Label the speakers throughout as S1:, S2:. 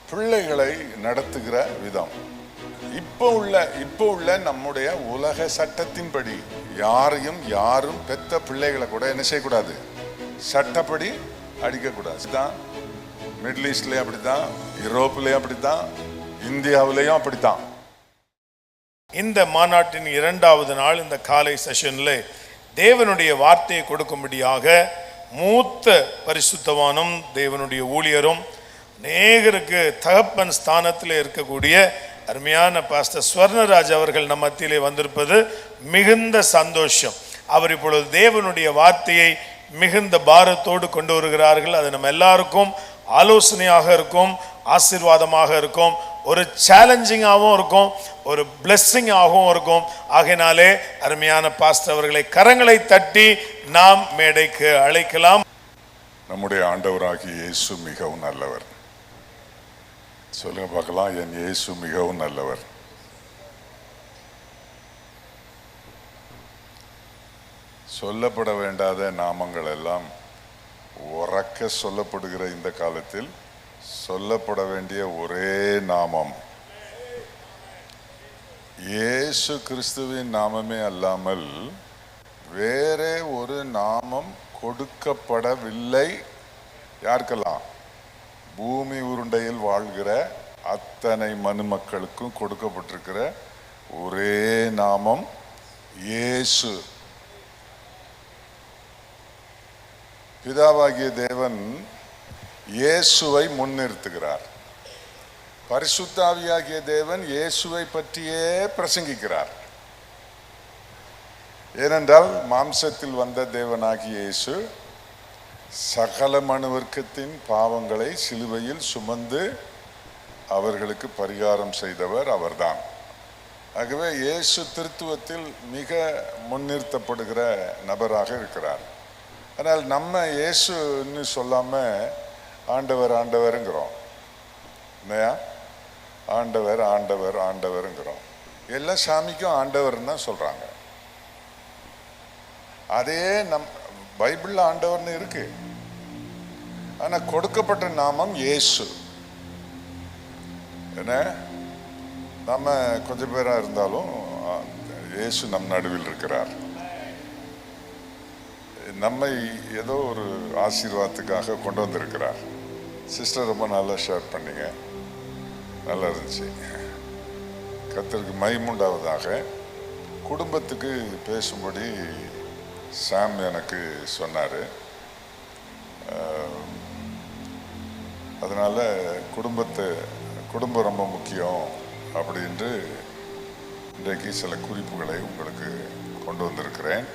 S1: பிள்ளைகளை நடத்துகிற விதம். இப்போ உள்ள நம்முடைய உலக சட்டத்தின்படி யாரும் பெத்த பிள்ளைகளை கூட என்ன செய்யக்கூடாது, சட்டப்படி அடிக்கக்கூடாது. தான் மிடில் ஈஸ்ட்லயும் அப்படித்தான், யூரோப்லயும் அப்படித்தான், இந்தியாவிலையும் அப்படித்தான்.
S2: இந்த மாநாட்டின் 2வது நாள் இந்த காலை செஷன்ல தேவனுடைய வார்த்தையை கொடுக்கும்படியாக மூத்த பரிசுத்தவானும் தேவனுடைய ஊழியரும் அநேகருக்கு தகப்பன் ஸ்தானத்தில் இருக்கக்கூடிய அருமையான பாஸ்டர் ஸ்வர்ணராஜ் அவர்கள் நம் மத்தியிலே வந்திருப்பது மிகுந்த சந்தோஷம். அவர் இப்பொழுது தேவனுடைய வார்த்தையை மிகுந்த பாரத்தோடு கொண்டு வருகிறார்கள். அது நம்ம எல்லாருக்கும் ஆலோசனையாக இருக்கும், ஆசீர்வாதமாக இருக்கும், ஒரு சேலஞ்சிங்காகவும் இருக்கும், ஒரு பிளெஸ்ஸிங்காகவும் இருக்கும். ஆகையினாலே அருமையான பாஸ்டர் அவர்களை கரங்களை தட்டி நாம் மேடைக்கு அழைக்கலாம்.
S1: நம்முடைய ஆண்டவராகிய இயேசு மிகவும் நல்லவர். சொல்லுங்க பார்க்கலாம், என் இயேசு மிகவும் நல்லவர். சொல்லப்பட வேண்டாத நாமங்கள் எல்லாம் உறக்க சொல்லப்படுகிற இந்த காலத்தில் சொல்லப்பட வேண்டிய ஒரே நாமம் இயேசு கிறிஸ்துவின் நாமமே அல்லாமல் வேறே ஒரு நாமம் கொடுக்கப்படவில்லை. யாருக்கெல்லாம்? பூமி உருண்டையில் வாழ்கிற அத்தனை மனுமக்களுக்கும் கொடுக்கப்பட்டிருக்கிற ஒரே நாமம் இயேசு. பிதாவாகிய தேவன் இயேசுவை முன்னிறுத்துகிறார். பரிசுத்தாவியாகிய தேவன் இயேசுவை பற்றியே பிரசங்கிக்கிறார். ஏனென்றால் மாம்சத்தில் வந்த தேவனாகிய இயேசு சகல மனுவர்க்கத்தின் பாவங்களை சிலுவையில் சுமந்து அவர்களுக்கு பரிகாரம் செய்தவர் அவர்தான். ஆகவே இயேசு திருத்துவத்தில் மிக முன்னிறுத்தப்படுகிற நபராக இருக்கிறார். ஆனால் நம்ம இயேசுன்னு சொல்லாம ஆண்டவர் ஆண்டவருங்கிறோம் இல்லையா? ஆண்டவர் ஆண்டவர் ஆண்டவருங்கிறோம். எல்லா சாமிக்கும் ஆண்டவர்னு தான் சொல்றாங்க. அதே பைபிள்ல ஆண்டவர்னு இருக்கு, ஆனா கொடுக்கப்பட்ட நாமம் இயேசு. என்ன, நம்ம கொஞ்சம் பேரா இருந்தாலும் இயேசு நம் நடுவில் இருக்கிறார். நம்மை ஏதோ ஒரு ஆசீர்வாதத்துக்காக கொண்டு வந்திருக்கிறார். சிஸ்டர் ரொம்ப நல்லா ஷேர் பண்ணீங்க, நல்லா இருந்துச்சு. கர்த்தருக்கு மகிமையுண்டாவதாக. குடும்பத்துக்கு பேசும்படி சாம் எனக்கு சொன்னார். அதனால் குடும்பம் ரொம்ப முக்கியம் அப்படின்று இன்றைக்கு சில குறிப்புகளை உங்களுக்கு கொண்டு வந்திருக்கிறேன்.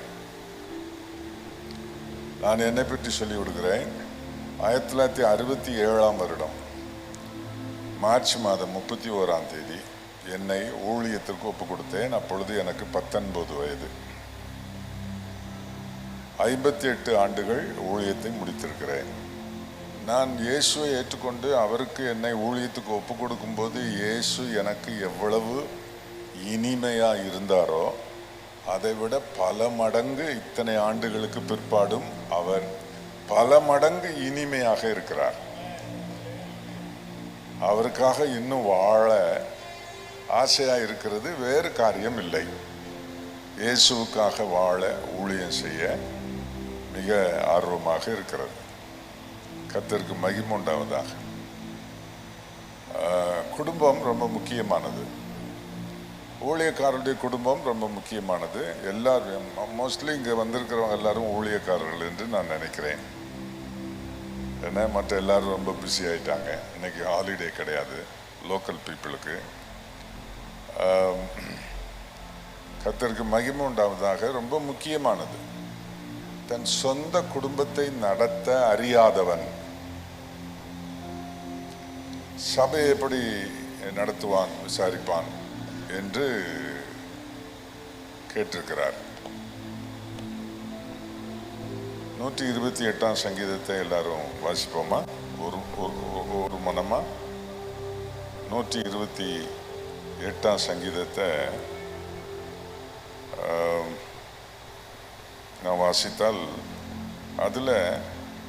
S1: நான் என்னை பற்றி சொல்லி விடுகிறேன். 1967 வருடம் மார்ச் மாதம் 31ஆம் தேதி என்னை ஊழியத்திற்கு ஒப்பு கொடுத்தேன். அப்பொழுது எனக்கு 19 வயது. 58 ஆண்டுகள் ஊழியத்தை முடித்திருக்கிறேன். நான் இயேசுவை ஏற்றுக்கொண்டு அவருக்கு என்னை ஊழியத்துக்கு ஒப்பு கொடுக்கும்போது இயேசு எனக்கு எவ்வளவு இனிமையா இருந்தாரோ அதை விட பல மடங்கு இத்தனை ஆண்டுகளுக்கு பிற்பாடும் அவர் பல மடங்கு இனிமையாக இருக்கிறார். அவருக்காக இன்னும் வாழ ஆசையா இருக்கிறது, வேறு காரியம் இல்லை. இயேசுவுக்காக வாழ ஊழியம் செய்ய மிக ஆர்வமாக இருக்கிறது. கர்த்தருக்கு மகிமை உண்டாவதாக. குடும்பம் ரொம்ப முக்கியமானது. ஊழியக்காரருடைய குடும்பம் ரொம்ப முக்கியமானது. எல்லாரும் மோஸ்ட்லி இங்கே வந்திருக்கிறவங்க எல்லாரும் ஊழியக்காரர்கள் என்று நான் நினைக்கிறேன். ஏன்னா மற்ற எல்லாரும் ரொம்ப பிஸி ஆயிட்டாங்க. இன்னைக்கு ஹாலிடே கிடையாது லோக்கல் பீப்புளுக்கு. கர்த்தருக்கு மகிமை உண்டாவதாக. ரொம்ப முக்கியமானது. தன் சொந்த குடும்பத்தை நடத்த அறியாதவன் சபையை எப்படி நடத்துவான் விசாரிப்பான் என்று கேட்டிருக்கிறார். 128ஆம் சங்கீதத்தை எல்லாரும் வாசிப்போமா? ஒரு மனமா 128ஆம் சங்கீதத்தை நான் வாசித்தால்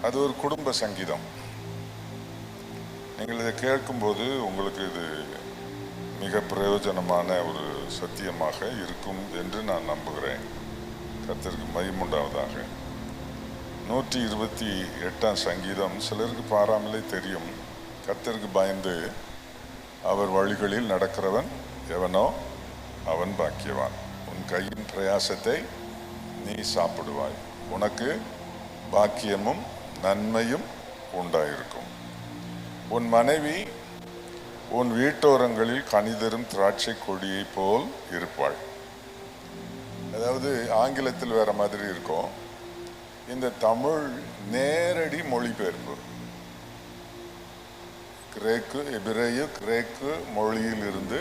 S1: அது ஒரு குடும்ப சங்கீதம். நீங்கள் இதை கேட்கும்போது உங்களுக்கு இது மிக பிரயோஜனமான ஒரு சத்தியமாக இருக்கும் என்று நான் நம்புகிறேன். கர்த்தருக்கு மகிமையுண்டாவதாக. 128ஆம் சங்கீதம் சிலருக்கு பாராமலே தெரியும். கர்த்தருக்கு பயந்து அவர் வழிகளில் நடக்கிறவன் எவனோ அவன் பாக்கியவான். உன் கையின் பிரயாசத்தை நீ சாப்பிடுவாய், உனக்கு பாக்கியமும் நன்மையும் உண்டாயிருக்கும். உன் மனைவி உன் வீட்டோரங்களில் கனிதரும் திராட்சை கொடியை போல் இருப்பாள். அதாவது ஆங்கிலத்தில் வேற மாதிரி இருக்கும். இந்த தமிழ் நேரடி மொழிபெயர்ப்பு கிரேக்கு, எபிரேயு, கிரேக்கு மொழியில் இருந்து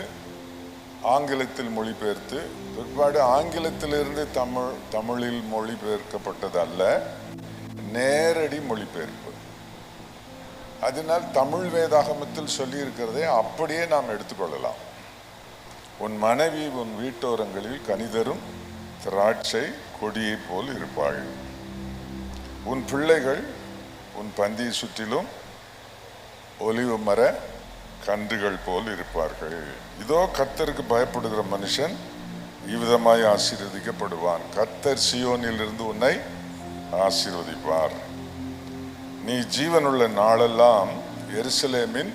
S1: ஆங்கிலத்தில் மொழிபெயர்த்து பிற்பாடு ஆங்கிலத்திலிருந்து தமிழில் மொழிபெயர்க்கப்பட்டது அல்ல, நேரடி மொழிபெயர்ப்பு. அதனால் தமிழ் வேதாகமத்தில் சொல்லி இருக்கிறதை அப்படியே நாம் எடுத்துக்கொள்ளலாம். உன் மனைவி உன் வீட்டோரங்களில் கனிதரும் திராட்சை கொடியை போல் இருப்பாள். உன் பிள்ளைகள் உன் பந்தியை சுற்றிலும் ஒலிவ மர கன்றுகள் போல் இருப்பார்கள். இதோ கர்த்தருக்கு பயப்படுகிற மனுஷன் இவ்விதமாய் ஆசீர்வதிக்கப்படுவான். கர்த்தர் சீயோனில் இருந்து உன்னை ஆசீர்வதிப்பார். நீ ஜீவனுள்ள நாளெல்லாம் எருசலேமின்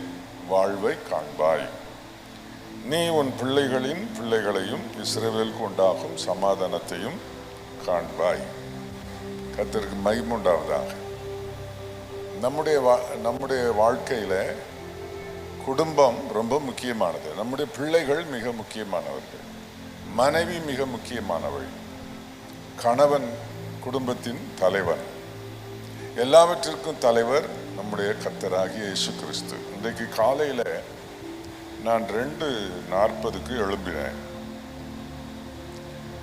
S1: வாழ்வை காண்பாய். நீ உன் பிள்ளைகளின் பிள்ளைகளையும் இஸ்ரவேலுக்கு உண்டாகும் சமாதானத்தையும் காண்பாய். கர்த்தருக்கு மகிமை உண்டாவதாக. நம்முடைய வாழ்க்கையில குடும்பம் ரொம்ப முக்கியமானது. நம்முடைய பிள்ளைகள் மிக முக்கியமானவர்கள், மனைவி மிக முக்கியமானவள், கணவன் குடும்பத்தின் தலைவன், எல்லாவற்றிற்கும் தலைவர் நம்முடைய கர்த்தராகிய இயேசு கிறிஸ்து. இன்றைக்கு காலையில நான் 2:40 எழும்பினேன்.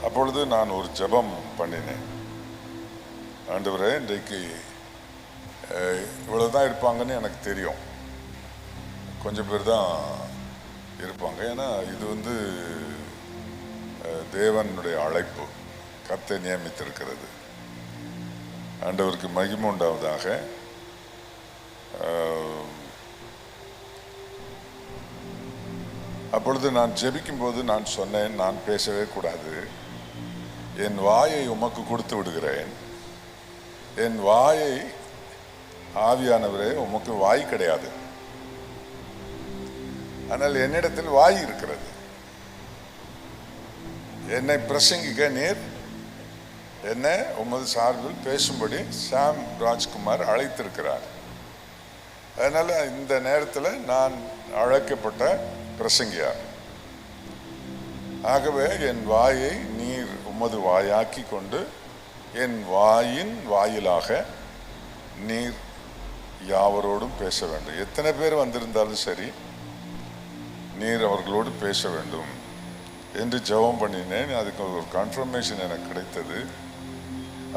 S1: அப்பொழுது நான் ஒரு ஜெபம் பண்ணினேன். ஆண்டவரே, இன்றைக்கு இவ்வளவுதான் இருப்பாங்கன்னு எனக்கு தெரியும். கொஞ்சம் பேர் தான் இருப்பாங்க. ஏன்னா இது தேவனுடைய அழைப்பு, கர்த்தர் நியமித்திருக்கிறது. ஆண்டவருக்கு மகிமை உண்டாவதாக. அப்பொழுது நான் ஜெபிக்கும் போது நான் சொன்னேன், நான் பேசவே கூடாது, என் வாயை உமக்கு கொடுத்து விடுகிறேன். என் வாயை ஆவியானவரே, உமக்கு வாய் கிடையாது, ஆனால் என்னிடத்தில் வாய் இருக்கிறது. என்னை பிரசங்கிக்க நீர் என்ன உமது சார்பில் பேசும்படி சாம் ராஜ்குமார் அழைத்திருக்கிறார். அதனால இந்த நேரத்தில் நான் அழைக்கப்பட்ட பிரசங்கியார். ஆகவே என் வாயை நீர் உமது வாயாக்கி கொண்டு என் வாயின் வாயிலாக நீர் யாவரோடும் பேச வேண்டும். எத்தனை பேர் வந்திருந்தாலும் சரி, நீர் அவர்களோடு பேச வேண்டும் என்று ஜெபம் பண்ணினேன். அதுக்கு ஒரு கன்ஃபர்மேஷன் எனக்கு கிடைத்தது.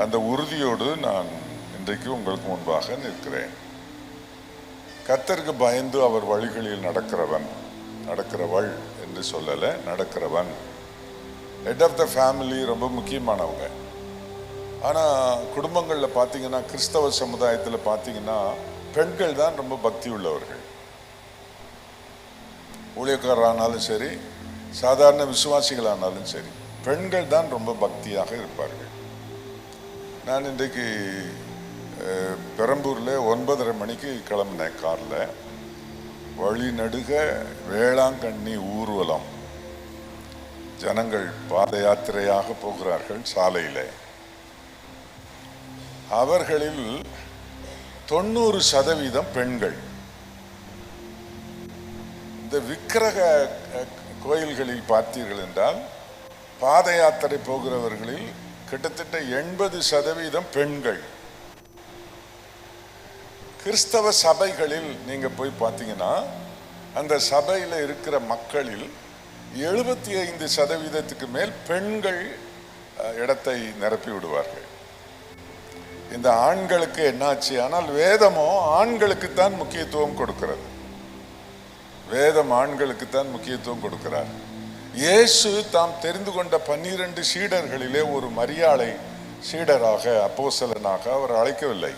S1: அந்த உறுதியோடு நான் இன்றைக்கு உங்களுக்கு முன்பாக நிற்கிறேன். கர்த்தருக்கு பயந்து அவர் வழிகளில் நடக்கிறவன், நடக்கிறவள் என்று சொல்லலை, நடக்கிறவன். ஹெட் ஆஃப் த ஃபேமிலி ரொம்ப முக்கியமானவங்க. ஆனால் குடும்பங்களில் பார்த்தீங்கன்னா, கிறிஸ்தவ சமுதாயத்தில் பார்த்தீங்கன்னா, பெண்கள் தான் ரொம்ப பக்தி உள்ளவர்கள். ஊழியக்காரரானாலும் சரி, சாதாரண விசுவாசிகளானாலும் சரி, பெண்கள் தான் ரொம்ப பக்தியாக இருப்பார்கள். நான் இன்றைக்கு பெரம்பூரில் 9:30 மணிக்கு கிளம்பினேன் காரில். வழி நடுக வேளாங்கண்ணி ஊர்வலம், ஜனங்கள் பாத யாத்திரையாக போகிறார்கள் சாலையில். அவர்களில் 90% பெண்கள். இந்த விக்கிரக கோயில்களில் பார்த்தீர்கள் என்றால், பாத யாத்திரை போகிறவர்களில் கிட்டத்தட்ட 80% பெண்கள். கிறிஸ்தவ சபைகளில் நீங்க போய் பார்த்தீங்கன்னா, அந்த சபையில் இருக்கிற மக்களில் 75% மேல் பெண்கள் இடத்தை நிரப்பி விடுவார்கள். இந்த ஆண்களுக்கு என்னாச்சு? ஆனால் வேதமோ ஆண்களுக்குத்தான் முக்கியத்துவம் கொடுக்கிறது. வேதம் ஆண்களுக்குத்தான் முக்கியத்துவம் கொடுக்கிறார். இயேசு தாம் தெரிந்து கொண்ட 12 சீடர்களிலே ஒரு மரியாளை சீடராக, அப்போஸ்தலனாக அவர் அழைக்கவில்லை.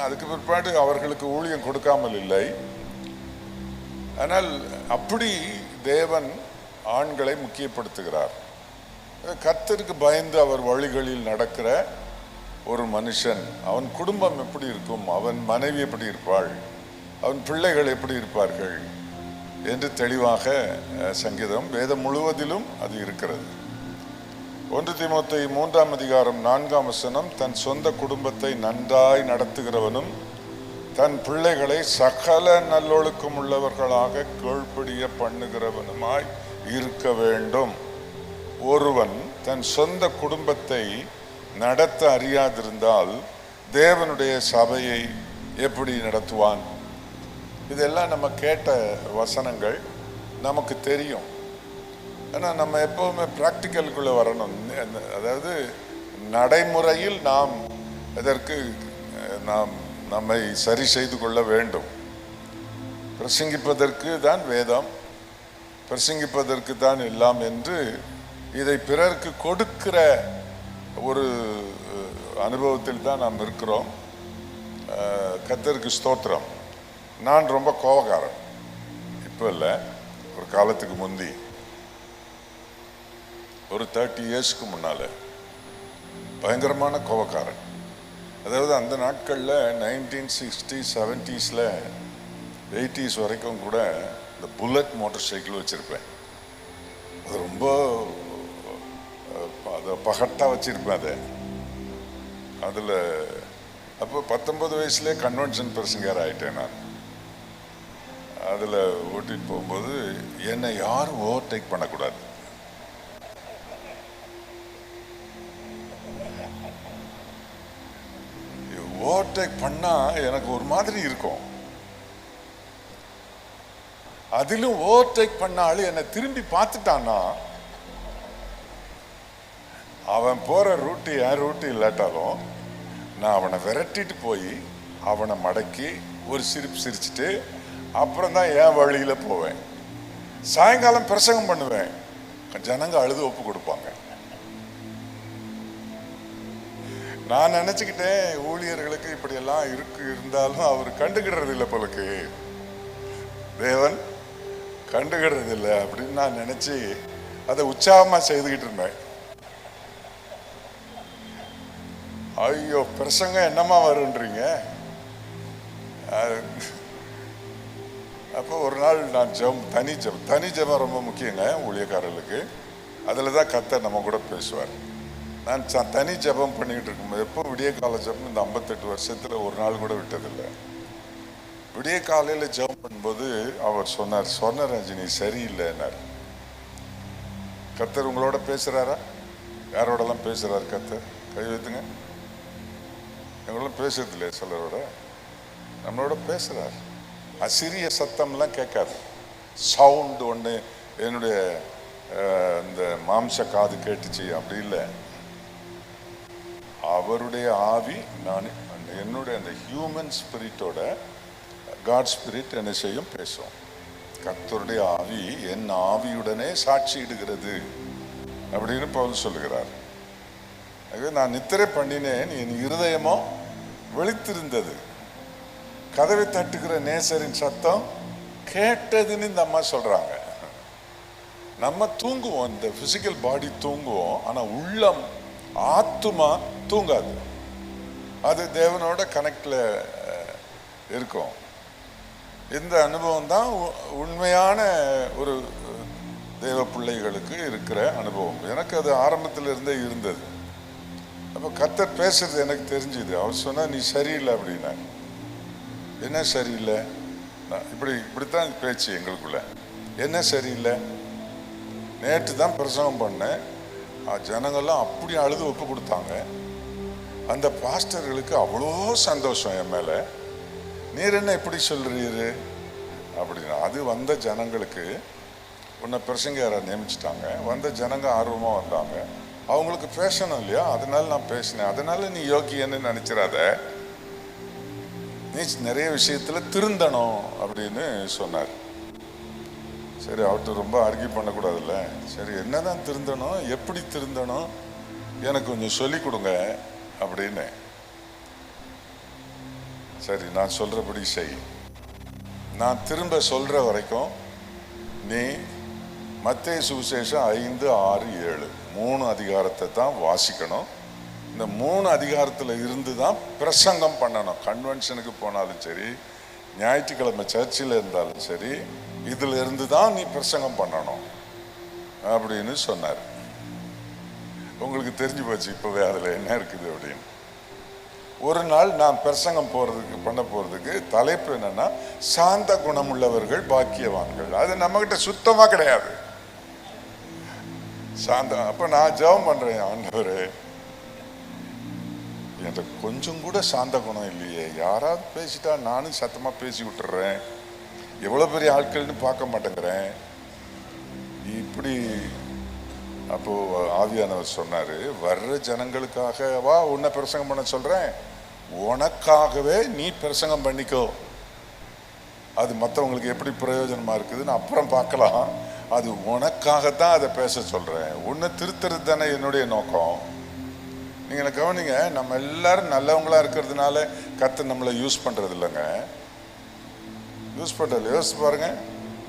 S1: அதுக்கு பிற்பாடு அவர்களுக்கு ஊழியம் கொடுக்காமல் இல்லை. ஆனால் அப்படி தேவன் ஆண்களை முக்கியப்படுத்துகிறார். கர்த்தருக்கு பயந்து அவர் வழிகளில் நடக்கிற ஒரு மனுஷன், அவன் குடும்பம் எப்படி இருக்கும், அவன் மனைவி எப்படி இருப்பாள், அவன் பிள்ளைகள் எப்படி இருப்பார்கள் என்று தெளிவாக சங்கீதம் வேதம் முழுவதிலும் அது இருக்கிறது. 1 தீமோத்தேயு 3ஆம் அதிகாரம் 4ஆம் வசனம், தன் சொந்த குடும்பத்தை நன்றாய் நடத்துகிறவனும் தன் பிள்ளைகளை சகல நல்லொழுக்கம் உள்ளவர்களாக கீழ்ப்படிய பண்ணுகிறவனுமாய் இருக்க வேண்டும். ஒருவன் தன் சொந்த குடும்பத்தை நடத்த அறியாதிருந்தால் தேவனுடைய சபையை எப்படி நடத்துவான்? இதெல்லாம் நம்ம கேட்ட வசனங்கள், நமக்கு தெரியும். ஆனால் நம்ம எப்பவுமே பிராக்டிக்கலுக்குள்ளே வரணும். அதாவது நடைமுறையில் நாம் இதற்கு நம்மை சரி செய்து கொள்ள வேண்டும். பிரசங்கிப்பதற்கு தான் வேதம், பிரசங்கிப்பதற்கு தான் எல்லாம் என்று இதை பிறருக்கு கொடுக்கிற ஒரு அனுபவத்தில் தான் நாம் இருக்கிறோம். கர்த்தருக்கு ஸ்தோத்திரம். நான் ரொம்ப கோபக்காரன். இப்போ இல்லை, ஒரு காலத்துக்கு முந்தி, ஒரு 30 இயர்ஸ்க்கு முன்னால் பயங்கரமான கோபக்காரன். அதாவது அந்த நாட்களில் 1960s 70s 80s வரைக்கும் கூட இந்த புல்லட் மோட்டார் சைக்கிள் வச்சுருப்பேன். அது ரொம்ப அதை பகட்டாக வச்சுருப்பேன். அதில் அப்போ 19 வயசுலேயே கன்வென்ஷன் பிரசங்கர் ஆகிட்டேன் நான். அதில் ஓட்டிட்டு போகும்போது என்னை யாரும் ஓவர்டேக் பண்ணக்கூடாது. ஓவர்டேக் பண்ணால் எனக்கு ஒரு மாதிரி இருக்கும். அதிலும் ஓவர்டேக் பண்ணாலும் என்னை திரும்பி பார்த்துட்டான்னா, அவன் போகிற ரூட்டு என் ரூட்டு இல்லாட்டாலும் நான் அவனை விரட்டிட்டு போய் அவனை மடக்கி ஒரு சிரிப்பு சிரிச்சுட்டு அப்புறம் தான் என் வழியில் போவேன். சாயங்காலம் பிரசங்கம் பண்ணுவேன். ஜனங்க அழுது ஒப்பு கொடுப்பாங்க. நான் நினச்சிக்கிட்டேன் ஊழியர்களுக்கு இப்படியெல்லாம் இருந்தாலும் அவர் கண்டுகிடுறது இல்லை போலக்கு, தேவன் கண்டுகிடுறது இல்லை அப்படின்னு நான் நினச்சி அதை உற்சாகமாக செய்துக்கிட்டு இருந்தேன். ஐயோ, பிரசங்கம் என்னமா வருன்றீங்க. அப்போ ஒரு நாள் நான் தனி ஜெபம் ரொம்ப முக்கியங்க ஊழியக்காரர்களுக்கு. அதில் தான் கர்த்தர் நம்ம கூட பேசுவார். நான் தனி ஜெபம் பண்ணிக்கிட்டு இருக்கும்போது, எப்போ விடிய கால ஜெபம் இந்த 58 வருஷத்தில் ஒரு நாள் கூட விட்டதில்லை. விடிய காலையில் ஜெபம் பண்ணும்போது அவர் சொன்னார், சொன்ன ரஞ்சினி சரியில்லைன்னார். கர்த்தர் உங்களோட பேசுகிறாரா? யாரோடலாம் பேசுகிறார் கர்த்தர்? கை வைத்துங்க. எங்களோட பேசுறது இல்லையா? சிலரோட நம்மளோட பேசுகிறார். அசிறிய சத்தம்லாம் கேட்காது. சவுண்டு ஒன்று என்னுடைய இந்த மாம்ச காது கேட்டுச்சு அப்படி இல்லை. அவருடைய ஆவி, நான் என்னுடைய அந்த ஹியூமன் ஸ்பிரிட்டோட காட் ஸ்பிரிட் என்ன செய்யும்? பேசும். கர்த்தருடைய ஆவி என் ஆவியுடனே சாட்சியிடுகிறது அப்படின்னு பவுல் சொல்லுகிறார். நான் நித்திரை பண்ணினேன், என் இருதயமோ விழித்திருந்தது. கதவை தட்டுகிற நேசரின் சத்தம் கேட்டதுன்னு இந்த அம்மா சொல்றாங்க. நம்ம தூங்குவோம், இந்த பிசிக்கல் பாடி தூங்குவோம், ஆனா உள்ளம் ஆத்துமா தூங்காது. அது தேவனோட கனெக்ட்ல இருக்கும். இந்த அனுபவம் தான் உண்மையான ஒரு தேவ பிள்ளைகளுக்கு இருக்கிற அனுபவம். எனக்கு அது ஆரம்பத்தில் இருந்தே இருந்தது. அப்போ கர்த்தர் பேசுறது எனக்கு தெரிஞ்சுது. அவர் சொன்னா நீ சரியில்லை அப்படின்னா. என்ன சரியில்லை? இப்படித்தான் பேச்சு எங்களுக்குள்ள. என்ன சரியில்லை? நேற்று தான் பிரசங்கம் பண்ணேன், ஜனங்கள்லாம் அப்படி அழுது ஒப்பு கொடுத்தாங்க. அந்த பாஸ்டர்களுக்கு அவ்வளோ சந்தோஷம் என் மேலே. நீர் என்ன எப்படி சொல்றீரு அப்படின்னா, அது வந்த ஜனங்களுக்கு உன்னை பிரசங்கரை நியமிச்சிட்டாங்க. வந்த ஜனங்க ஆர்வமாக வந்தாங்க, அவங்களுக்கு பேசணும் இல்லையா, அதனால நான் பேசினேன். அதனால நீ யோக்கியன்னு நினைச்சிடாத, நீ நிறைய விஷயத்துல திருந்தணும் அப்படின்னு சொன்னார். சரி, அவர்கிட்ட ரொம்ப ஆர்கியூ பண்ணக்கூடாதுல்ல. சரி, என்னதான் திருந்தணும், எப்படி திருந்தணும், எனக்கு கொஞ்சம் சொல்லி கொடுங்க அப்படின்னு. சரி, நான் சொல்றபடி செய். நான் திரும்ப சொல்ற வரைக்கும் நீ மத்தேயு சுவிசேஷம் 5, 6, 7 3 அதிகாரத்தை தான் வாசிக்கணும். இந்த 3 அதிகாரத்தில் இருந்து தான் பிரசங்கம் பண்ணணும். கன்வென்ஷனுக்கு போனாலும் சரி, ஞாயிற்றுக்கிழமை சர்ச்சில் இருந்தாலும் சரி, இதுல இருந்து தான் நீ பிரசங்கம் பண்ணணும் அப்படின்னு சொன்னார். உங்களுக்கு தெரிஞ்சு போச்சு இப்பவே அதுல என்ன இருக்குது அப்படின்னு. ஒரு நாள் நான் பிரசங்கம் பண்ண போறதுக்கு தலைப்பு என்னன்னா, சாந்த குணமுள்ளவர்கள் பாக்கியவான்கள். அது நம்ம கிட்ட சுத்தமா கிடையாது. அப்ப நான் ஜெபம் பண்றேன், ஆண்டவரே என்கிட்ட கொஞ்சம் கூட சாந்த குணம் இல்லையே, யாராவது பேசிட்டா நானும் சத்தமா பேசி விட்டுறேன், எவ்வளவு பெரிய ஆட்கள்னு பார்க்க மாட்டேங்கிறேன் இப்படி. அப்போ ஆவியானவர் சொன்னாரு, வர்ற ஜனங்களுக்காக வா உன்னை பிரசங்கம் பண்ண சொல்றேன், உனக்காகவே நீ பிரசங்கம் பண்ணிக்கோ. அது மற்றவங்களுக்கு எப்படி பிரயோஜனமா இருக்குதுன்னு அப்புறம் பார்க்கலாம். அது உனக்காகத்தான் அதை பேச சொல்றேன். உன்னை திருத்துறது தானே என்னுடைய நோக்கம். நீங்க கவனிங்க, நம்ம எல்லாரும் நல்லவங்களா இருக்கிறதுனால கர்த்தர் நம்மளை யூஸ் பண்றது இல்லைங்க. யூஸ் பண்றது யோசிச்சு பாருங்க.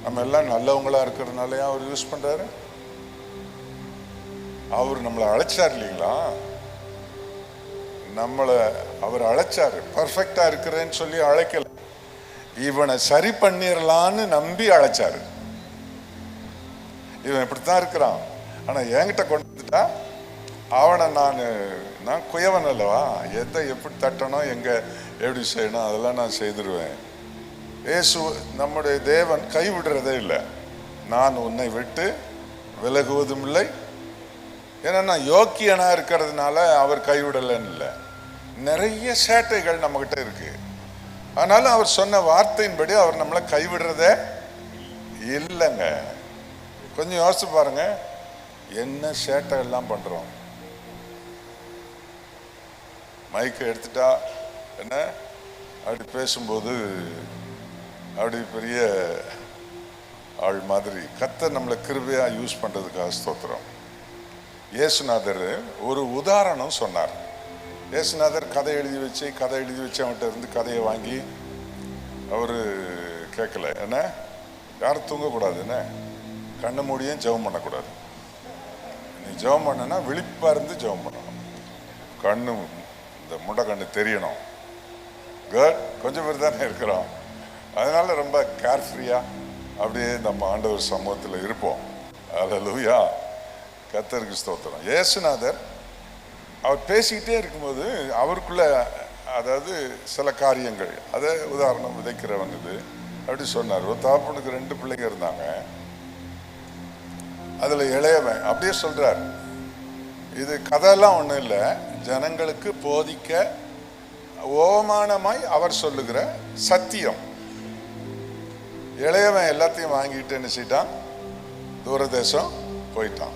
S1: நம்ம எல்லாம் நல்லவங்களா இருக்கிறதுனாலயா அவர் யூஸ் பண்றாரு? அவர் நம்மளை அழைச்சார் இல்லைங்களா? அவர் அழைச்சாரு. பர்ஃபெக்டா இருக்கிறேன்னு சொல்லி அழைக்கல, இவனை சரி பண்ணிடலான்னு நம்பி அழைச்சாரு. இவன் இப்படித்தான் இருக்கிறான், ஆனா என்கிட்ட கொண்டு வந்துட்டா அவனை நான் குயவன் அல்லவா, எதை எப்படி தட்டணும், எங்க எப்படி செய்யணும் அதெல்லாம் நான் செய்திருவேன். இயேசு நம்முடைய தேவன் கைவிடுறதே இல்லை. நான் உன்னை விட்டு விலகுவதும் இல்லை. ஏன்னா நான் யோக்கியனா இருக்கிறதுனால அவர் கைவிடலன்னு இல்லை. நிறைய சேட்டைகள் நம்ம கிட்ட இருக்கு, ஆனாலும் அவர் சொன்ன வார்த்தையின்படி அவர் நம்மளை கைவிடுறதே இல்லைங்க. கொஞ்சம் யோசிச்சு பாருங்க, என்ன சேட்டை எல்லாம் பண்றோம். மைக்கை எடுத்துட்டா என்ன அப்படி பேசும்போது அப்படி பெரிய ஆள் மாதிரி. கர்த்தர் நம்மளை கிருபையா யூஸ் பண்றதுக்காக ஸ்தோத்திரம். இயேசுநாதர் ஒரு உதாரணம் சொன்னார். இயேசுநாதர் கதை எழுதி வச்சு அவன்கிட்ட இருந்து கதையை வாங்கி அவரு கேட்கல. என்ன, யாரும் தூங்கக்கூடாது, என்ன கண்ணு மூடியும் ஜெபம் பண்ணக்கூடாது. நீ ஜெபம் பண்ணனா விழிப்பா இருந்து ஜெபம் பண்ணணும். கண்ணு இந்த முண்டை கண்ணு தெரியணும். கொஞ்சம் பேர் தானே இருக்கிறோம், அதனால ரொம்ப கேர்ஃப்ரீயா அப்படியே நம்ம ஆண்டவர் சமூகத்தில் இருப்போம். அல்லேலூயா, கர்த்தருக்கு ஸ்தோத்திரம். இயேசுநாதர் அவர் பேசிக்கிட்டே இருக்கும்போது அவருக்குள்ள, அதாவது சில காரியங்கள், அதை உதாரணம் விதைக்கிறவங்க இது அப்படி சொன்னார். ஒரு தகப்பனுக்கு 2 பிள்ளைங்க இருந்தாங்க. அதுல இளையவன் அப்படியே சொல்றார், இது கதையெல்லாம் ஒண்ணும் இல்லை, ஜனங்களுக்கு போதிக்க ஓமானமாய் அவர் சொல்லுகிற சத்தியம். இளையவன் எல்லாத்தையும் வாங்கிட்டு என்ன செய்யிட்டான், தூரதேசம் போயிட்டான்.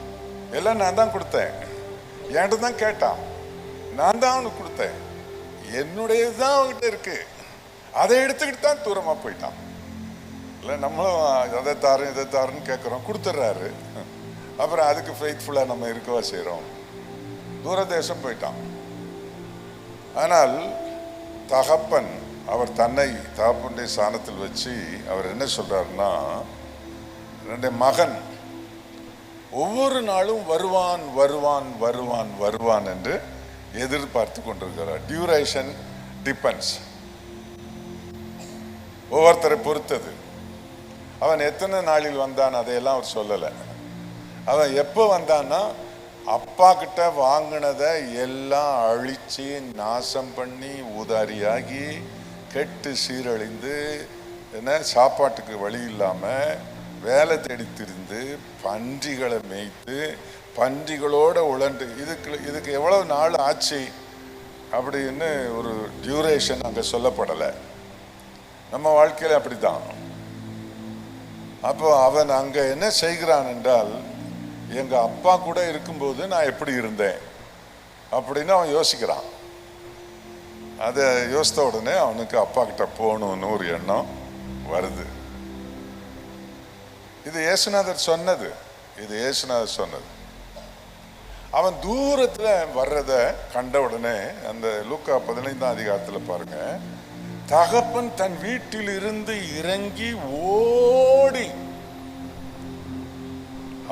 S1: எல்லாம் நான் தான் கொடுத்தேன், என்கிட்ட தான் கேட்டான், நான் தான் அவனுக்கு கொடுத்தேன், என்னுடையதுதான் அவன்கிட்ட இருக்கு, அதை எடுத்துக்கிட்டு தான் தூரமா போயிட்டான். இல்லை நம்மளும் அதை தாரும் இதை தாருன்னு கேட்குறோம், கொடுத்துட்றாரு. அப்புறம் அதுக்கு ஃபெய்த்ஃபுல்லாக நம்ம இருக்கவா செய்கிறோம். தூரதேசம் போயிட்டான். ஆனால் தகப்பன் அவர் தன்னை தகப்பனுடைய ஸ்தானத்தில் வச்சு அவர் என்ன சொல்றாருன்னா, என்னுடைய மகன் ஒவ்வொரு நாளும் வருவான் வருவான் வருவான் வருவான் என்று எதிர்பார்த்து கொண்டிருக்கிறார். டியூரேஷன் டிபெண்ட்ஸ், ஒவ்வொருத்தரை பொறுத்தது. அவன் எத்தனை நாளில் வந்தான் அதையெல்லாம் அவர் சொல்லலை. அவன் எப்போ வந்தான்னா, அப்பா கிட்ட வாங்கினதை எல்லாம் அழிச்சு நாசம் பண்ணி உதாரியாகி கெட்டு சீரழிந்து என்ன சாப்பாட்டுக்கு வழி இல்லாமல் வேலை தேடி திரிந்து பன்றிகளை மேய்த்து பன்றிகளோட உழண்டு இதுக்கு எவ்வளவு நாள் ஆச்சு அப்படின்னு ஒரு டியூரேஷன் அங்கே சொல்லப்படலை. நம்ம வாழ்க்கையில் அப்படித்தான். அப்போ அவன் அங்கே என்ன செய்கிறான் என்றால், எங்க அப்பா கூட இருக்கும்போது நான் எப்படி இருந்தேன் அப்படின்னு அவன் யோசிக்கிறான். அதை யோசித்த உடனே அவனுக்கு அப்பா கிட்ட போகணும்னு ஒரு எண்ணம் வருது. இது இயேசுநாதர் சொன்னது. அவன் தூரத்துல வர்றத கண்ட உடனே அந்த லூக்கா 15ஆம் அதிகாரத்துல பாருங்க, தகப்பன் தன் வீட்டில் இருந்து இறங்கி ஓடி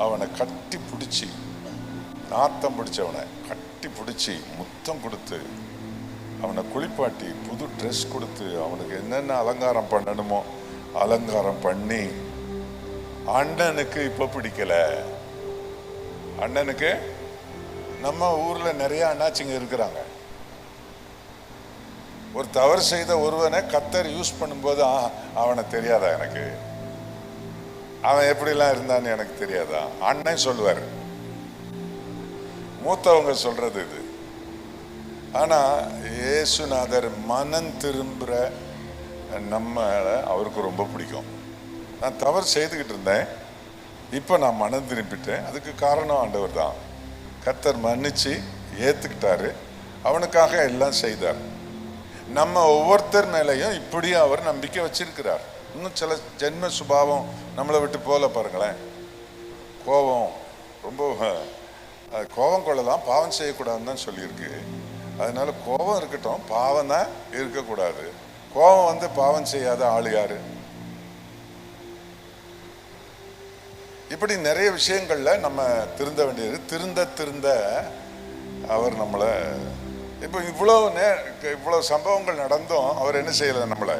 S1: அவனை கட்டி பிடிச்சி, நாத்தம் பிடிச்சவனை கட்டி பிடிச்சி முத்தம் கொடுத்து, அவனை குளிப்பாட்டி புது ட்ரெஸ் கொடுத்து, அவனுக்கு என்னென்ன அலங்காரம் பண்ணணுமோ அலங்காரம் பண்ணி, அண்ணனுக்கு இப்ப பிடிக்கல. அண்ணனுக்கு நம்ம ஊர்ல நிறைய அண்ணாச்சிங்க இருக்கிறாங்க. ஒரு தவறு செய்த ஒருவனை கர்த்தர் யூஸ் பண்ணும்போது அவனை தெரியாதா எனக்கு, அவன் எப்படிலாம் இருந்தான்னு எனக்கு தெரியாதா, அண்ணன் சொல்லுவார், மூத்தவங்க சொல்றது இது. ஆனா இயேசுநாதர் மனம் திரும்புற நம்மள அவருக்கு ரொம்ப பிடிக்கும். நான் தவறு செய்துக்கிட்டு இருந்தேன், இப்போ நான் மனம் திரும்பிட்டேன். அதுக்கு காரணம் ஆண்டவர் தான். கர்த்தர் மன்னிச்சு ஏத்துக்கிட்டாரு, அவனுக்காக எல்லாம் செய்தார். நம்ம ஒவ்வொருத்தர் மேலையும் இப்படி அவர் நம்பிக்கை வச்சிருக்கிறார். இன்னும் சில ஜென்ம சுபாவம் நம்மளை விட்டு போல பாருங்களேன். கோபம், ரொம்ப கோபம் கொள்ளலாம், பாவம் செய்யக்கூடாதுன்னு தான் சொல்லியிருக்கு. அதனால கோபம் இருக்கட்டும், பாவம் தான் இருக்கக்கூடாது. கோபம் வந்து பாவம் செய்யாத ஆள் யாரு? இப்படி நிறைய விஷயங்கள்ல நம்ம திருந்த வேண்டியது. திருந்த அவர் நம்மளை, இப்போ இவ்வளவு சம்பவங்கள் நடந்தும் அவர் என்ன செய்யல, நம்மளை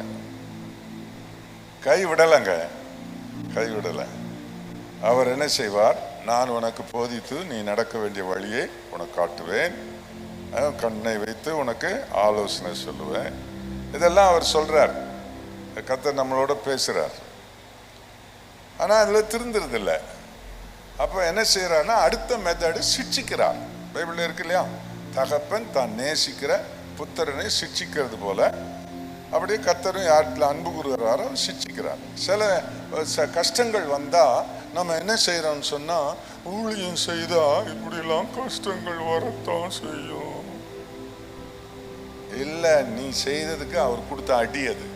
S1: கைவிடலைங்க, கைவிடலை. அவர் என்ன செய்வார், நான் உனக்கு போதித்து நீ நடக்க வேண்டிய வழியை உனக்கு காட்டுவேன், கண்ணை வைத்து உனக்கு ஆலோசனை சொல்லுவேன். இதெல்லாம் அவர் சொல்றார். கர்த்தர் நம்மளோட பேசுறார். ஆனா அதுல திருந்துறது இல்லை. அப்ப என்ன செய்யறாருன்னா அடுத்த மெத்தடு சிட்சிக்கிறார். பைபிள்ல இருக்கு இல்லையா, தகப்பன் தான் நேசிக்கிற புத்திரனை சிட்சிக்கிறது போல அப்படியே கர்த்தரும் யார்கிட்ட அன்பு கூறுகிறாரோ சிட்சிக்கிறார். சில கஷ்டங்கள் வந்தா நம்ம என்ன செய்யறோம்னு சொன்னா, ஊழியம் செய்தா இப்படிலாம் கஷ்டங்கள் வரத்தான் செய்யும். இல்ல, நீ செய்ததுக்கு அவர் கொடுத்த அடி அது.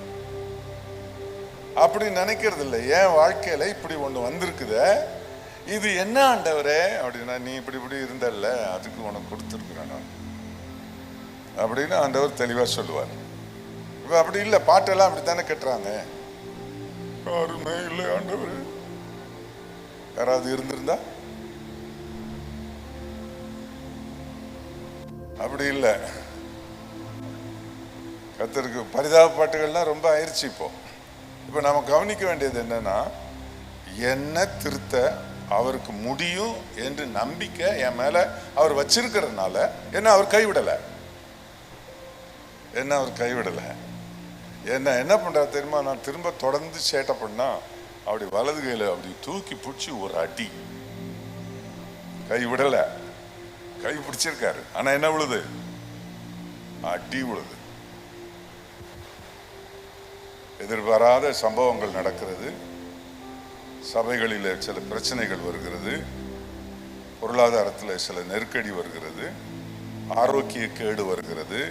S1: அப்படி நினைக்கிறது இல்லை. என் வாழ்க்கையில இப்படி ஒண்ணு வந்திருக்குத, இது என்ன ஆண்டவரே அப்படின்னா, நீ இப்படி இப்படி இருந்தல்ல, அதுக்கு உனக்கு கொடுத்துருக்குறேன் நான் அப்படின்னு ஆண்டவர் தெளிவா சொல்லுவார். இப்ப அப்படி இல்லை, பாட்டெல்லாம் அப்படித்தானே கட்டுறாங்க. யாருமே இல்லை ஆண்டவர். யாராவது இருந்திருந்தா? அப்படி இல்லை. கர்த்தருக்கு பரிதாப பாட்டுகள்லாம் ரொம்ப ஆயிடுச்சு. இப்போ நம்ம கவனிக்க வேண்டியது என்னன்னா, என்ன திருத்த அவருக்கு முடியும் என்று நம்பிக்கை என் மேல அவர் வச்சிருக்கிறதுனால என்ன அவர் கைவிடலை. என்ன பண்றாரு தெரியுமா? நான் திரும்ப தொடர்ந்து சேட்டை பண்ணா அப்படி வலது கையில அப்படி தூக்கி பிடிச்சி ஒரு அடி. கைவிடலை, கை பிடிச்சிருக்காரு. ஆனா என்ன விழுது? அடி விழுது. எதிர்பாராத சம்பவங்கள் நடக்கிறது. சபைகளில் சில பிரச்சனைகள் வருகிறது, பொருளாதாரத்தில் சில நெருக்கடி வருகிறது, ஆரோக்கிய கேடு வருகிறது,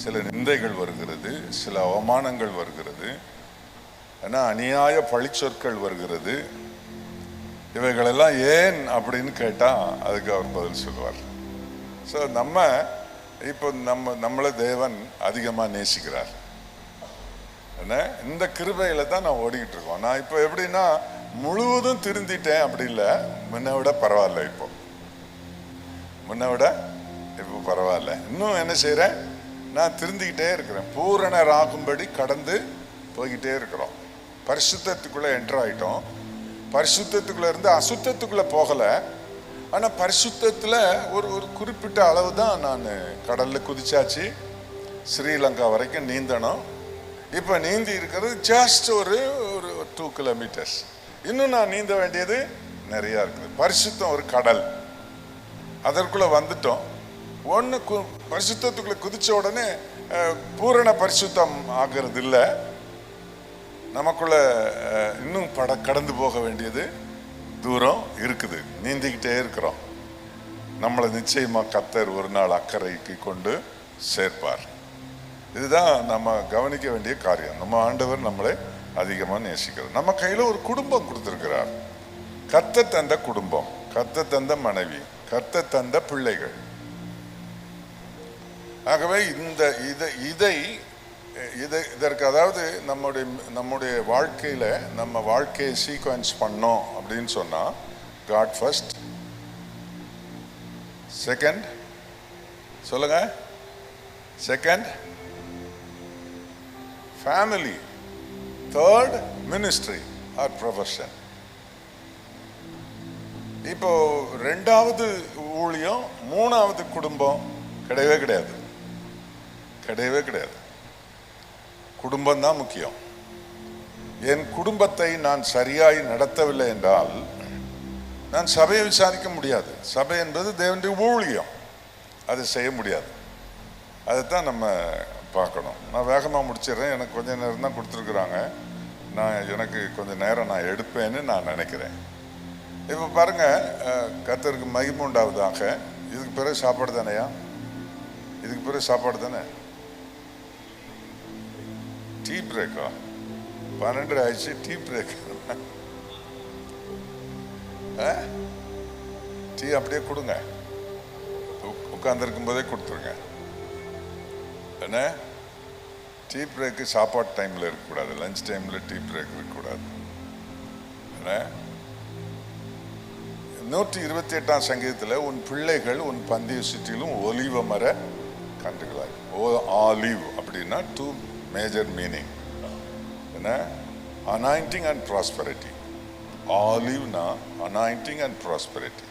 S1: சில நிந்தைகள் வருகிறது, சில அவமானங்கள் வருகிறது, அநியாய பழிச்சொற்கள் வருகிறது. இவைகளெல்லாம் ஏன் அப்படின்னு கேட்டா அதுக்கு அவர் பதில் சொல்லுவார். ஸோ இப்போ நம்மளை தேவன் அதிகமா நேசிக்கிறார். இந்த கிருபையில தான் நான் ஓடிக்கிட்டு இருக்கோம். நான் இப்போ எப்படின்னா முழுவதும் திருந்திட்டேன் அப்படி இல்லை, முன்ன விட பரவாயில்ல. முன்ன விட இப்போ பரவாயில்ல. இன்னும் என்ன செய்யறேன், நான் திருந்திக்கிட்டே இருக்கிறேன். பூரணராகும்படி கடந்து போய்கிட்டே இருக்கிறோம். பரிசுத்தத்துக்குள்ள என்டர் ஆயிட்டோம். பரிசுத்தத்துக்குள்ள இருந்து அசுத்தத்துக்குள்ள போகல. ஆனா பரிசுத்தத்துல ஒரு குறிப்பிட்ட அளவு தான். நான் கடல்ல குதிச்சாச்சு, ஸ்ரீலங்கா வரைக்கும் நீந்தணும். இப்ப நீந்தி இருக்கிறது ஜஸ்ட் ஒரு 2 கிலோமீட்டர்ஸ். இன்னும் நான் நீந்த வேண்டியது நிறைய இருக்குது. பரிசுத்தம் ஒரு கடல், அதற்குள்ள வந்துட்டோம். பரிசுத்தத்துக்குள்ள குதிச்ச உடனே பூரண பரிசுத்தம் ஆகிறது இல்லை. நமக்குள்ள இன்னும் கடந்து போக வேண்டியது தூரம் இருக்குது. நீந்திக்கிட்டே இருக்கிறோம். நம்மளை நிச்சயமா கர்த்தர் ஒரு நாள் அக்கறைக்கு கொண்டு சேர்ப்பார். இதுதான் நம்ம கவனிக்க வேண்டிய காரியம். நம்ம ஆண்டவர் நம்மளை அதிகமா நேசிக்கிறார். நம்ம கையில ஒரு குடும்பம் கொடுத்திருக்கிறார். கர்த்தர் தந்த குடும்பம், கர்த்தர் தந்த மனைவி, கர்த்தர் தந்த பிள்ளைகள். ஆகவே இதை இதற்கு அதாவது நம்முடைய வாழ்க்கையில் நம்ம வாழ்க்கையை சீக்வன்ஸ் பண்ணோம் அப்படின்னு சொன்னால், காட் ஃபர்ஸ்ட், செகண்ட் சொல்லுங்க, second family, third ministry R profession. இப்போ ரெண்டாவது ஊழியம், மூணாவது குடும்பம் கிடையவே கிடையாது, கிடையவே கிடையாது. குடும்பம் தான் முக்கியம். என் குடும்பத்தை நான் சரியாய் நடத்தவில்லை என்றால் நான் சபையை விசாரிக்க முடியாது. சபை என்பது தேவனுடைய ஊழியம், அதை செய்ய முடியாது. அதைத்தான் நம்ம பார்க்கணும். நான் வேகமாக முடிச்சிடுறேன், எனக்கு கொஞ்சம் நேரம் தான் கொடுத்துருக்குறாங்க. எனக்கு கொஞ்சம் நேரம் நான் எடுப்பேன்னு நான் நினைக்கிறேன். இப்போ பாருங்க, கர்த்தருக்கு மகிமை உண்டாவதாக. இதுக்கு பிறகு சாப்பாடு தானேயா? இதுக்கு பிறகு சாப்பாடு தானே? டீ பிரேக்கா? 12 ஆயிடுச்சு, டீ பிரேக். டீ அப்படியே கொடுங்க, உட்கார்ந்துருக்கும் போதே கொடுத்துருங்க. என்ன டீ பிரேக்கு சாப்பாடு டைமில் இருக்கக்கூடாது, லஞ்ச் டைமில் டீ பிரேக் இருக்கக்கூடாது. என்ன 128ஆம் சங்கீதத்தில் உன் பிள்ளைகள் உன் பந்திய சுற்றிலும் ஒலிவ மர கன்றுகளாய். ஆலிவ் அப்படின்னா 2 மேஜர் மீனிங். என்ன அனாயிண்டிங் அண்ட் ப்ராஸ்பரிட்டி. ஆலிவ்னா அனாயிண்டிங் அண்ட் ப்ராஸ்பரிட்டி.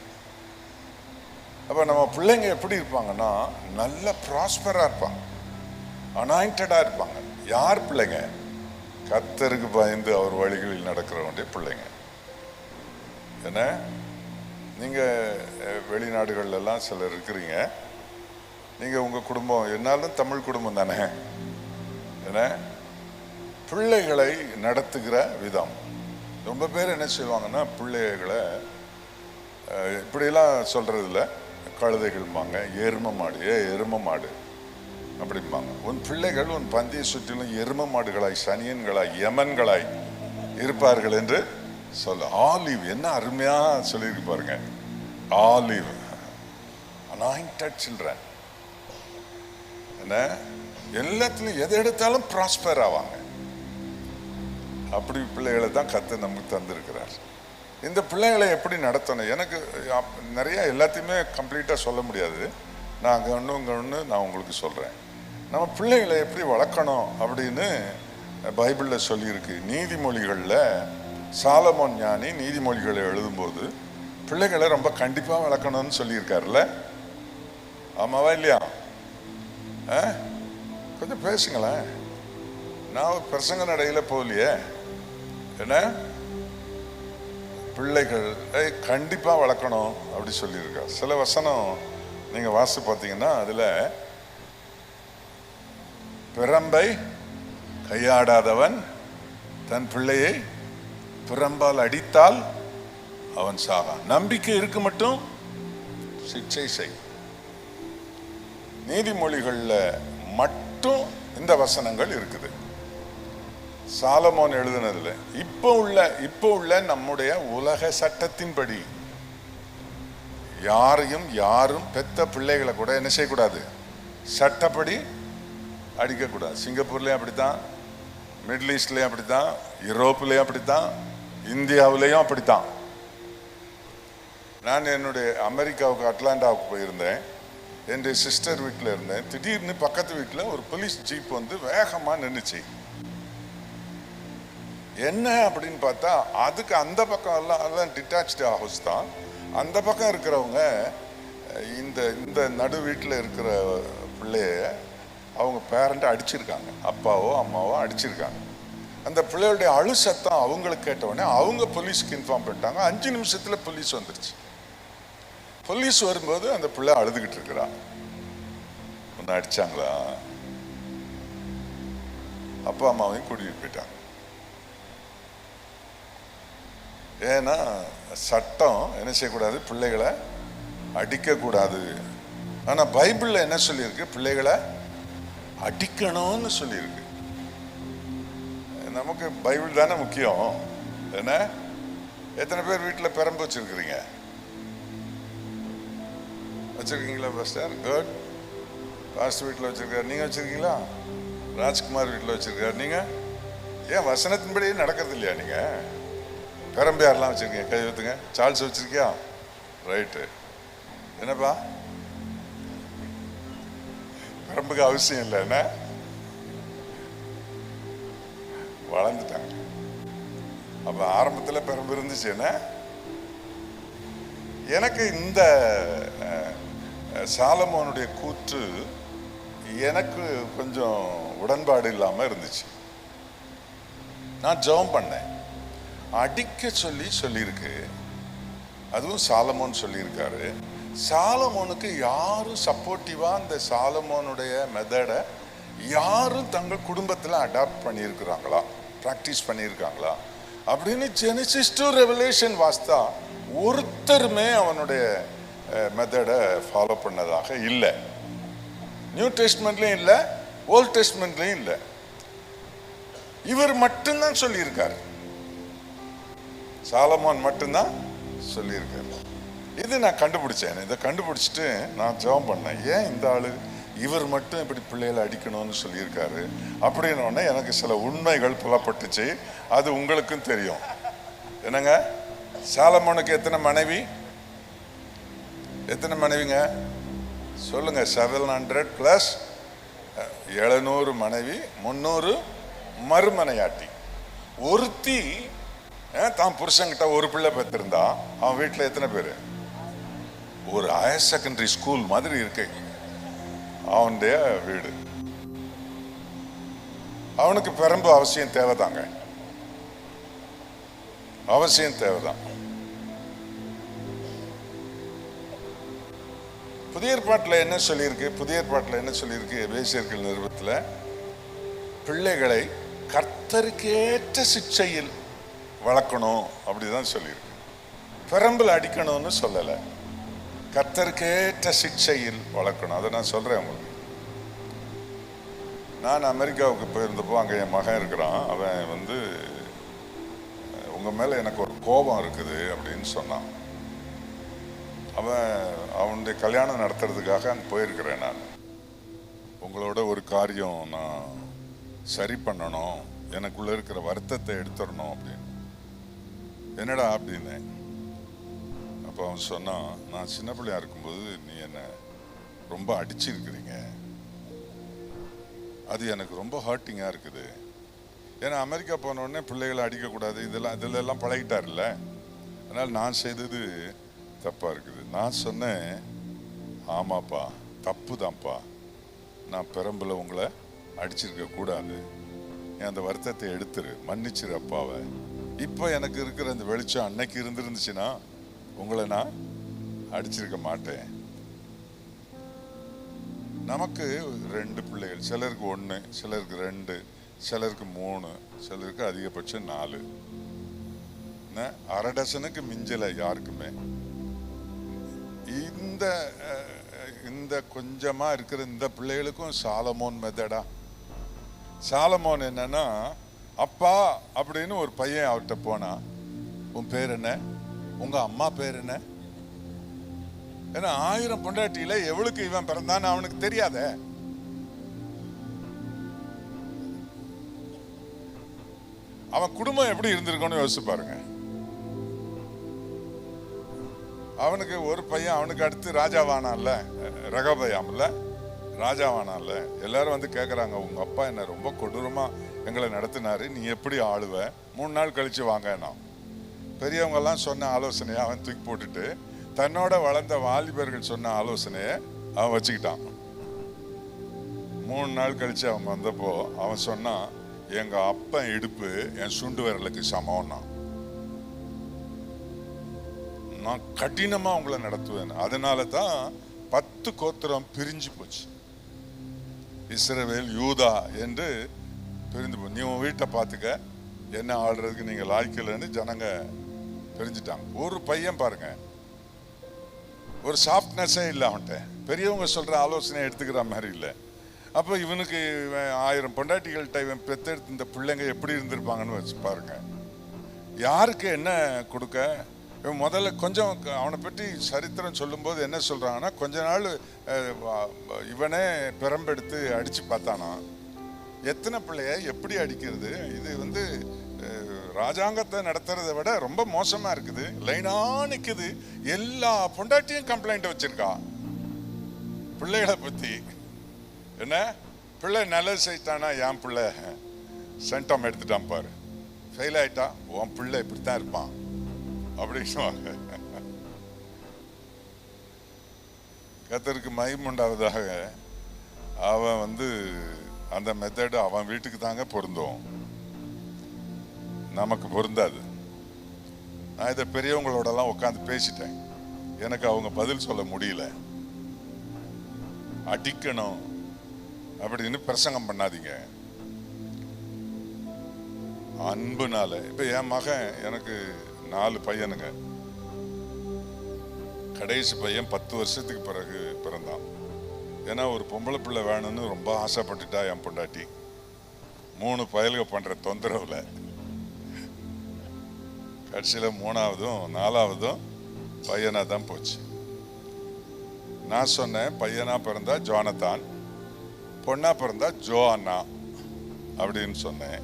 S1: அப்போ நம்ம பிள்ளைங்க எப்படி இருப்பாங்கன்னா நல்ல ப்ராஸ்பராக இருப்பாங்க, அனாயிண்டடாக இருப்பாங்க. யார் பிள்ளைங்க? கர்த்தருக்கு பயந்து அவர் வழிகளில் நடக்கிறவனுடைய பிள்ளைங்க. என்ன நீங்கள் வெளிநாடுகள்லாம் சிலர் இருக்கிறீங்க, நீங்கள் உங்கள் குடும்பம் என்னாலும் தமிழ் குடும்பம் தானே. என்ன பிள்ளைகளை நடத்துகிற விதம். ரொம்ப பேர் என்ன செய்வாங்கன்னா பிள்ளைகளை இப்படியெல்லாம் சொல்கிறதில்ல, கழுதைகள்பாங்க, எரும மாடு, எரும மாடு அப்படிம்பாங்க. உன் பிள்ளைகள் உன் பந்தியை சுற்றிலும் எரும மாடுகளாய், சனியன்களாய், யமன்களாய் இருப்பார்கள் என்று சொல்ல. ஆலிவ் என்ன அருமையா சொல்லியிருக்கு பாருங்க. Olive anointed children. என்ன எல்லாத்துலையும் எதை எடுத்தாலும் ப்ராஸ்பர் ஆவாங்க. அப்படி பிள்ளைகளை தான் கர்த்தர் நமக்கு தந்திருக்கிறார். இந்த பிள்ளைகளை எப்படி நடத்தணும்? எனக்கு நிறைய எல்லாத்தையுமே கம்ப்ளீட்டாக சொல்ல முடியாது. நான் அங்கே ஒன்று நான் உங்களுக்கு சொல்கிறேன். நம்ம பிள்ளைகளை எப்படி வளர்க்கணும் அப்படின்னு பைபிளில் சொல்லியிருக்கு. நீதிமொழிகளில் சாலமோன் ஞானி நீதிமொழிகளை எழுதும்போது பிள்ளைகளை ரொம்ப கண்டிப்பாக வளர்க்கணும்னு சொல்லியிருக்காருல்ல. ஆமாவா இல்லையா? கொஞ்சம் பேசுங்களேன். நான் பிரசங்க நடையில் போகலையே. என்ன பிள்ளைகளை கண்டிப்பாக வளர்க்கணும் அப்படி சொல்லியிருக்கா. சில வசனம் நீங்கள் வாசித்து பார்த்தீங்கன்னா அதில் பிரம்பை கையாடாதவன் தன் பிள்ளையை பிரம்பால் அடித்தால் அவன் சாகான். நம்பிக்கை இருக்கு மட்டும் சிக்ஷை செய். நீதிமொழிகளில் மட்டும் இந்த வசனங்கள் இருக்குது. சாலமோன் எழுதுனதுல இப்போ உள்ள நம்முடைய உலக சட்டத்தின்படி யாரும் பெத்த பிள்ளைகளை கூட என்ன செய்யக்கூடாது, சட்டப்படி அடிக்கக்கூடாது. சிங்கப்பூர்லேயும் அப்படித்தான், மிடில் ஈஸ்ட்லேயும் அப்படித்தான், யூரோப்லேயும் அப்படித்தான், இந்தியாவிலேயும் அப்படித்தான். நான் என்னுடைய அமெரிக்காவுக்கு அட்லாண்டாவுக்கு போயிருந்தேன். என்னுடைய சிஸ்டர் வீட்டில் இருந்தேன். திடீர்னு பக்கத்து வீட்டில் ஒரு போலீஸ் ஜீப் வந்து வேகமாக நின்றுச்சு. என்ன அப்படின்னு பார்த்தா அதுக்கு அந்த பக்கம் எல்லாம் டிட்டாச்டு ஹவுஸ் தான். அந்த பக்கம் இருக்கிறவங்க இந்த நடு வீட்டில் இருக்கிற பிள்ளைய அவங்க பேரண்ட்டை அடிச்சிருக்காங்க, அப்பாவோ அம்மாவோ அடிச்சிருக்காங்க. அந்த பிள்ளைகளுடைய அழு சத்தம் அவங்களுக்கு கேட்டவுடனே அவங்க போலீஸ்க்கு இன்ஃபார்ம் பண்ணிட்டாங்க. 5 நிமிஷத்தில் போலீஸ் வந்துருச்சு. போலீஸ் வரும்போது அந்த பிள்ளை அழுதுகிட்டு இருக்கிறா. ஒன்று அடிச்சாங்களா? அப்பா அம்மாவையும் கூட்டிகிட்டு போயிட்டாங்க. ஏன்னா சட்டம் என்ன செய்யக்கூடாது, பிள்ளைகளை அடிக்கக்கூடாது. ஆனால் பைபிளில் என்ன சொல்லியிருக்கு, பிள்ளைகளை அடிக்கணும்னு சொல்லியிருக்கு. நமக்கு பைபிள் தானே முக்கியம். என்ன எத்தனை பேர் வீட்டில் பெரம்பு வச்சிருக்கிறீங்க? வச்சிருக்கீங்களா பாஸ்டர்? குட். பாஸ்டர் வீட்டில் வச்சிருக்காரு. நீங்கள் வச்சிருக்கீங்களா? ராஜ்குமார் வீட்டில் வச்சிருக்காரு. நீங்க ஏன் வசனத்தின்படி நடக்கிறது இல்லையா? நீங்க பெரம்பு யாரெல்லாம் வச்சிருக்கீங்க? கை வைத்துங்க. சார்ல்ஸ் வச்சிருக்கியா? ரைட்டு. என்னப்பா பெரம்புக்கு அவசியம் இல்லை, என்ன வளர்ந்துட்டாங்க. அப்ப ஆரம்பத்தில் பெரம்பு இருந்துச்சு. என்ன எனக்கு இந்த சாலமோனுடைய கூற்று எனக்கு கொஞ்சம் உடன்பாடு இல்லாம இருந்துச்சு. நான் ஜெபம் பண்ணேன். அடிக்க சொல்லியிருக்கு. அதுவும் சாலமோன் சொல்லியிருக்காரு. சாலமோனுக்கு யாரும் சப்போர்ட்டிவா இந்த சாலமோனுடைய மெத்தடை யாரும் தங்கள் குடும்பத்தில் அடாப்ட் பண்ணியிருக்கிறாங்களா, ப்ராக்டிஸ் பண்ணியிருக்காங்களா அப்படின்னு ஜெனசிஸ் டு ரெவலேஷன் வாஸ்தா ஒருத்தருமே அவனுடைய மெத்தடை ஃபாலோ பண்ணதாக இல்லை. நியூ டெஸ்ட்மெண்ட்லையும் இல்லை, ஓல்ட் டெஸ்ட்மெண்ட்லையும் இல்லை. இவர் மட்டும்தான் சொல்லியிருக்காரு. சாலமோன் மட்டும்தான் சொல்லியிருக்காரு. இது நான் கண்டுபிடிச்சேன். இதை கண்டுபிடிச்சிட்டு நான் ஜெபம் பண்ணேன். ஏன் இந்த ஆளு இவர் மட்டும் இப்படி பிள்ளைகளை அடிக்கணும்னு சொல்லியிருக்காரு அப்படின்னோடனே எனக்கு சில உண்மைகள் புலப்பட்டுச்சு. அது உங்களுக்கும் தெரியும். என்னங்க, சாலமோனுக்கு எத்தனை மனைவிங்க சொல்லுங்க? 700 + 700 மனைவி, 300 மறுமனையாட்டி. ஒருத்தி தான் புருஷன்கிட்ட ஒரு பிள்ளை பெற்றிருந்தா அவன் வீட்டில் எத்தனை பேர்? ஒரு ஹையர் செகண்டரி ஸ்கூல் மாதிரி இருக்கு அவனுடைய வீடு. அவனுக்கு பெரம்பு அவசியம் தேவைதாங்க, அவசியம் தேவைதான். புதிய ஏற்பாட்டில் என்ன சொல்லியிருக்கு? எபேசியர்கள் நிருபத்தில் பிள்ளைகளை கர்த்தருக்கேற்ற சிக்ஷையில் வளர்க்கணும் அப்படிதான் சொல்லியிருக்கு. பெரம்பில் அடிக்கணும்னு சொல்லலை, கர்த்தருக்கேற்ற சிக்ஷையில் வளர்க்கணும். அதை நான் சொல்றேன் உங்களுக்கு. நான் அமெரிக்காவுக்கு போயிருந்தப்போ அங்கே என் மகன் இருக்கிறான். அவன் உங்க மேல எனக்கு ஒரு கோபம் இருக்குது அப்படின்னு சொன்னான். அவனுடைய கல்யாணம் நடத்துறதுக்காக அங்கே போயிருக்கிறேன். நான் உங்களோட ஒரு காரியம் நான் சரி பண்ணணும், எனக்குள்ள இருக்கிற வருத்தத்தை எடுத்துடணும் அப்படின்னு. என்னடா அப்படின்னு அப்போ அவன் சொன்னான், நான் சின்ன பிள்ளையா இருக்கும்போது நீ என்ன ரொம்ப அடிச்சிருக்கிறீங்க, அது எனக்கு ரொம்ப ஹர்ட்டிங்காக இருக்குது. ஏன்னா அமெரிக்கா போன உடனே பிள்ளைகளை அடிக்கக்கூடாது, இதெல்லாம் பழகிட்டார்ல, அதனால் நான் செய்தது தப்பாக இருக்குது. நான் சொன்னேன், ஆமாப்பா தப்பு தான்ப்பா, நான் பெரம்பில் உங்களை அடிச்சிருக்க கூடாது, அந்த வருத்தத்தை எடுத்துரு, மன்னிச்சிரு அப்பாவை. இப்போ எனக்கு இருக்கிற அந்த வெளிச்சம் அன்னைக்கு இருந்துருந்துச்சுன்னா உங்களை நான் அடிச்சிருக்க மாட்டேன். நமக்கு 2 பிள்ளைகள், சிலருக்கு 1, சிலருக்கு 2, சிலருக்கு 3, சிலருக்கு அதிகபட்சம் 4. அரை டசனுக்கு மிஞ்சலை யாருக்குமே. இந்த கொஞ்சமா இருக்கிற இந்த பிள்ளைகளுக்கும் சாலமோன் மெத்தடா. சாலமோன் என்னன்னா, அப்பா அப்படின்னு ஒரு பையன் அவர்கிட்ட போனா, உன் பேர் என்ன, உங்க அம்மா பேர் என்ன? ஏன்னா 1000 பொண்டாட்டியில எவளுக்கு இவன் பிறந்தான்னு அவனுக்கு தெரியாத. அவன் குடும்பம் எப்படி இருந்திருக்கும்னு யோசிச்சு பாருங்க. அவனுக்கு ஒரு பையன், அவனுக்கு அடுத்து ராஜாவானான்ல, ரகபயாம்ல ராஜாவானான்ல. எல்லாரும் கேட்குறாங்க, உங்க அப்பா என்ன ரொம்ப கொடூரமா எங்களை நடத்தினாரு, நீ எப்படி ஆளுவ, 3 நாள் கழிச்சு வாங்க. நான் பெரியவங்க எல்லாம் சொன்ன ஆலோசனையை அவன் தூக்கி போட்டுட்டு தன்னோட வளர்ந்த வாலிபர்கள் சொன்ன ஆலோசனையை அவன் வச்சுக்கிட்டான். 3 நாள் கழிச்சு அவன் வந்தப்போ அவன் சொன்னான், எங்க அப்பன் இடுப்பு என் சுண்டு விரலுக்கு சமம்னா, நான் கடினமா உங்களை நடத்துவேன். அதனால தான் 10 கோத்திரம் பிரிஞ்சு போச்சு. இஸ்ரவேல் யூதா என்று பிரிந்து போ, நீ உன் வீட்டை பார்த்துக்க, என்ன ஆடுறதுக்கு நீங்க லாய்க்கலன்னு ஜனங்க பிரிஞ்சுட்டாங்க. ஒரு பையன் பாருங்க, ஒரு சாஃப்ட்னஸே இல்லை அவன்கிட்ட, பெரியவங்க சொல்ற ஆலோசனை எடுத்துக்கிற மாதிரி இல்லை. அப்போ இவனுக்கு 1000 பொண்டாட்டிகள்கிட்ட இவன் பெத்தெடுத்து இந்த பிள்ளைங்க எப்படி இருந்திருப்பாங்கன்னு வச்சு பாருங்க. யாருக்கு என்ன கொடுக்க? இவன் முதல்ல கொஞ்சம் அவனை பற்றி சரித்திரம் சொல்லும்போது என்ன சொல்றாங்கன்னா, கொஞ்ச நாள் இவனே பெரம்பெடுத்து அடிச்சு பார்த்தானா, எத்தனை பிள்ளைய எப்படி அடிக்கிறது? இது வந்து ராஜாங்கத்தை நடத்துறதை விட ரொம்ப மோசமா இருக்குது. லைனா நிக்குது, எல்லா பொண்டாட்டியும் கம்ப்ளைண்ட் வச்சிருக்கா பிள்ளைகளை பத்தி. என்ன பிள்ளை நல்லது செய்தானா, என் பிள்ளை சென்டம் எடுத்துட்டான் பாரு, ஃபெயில் ஆயிட்டா உன் பிள்ளை இப்படித்தான் இருப்பான் அப்படின்னு கர்த்தருக்கு மகிமை உண்டாவதாக. அவன் வந்து அந்த மெத்தடு அவன் வீட்டுக்கு தாங்க பொருந்தும், நமக்கு பொருந்தாது. நான் இதை பெரியவங்களோடலாம் உட்காந்து பேசிட்டேன், எனக்கு அவங்க பதில் சொல்ல முடியல. அடிக்கணும் அப்படின்னு பிரசங்கம் பண்ணாதீங்க. அன்புனால இப்ப என் மகன், எனக்கு 4 பையனுங்க. கடைசி பையன் 10 வருஷத்துக்கு பிறகு பிறந்தான். ஏன்னா ஒரு பொம்பளை பிள்ளை வேணும்னு ரொம்ப ஆசைப்பட்டுட்டா என் பொண்டாட்டி. 3 பயலுக பண்ற தொந்தரவுல கடைசியில் 3ஆவதும் 4ஆவதும் பையனா தான் போச்சு. நான் சொன்னேன், பையனா பிறந்தா ஜோனத்தான், பொண்ணா பிறந்தா ஜோஅன்னா அப்படின்னு சொன்னேன்.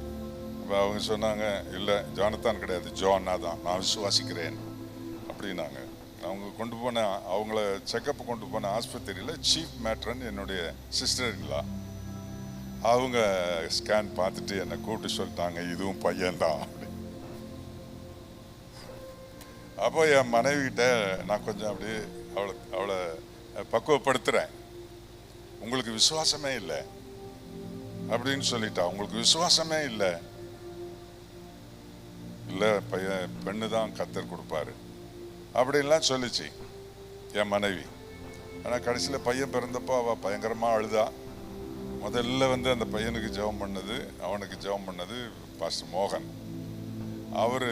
S1: அவங்க சொன்னாங்க, இல்லை ஜோனத்தான் கிடையாது, ஜோஅன்னா தான், நான் விசுவாசிக்கிறேன் அப்படின்னாங்க. அவங்க கொண்டு போன, அவங்கள செக்கப் கொண்டு போன ஆஸ்பத்திரியில் சீஃப் மேட்ரன் என்னுடைய சிஸ்டர்-இன்-லா, அவங்க ஸ்கேன் பார்த்துட்டு என்னை கூப்பிட்டு சொல்லிட்டாங்க, இதுவும் பையன்தான் அப்படி. அப்போ என் மனைவிகிட்ட நான் கொஞ்சம் அப்படி அவளை பக்குவப்படுத்துகிறேன். உங்களுக்கு விசுவாசமே இல்லை அப்படின்னு சொல்லிட்டா. உங்களுக்கு விசுவாசமே இல்லை, இல்லை பையன் பெண்ணு தான் கர்த்தர் கொடுப்பாரு அப்படின்லாம் சொல்லிச்சு என் மனைவி. ஆனால் கடைசியில் பையன் பிறந்தப்போ அவள் பயங்கரமாக அழுதா. முதல்ல வந்து அந்த பையனுக்கு ஜெபம் பண்ணது, அவனுக்கு ஜெபம் பண்ணது பாஸ்டர் மோகன். அவர்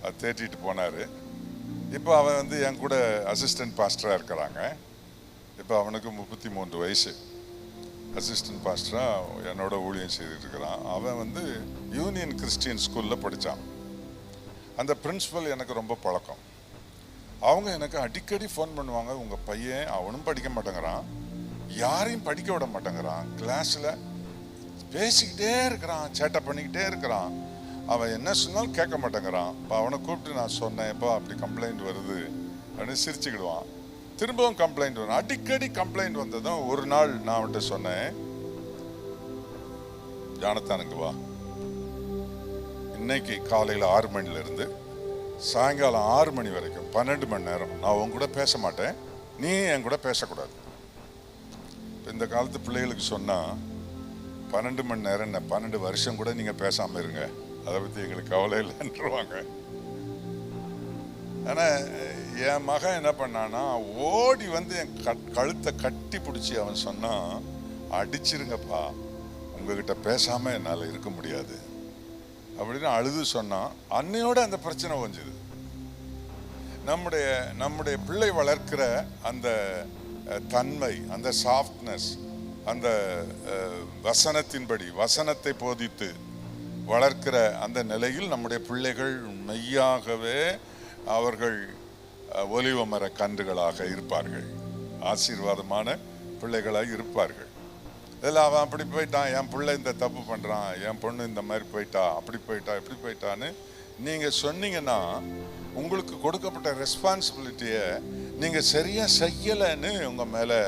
S1: அதை தேட்டிட்டு போனார். இப்போ அவன் வந்து என் கூட அசிஸ்டன்ட் பாஸ்டராக இருக்கிறாங்க. இப்போ அவனுக்கு 33 வயசு. அசிஸ்டன்ட் பாஸ்டராக என்னோட ஊழியம் செய்துட்டு இருக்கிறான். அவன் வந்து யூனியன் கிறிஸ்டியன் ஸ்கூலில் படித்தான். அந்த பிரின்சிபல் எனக்கு ரொம்ப பழக்கம். அவங்க எனக்கு அடிக்கடி ஃபோன் பண்ணுவாங்க, உங்கள் பையன் அவனும் படிக்க மாட்டேங்கிறான், யாரையும் படிக்க விட மாட்டேங்கிறான், கிளாஸில் பேசிக்கிட்டே இருக்கிறான், சேட்டை பண்ணிக்கிட்டே இருக்கிறான், அவன் என்ன சொன்னாலும் கேட்க மாட்டேங்கிறான். இப்போ அவனை கூப்பிட்டு நான் சொன்னேன், எப்போ அப்படி கம்ப்ளைண்ட் வருது அப்படின்னு சிரிச்சுக்கிடுவான். திரும்பவும் கம்ப்ளைண்ட் வரும். அடிக்கடி கம்ப்ளைண்ட் வந்ததும் ஒரு நாள் நான் அவன்கிட்ட சொன்னேன், ஜானத்தானுங்க வா, இன்னைக்கு காலையில் 6 மணிலேருந்து சாயங்காலம் 6 மணி வரைக்கும் 12 மணி நேரம் நான் உன் கூட பேச மாட்டேன், நீ என் கூட பேசக்கூடாது. இந்த காலத்து பிள்ளைகளுக்கு சொன்னால் 12 மணி நேரம் என்ன, 12 வருஷம் கூட நீங்கள் பேசாமல் இருங்க, அதை பற்றி எங்களுக்கு கவலை இல்லைன்றுவாங்க. ஆனால் என் மகன் என்ன பண்ணான்னா, ஓடி வந்து என் கழுத்தை கட்டி பிடிச்சி அவன் சொன்னான், அடிச்சிருங்கப்பா, உங்ககிட்ட பேசாமல் என்னால் இருக்க முடியாது அப்படின்னு அழுது சொன்னான். அன்னையோட அந்த பிரச்சனை கொஞ்சது. நம்முடைய பிள்ளை வளர்க்கிற அந்த தன்மை, அந்த சாஃப்ட்னஸ், அந்த வசனத்தின்படி வசனத்தை போதித்து வளர்க்கிற அந்த நிலையில் நம்முடைய பிள்ளைகள் மெய்யாகவே அவர்கள் ஒலிவ மர கன்றுகளாக இருப்பார்கள், ஆசீர்வாதமான பிள்ளைகளாக இருப்பார்கள். இதில் அவன் அப்படி போயிட்டான், என் பிள்ளை இந்த தப்பு பண்ணுறான், என் பொண்ணு இந்த மாதிரி போயிட்டா, அப்படி போயிட்டா, இப்படி போயிட்டான்னு நீங்கள் சொன்னீங்கன்னா உங்களுக்கு கொடுக்கப்பட்ட ரெஸ்பான்சிபிலிட்டியை நீங்கள் சரியாக செய்யலைன்னு உங்கள் மேலே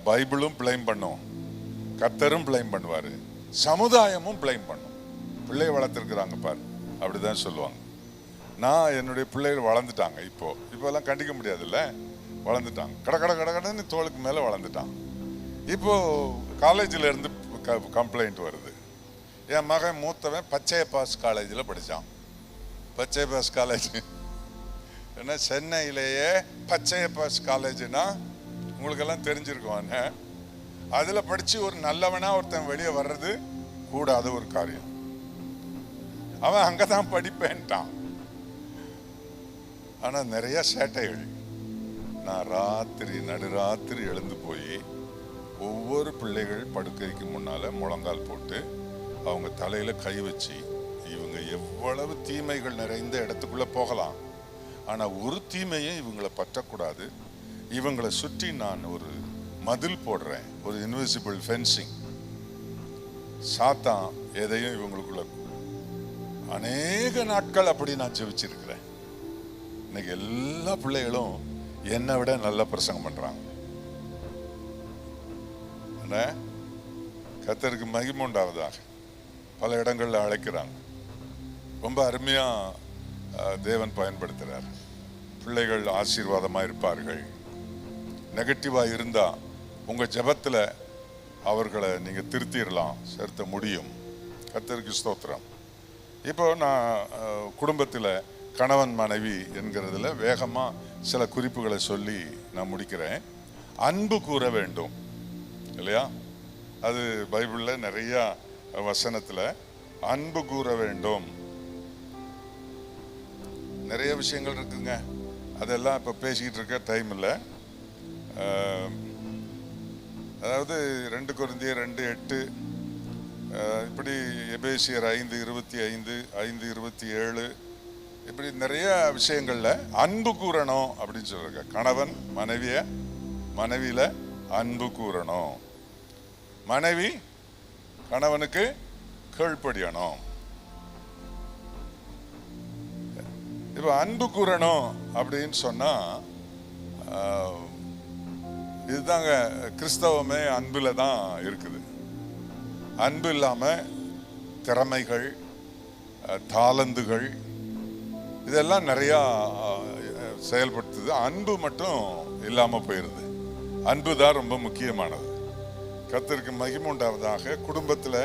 S1: பைபிளும் பிளேம் பண்ணும், கர்த்தரும் பிளேம் பண்ணுவார், சமுதாயமும் பிளேம் பண்ணும். பிள்ளை வளர்த்துருக்குறாங்க பாரு, அப்படி தான் சொல்லுவாங்க. நான் என்னுடைய பிள்ளைகள் வளர்ந்துட்டாங்க. இப்போல்லாம் கண்டிக்க முடியாதுல்ல, வளர்ந்துட்டாங்க, கடன்னு தோளுக்கு மேலே வளர்ந்துட்டான். இப்போது காலேஜில் இருந்து கம்ப்ளைண்ட் வருது. என் மகன் மூத்தவன் பச்சையப்பாஸ் காலேஜில் படித்தான். பச்சையப்பாஸ் காலேஜ் ஏன்னா சென்னையிலேயே பச்சையப்பாஸ் காலேஜுன்னா உங்களுக்கெல்லாம் தெரிஞ்சிருக்கோம். அதில் படித்து ஒரு நல்லவனாக ஒருத்தன் வெளியே வர்றது கூடாத ஒரு காரியம். அவன் அங்கே தான் படிப்பேன்ட்டான். ஆனால் நிறைய சேட்டைகள். நான் நடுராத்திரி எழுந்து போய் ஒவ்வொரு பிள்ளைகள் படுக்கைக்கு முன்னால் முழங்கால் போட்டு அவங்க தலையில் கை வச்சு, இவங்க எவ்வளவு தீமைகள் நிறைந்த இடத்துக்குள்ளே போகலாம், ஆனால் ஒரு தீமையும் இவங்களை பற்றக்கூடாது, இவங்களை சுற்றி நான் ஒரு மதில் போடுறேன், ஒரு இன்விசிபிள் ஃபென்சிங், சாத்தான் எதையும் இவங்களுக்குள்ள அநேக நாட்கள் அப்படி நான் ஜெபிச்சிருக்கிறேன். இன்னைக்கு எல்லா பிள்ளைகளும் என்னை விட நல்ல பிரசங்கம் பண்றாங்க. கர்த்தருக்கு மகிமை உண்டாவதாக. பல இடங்கள்ல அழைக்கிறாங்க. ரொம்ப அருமையா தேவன் பயன்படுத்துறார். பிள்ளைகள் ஆசீர்வாதமா இருப்பார்கள். நெகட்டிவா இருந்தா உங்க ஜெபத்துல அவர்களை நீங்க திருத்திடலாம், செலுத்த முடியும். கர்த்தருக்கு ஸ்தோத்திரம். இப்போ நான் குடும்பத்தில் கணவன் மனைவி என்கிறதுல வேகமா சில குறிப்புகளை சொல்லி நான் முடிக்கிறேன். அன்பு கூற வேண்டும் இல்லையா? அது பைபிள்ல நிறைய வசனத்துல அன்பு கூற வேண்டும். நிறைய விஷயங்கள் இருக்குங்க. அதெல்லாம் இப்போ பேசிக்கிட்டு இருக்க டைம் இல்லை. அதாவது 2 கொரிந்தியர் 2:8, இப்படி எபேசியர் 5:25, 5:27, இப்படி நிறைய விஷயங்கள்ல அன்பு கூறணும் அப்படின்னு சொல்றாங்க. கணவன் மனைவியில அன்பு கூறணும். மனைவி கணவனுக்கு கீழ்ப்படியணும். இப்ப அன்பு கூறணும் அப்படின்னு சொன்னா இதுதாங்க கிறிஸ்தவமே அன்புல தான் இருக்குது. அன்பு இல்லாம திறமைகள், தாளந்துகள் இதெல்லாம் நிறைய செயல்படுத்துது. அன்பு மட்டும் இல்லாம போயிருது. அன்பு தான் ரொம்ப முக்கியமானது. கர்த்தருக்கு மகிமை உண்டாவதாக. குடும்பத்துல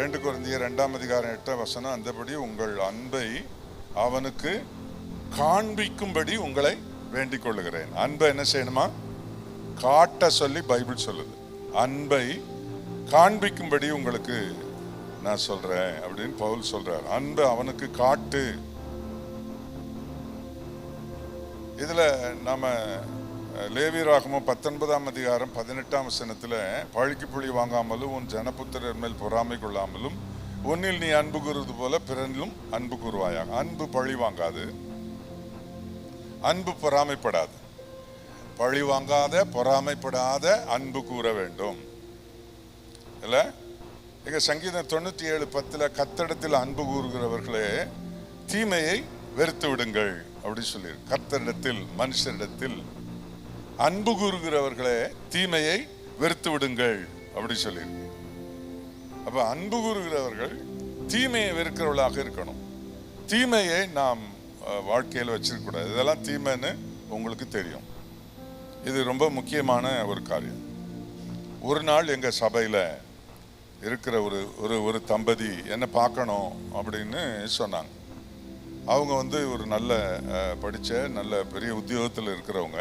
S1: 2 கொரிந்தியர் 2:8 அந்தபடி உங்கள் அன்பை அவனுக்கு காண்பிக்கும்படி உங்களை வேண்டிக் கொள்ளுகிறேன். அன்பை என்ன செய்யணுமா? காட்ட சொல்லி பைபிள் சொல்லுது. அன்பை காண்பிக்கும்படி உங்களுக்கு நான் சொல்றேன் அப்படின்னு பவுல் சொல்றார். அன்பை அவனுக்கு காட்டு. இதுல நாம லேவியராகமம் 19:18 பழிக்கு பழி வாங்காமலும் உன் ஜனபுத்திரர் மேல் பொறாமை கொள்ளாமலும் உன்னில் நீ அன்பு கூறுவது போல பிறனிலும் அன்பு கூறுவாயாக. அன்பு பழி வாங்காது, அன்பு பொறாமைப்படாது. பழி வாங்காத, பொறாமைப்படாத அன்பு கூற வேண்டும் இல்ல? இங்க சங்கீதம் 97:10 கர்த்தரிடத்தில் அன்பு கூறுகிறவர்களே தீமையை வெறுத்து விடுங்கள் அப்படி சொல்லி. கர்த்தரிடத்தில், மனுஷரிடத்தில் அன்பு கூறுகிறவர்களே தீமையை வெறுத்து விடுங்கள் அப்படி சொல்லியிருக்கு. அப்ப அன்பு கூறுகிறவர்கள் தீமையை வெறுக்கிறவர்களாக இருக்கணும். தீமையை நாம் வாழ்க்கையில் வச்சிருக்க கூடாது. இதெல்லாம் தீமைன்னு உங்களுக்கு தெரியும். இது ரொம்ப முக்கியமான ஒரு காரியம். ஒரு நாள் எங்க சபையில இருக்கிற ஒரு தம்பதி என்ன பார்க்கணும் அப்படின்னு சொன்னாங்க. அவங்க ஒரு நல்ல படிச்ச நல்ல பெரிய உத்தியோகத்தில் இருக்கிறவங்க.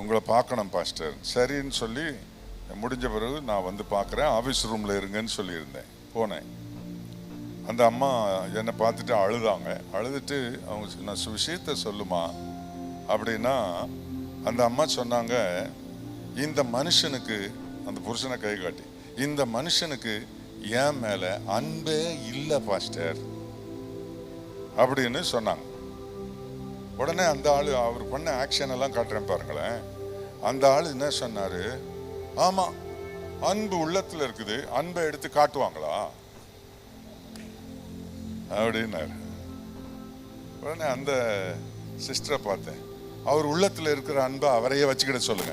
S1: உங்களை பார்க்கணும் பாஸ்டர். சரின்னு சொல்லி முடிஞ்ச பிறகு நான் பார்க்குறேன், ஆஃபீஸ் ரூமில் இருங்கன்னு சொல்லியிருந்தேன். போனேன். அந்த அம்மா என்னை பார்த்துட்டு அழுதாங்க. அழுதுட்டு அவங்க நான் விஷயத்த சொல்லுமா அப்படின்னா அந்த அம்மா சொன்னாங்க, இந்த மனுஷனுக்கு, அந்த புருஷனை கை காட்டி, இந்த மனுஷனுக்கு என் மேல அன்பே இல்லை பாஸ்டர் அப்படின்னு சொன்னாங்க. உடனே அந்த ஆளு, அவர் பண்ண ஆக்ஷன் எல்லாம் காட்டுறேன் பாருங்களேன். அந்த ஆளு என்ன சொன்னாரு, ஆமா அன்பு உள்ளத்துல இருக்குது, அன்பை எடுத்து காட்டுவாங்களா அப்படின்னாரு. உடனே அந்த சிஸ்டரை பார்த்தேன். அவர் உள்ளத்துல இருக்கிற அன்பை அவரையே வச்சுக்கிட சொல்லுங்க,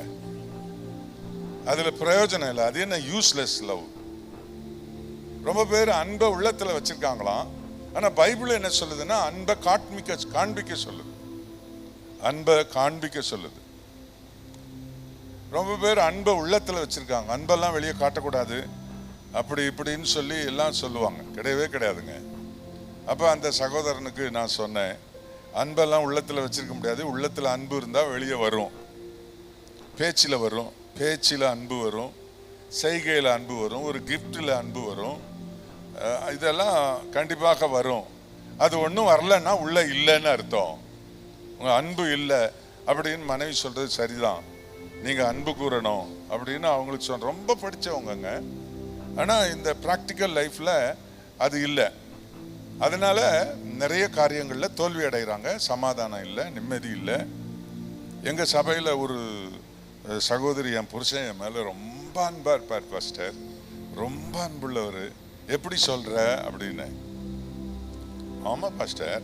S1: அதுல பிரயோஜனம் இல்லை. அது என்ன யூஸ்லெஸ் லவ். ரொம்ப பேர் அன்பை உள்ளத்துல வச்சிருக்காங்களாம். ஆனா பைபிள் என்ன சொல்லுதுன்னா அன்பை காண்பிக்க சொல்லுது. அன்பை காண்பிக்க சொல்லுது. ரொம்ப பேர் அன்பை உள்ளத்துல வச்சிருக்காங்க, அன்பெல்லாம் வெளியே காட்டக்கூடாது அப்படி இப்படின்னு சொல்லி எல்லாம் சொல்லுவாங்க. கிடையவே கிடையாதுங்க. அப்ப அந்த சகோதரனுக்கு நான் சொன்னேன், அன்பெல்லாம் உள்ளத்துல வச்சிருக்க முடியாது. உள்ளத்துல அன்பு இருந்தா வெளியே வரும், பேச்சில வரும், பேச்சில அன்பு வரும், செய்கையில அன்பு வரும், ஒரு கிஃப்ட்ல அன்பு வரும். இதெல்லாம் கண்டிப்பாக வரும். அது ஒன்றும் வரலன்னா உள்ள இல்லைன்னு அர்த்தம். உங்க அன்பு இல்லை அப்படின்னு மனைவி சொல்றது சரிதான், நீங்க அன்பு கூறணும் அப்படின்னு அவங்களுக்கு சொல்ற. ரொம்ப படிச்சவங்கங்க, ஆனா இந்த பிராக்டிக்கல் லைஃப்ல அது இல்லை. அதனால நிறைய காரியங்கள்ல தோல்வி அடைகிறாங்க. சமாதானம் இல்லை, நிம்மதி இல்லை. எங்க சபையில ஒரு சகோதரி, என் புருஷன் என் மேல ரொம்ப அன்பா இருப்பார் பாஸ்டர், ரொம்ப அன்புள்ளவர், எப்படி சொல்ற அப்படின்னு. ஆமா பாஸ்டர்,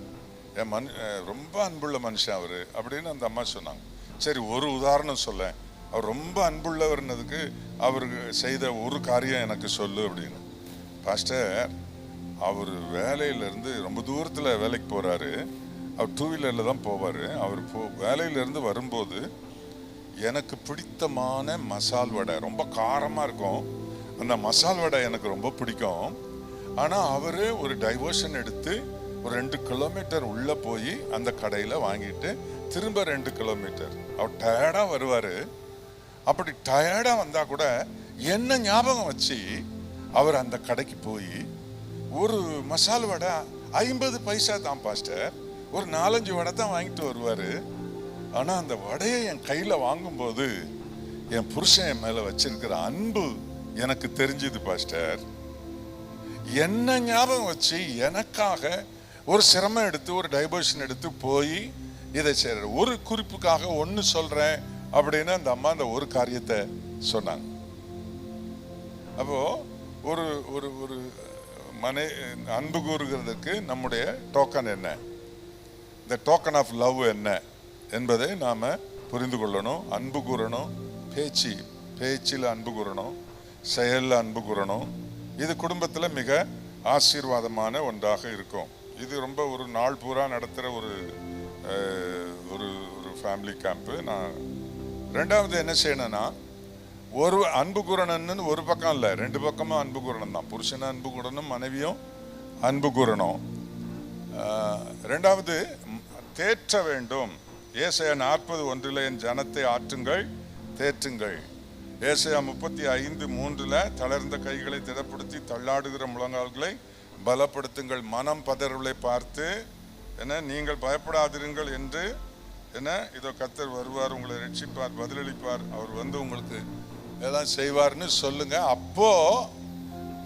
S1: ரொம்ப அன்புள்ள மனுஷன் அவரு அப்படின்னு அந்த அம்மா சொன்னாங்க. சரி, ஒரு உதாரணம் சொல்ல, அவர் ரொம்ப அன்புள்ளவர்னதுக்கு அவருக்கு செய்த ஒரு காரியம் எனக்கு சொல்லு அப்படின்னு. பாஸ்டர், அவர் வேலையிலேருந்து ரொம்ப தூரத்தில் வேலைக்கு போகிறாரு. அவர் 2 வீலரில் தான் போவார். அவர் வேலையிலேருந்து வரும்போது எனக்கு பிடித்தமான மசால் வடை, ரொம்ப காரமாக இருக்கும், அந்த மசால் வடை எனக்கு ரொம்ப பிடிக்கும். ஆனால் அவர் ஒரு டைவர்ஷன் எடுத்து ஒரு 2 கிலோமீட்டர் உள்ளே போய் அந்த கடையில் வாங்கிட்டு திரும்ப 2 கிலோமீட்டர் அவர் டயர்டாக வருவார். அப்படி டயர்டாக வந்தால் கூட என்ன ஞாபகம் வச்சு அவர் அந்த கடைக்கு போய் ஒரு மசால் வடை 50 பைசா தான் பாஸ்டர், ஒரு 4-5 வடை தான் வாங்கிட்டு வருவார். ஆனால் அந்த வடையை என் கையில் வாங்கும்போது என் புருஷன் என் மேலே வச்சிருக்கிற அன்பு எனக்கு தெரிஞ்சுது பாஸ்டர். என்ன ஞாபகம் வச்சு எனக்காக ஒரு சிரமம் எடுத்து ஒரு டைவர்ஷன் எடுத்து போய் இதை செய்யற ஒரு குறிப்புக்காக ஒன்று சொல்றேன் அப்படின்னு அந்த அம்மா அந்த ஒரு காரியத்தை சொன்னாங்க. அப்போ ஒரு ஒரு ஒரு அன்பு கூறுகிறதுக்கு நம்முடைய டோக்கன் என்ன, இந்த டோக்கன் ஆஃப் லவ் என்ன என்பதை நாம புரிந்து கொள்ளணும். அன்பு கூறணும், பேச்சில் அன்பு கூறணும், செயலில் அன்பு கூறணும். இது குடும்பத்தில் மிக ஆசீர்வாதமான ஒன்றாக இருக்கும். இது ரொம்ப ஒரு நாள் பூரா நடத்துகிற ஒரு ஒரு ஒரு ஃபேமிலி கேம்ப்பு. நான் ரெண்டாவது என்ன செய்யணும்னா, ஒரு அன்பு கூறணும்னு ஒரு பக்கம் இல்லை, 2 பக்கமும் அன்பு கூறணும் தான். புருஷனை அன்பு கூறணும், மனைவியும் அன்பு கூறணும். ரெண்டாவது தேற்ற வேண்டும். ஏசாயா 40:1 என் ஜனத்தை ஆற்றுங்கள், தேற்றுங்கள். ஏசாயா 35:3 தளர்ந்த கைகளை திடப்படுத்தி தள்ளாடுகிற முழங்கால்களை பலப்படுத்துங்கள். மனம் பதறலை பார்த்து என்ன, நீங்கள் பயப்படாதிருங்கள் என்று என்ன, இதோ கர்த்தர் வருவார், உங்களை ரட்சிப்பார், பதிலளிப்பார், அவர் வந்து உங்களுக்கு எல்லாம் செய்வார்னு சொல்லுங்க. அப்போ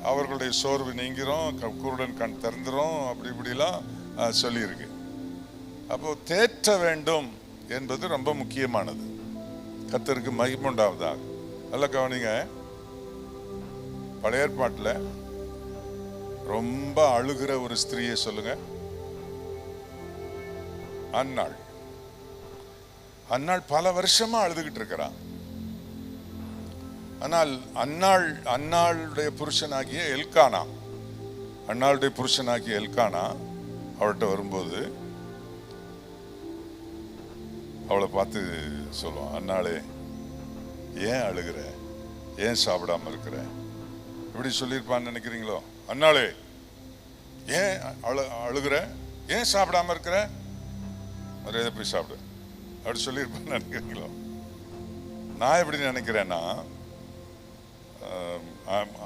S1: அவர்களுடைய சோர்வு நீங்கிறோம், குருடன் கண் திறந்துரும், அப்படி இப்படிலாம் சொல்லியிருக்கு. அப்போ தேற்ற வேண்டும் என்பது ரொம்ப முக்கியமானது. கர்த்தருக்கு மகிமை உண்டாவதாக. நல்ல கவனிங்க, பழைய ஏற்பாட்டில் ரொம்ப அழுகிற ஒரு ஸ்திரீயை சொல்லுங்க. அன்னாள். அன்னாள் பல வருஷமா அழுதுகிட்டு இருக்கிறான். ஆனால் அன்னாளுடைய புருஷனாகிய எல்கானா, அன்னாளுடைய புருஷனாகிய எல்கானா அவள்கிட்ட வரும்போது அவளை பார்த்து சொல்லுவான், அன்னாளே ஏன் அழுகிற, ஏன் சாப்பிடாம இருக்கிற, எப்படி சொல்லியிருப்பான்னு நினைக்கிறீங்களோ? அன்னாளே ஏன் அழுகிற, ஏன் சாப்பிடாம இருக்கிற, மரியாதை போய் சாப்பிடு, அப்படி சொல்லியிருப்பான்னு நினைக்கிறீங்களோ? நான் எப்படி நினைக்கிறேன்னா,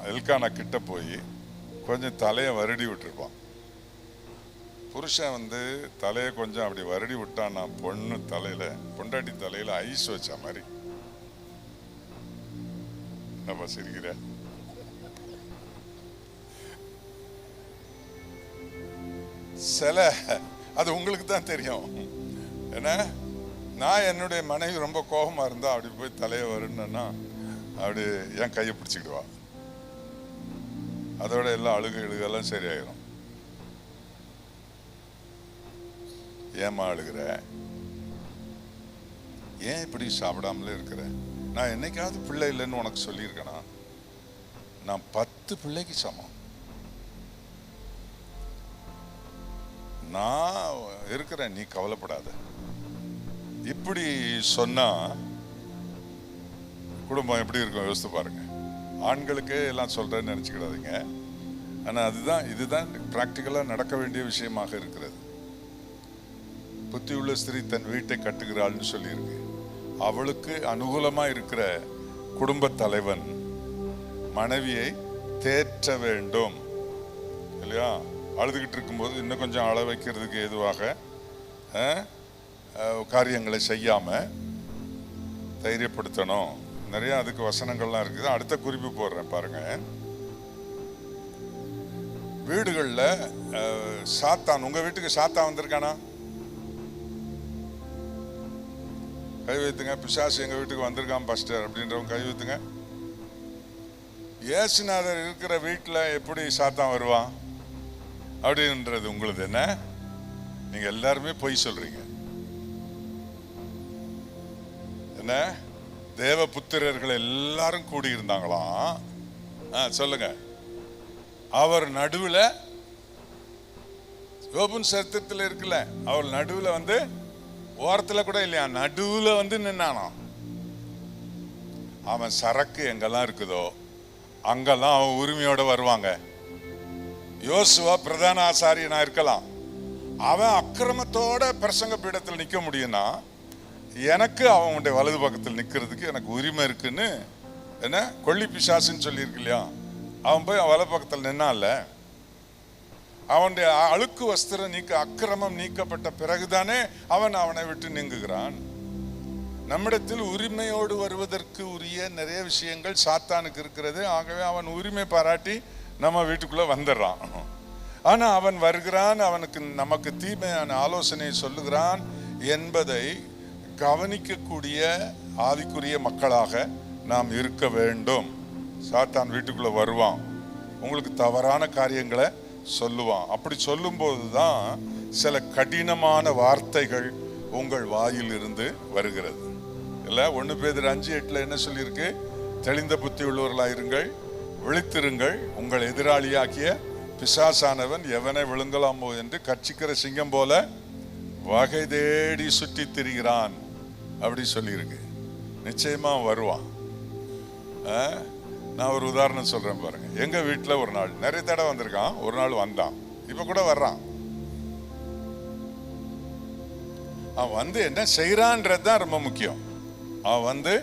S1: எல்கானா கிட்ட போய் கொஞ்சம் தலையை வருடி விட்டுருப்பான். புருஷன் வந்து தலையை கொஞ்சம் அப்படி வருடி விட்டான், நான் பொண்டாட்டி தலையில ஐஸ் வச்ச மாதிரி. என்னப்பா சிரிக்கிற? சில அது உங்களுக்கு தான் தெரியும். ஏன்னா நான் என்னுடைய மனைவி ரொம்ப கோபமா இருந்தா அப்படி போய் தலையை வருன்னா அப்படி என் கையை பிடிச்சிக்கிடுவா. அதோட எல்லாம் அழுகெல்லாம் சரியாயிரும். ஏமா அழுகிற, ஏன் இப்படி சாப்பிடாமலே இருக்கிற? நான் என்னைக்காவது பிள்ளை இல்லைன்னு உனக்கு சொல்லியிருக்கேனா? நான் 10 பிள்ளைக்கு சமம். நான் இருக்கிறேன், நீ கவலைப்படாத. இப்படி சொன்னா குடும்பம் எப்படி இருக்கும் யோசித்து பாருங்க. ஆண்களுக்கே எல்லாம் சொல்றேன்னு நினைச்சுக்கிடாதீங்க. ஆனா இதுதான் பிராக்டிக்கலா நடக்க வேண்டிய விஷயமாக இருக்கிறது. புத்தியுள்ள ஸ்திரீ தன் வீட்டை கட்டுகிறாள்னு சொல்லியிருக்கு. அவளுக்கு அனுகூலமா இருக்கிற குடும்ப தலைவன் மனைவியை தேற்ற வேண்டும் இல்லையா? அழுதுகிட்டு இருக்கும்போது இன்னும் கொஞ்சம் அழ வைக்கிறதுக்கு ஏதுவாக காரியங்களை செய்யாம தைரியப்படுத்தணும். நிறைய அதுக்கு வசனங்கள்லாம் இருக்குது. அடுத்த குறிப்பு போடுறேன் பாருங்க. வீடுகளில் சாத்தான், உங்க வீட்டுக்கு சாத்தான் வந்திருக்கானா? கை வைத்துங்க. பிசாசு எங்க வீட்டுக்கு வந்திருக்கான் பாஸ்டர் அப்படின்றவங்க கை வைத்துங்க. இயேசுநாதர் இருக்கிற வீட்டில் எப்படி சாத்தான் வருவான் அப்படின்றது உங்களுக்கு என்ன? நீங்க எல்லாருமே பொய் சொல்றீங்க. என்ன, தேவ புத்திரர்கள் எல்லாரும் கூடி இருந்தாங்களாம். சொல்லுங்க. அவர் நடுவுல, யோபுன் சரித்திரத்தில் இருக்குல்ல, அவர் நடுவுல வந்து, ஓரத்துல கூட இல்லையா, நடுவுல வந்து நின்னானாம். அவன் சரக்கு எங்கெல்லாம் இருக்குதோ அங்கெல்லாம் அவன் உரிமையோட வருவாங்க. யோசுவா பிரதான ஆசாரியனா இருக்கலாம், அவன் அக்கிரமத்தோட பிரசங்க பீடத்தில் நிக்க முடியும்னா, எனக்கு அவனுடைய வலது பக்கத்தில் நிக்கிறதுக்கு எனக்கு உரிமை இருக்குன்னு என்ன கொள்ளி பிசாசுன்னு சொல்லி இருக்கு இல்லையா, அவன் போய் வலது பக்கத்தில் நின்னால, அவனுடைய அழுக்கு வஸ்திரம் அக்கிரமம் நீக்கப்பட்ட பிறகுதானே அவனை விட்டு நீங்குகிறான். நம்மிடத்தில் உரிமையோடு வருவதற்கு உரிய நிறைய விஷயங்கள் சாத்தானுக்கு இருக்கிறது. ஆகவே அவன் உரிமை பாராட்டி நம்ம வீட்டுக்குள்ள வந்துடுறான். ஆனா அவன் வருகிறான், அவனுக்கு நமக்கு தீமையான ஆலோசனை சொல்லுகிறான் என்பதை கவனிக்கக்கூடிய ஆவிக்குரிய மக்களாக நாம் இருக்க வேண்டும். சாத்தான் வீட்டுக்குள்ள வருவான், உங்களுக்கு தவறான காரியங்களை சொல்லுவான். அப்படி சொல்லும் போதுதான் சில கடினமான வார்த்தைகள் உங்கள் வாயில் இருந்து வருகிறது. இல்ல, 1 பேதுரு 5:8 என்ன சொல்லியிருக்கு? தெளிந்த புத்தி உள்ளவர்களாயிருங்கள், விழித்திருங்கள், உங்கள் எதிராளியாக்கிய பிசாசானவன் எவனை விழுங்கலாமோ என்று கட்சிக்கிற சிங்கம் போல வகை தேடி சுற்றி திரிகிறான் அப்படி சொல்லியிருக்கு. நிச்சயமா வருவான். நான் ஒரு உதாரணம் சொல்றேன் பாருங்க. எங்க வீட்டுல ஒரு நாள், நிறைய தடவை வந்திருக்கான், ஒரு நாள் வந்தான், இப்ப கூட வர்றான். அவன் வந்து என்ன செய்யறான்றது தான் ரொம்ப முக்கியம். அவன் வந்து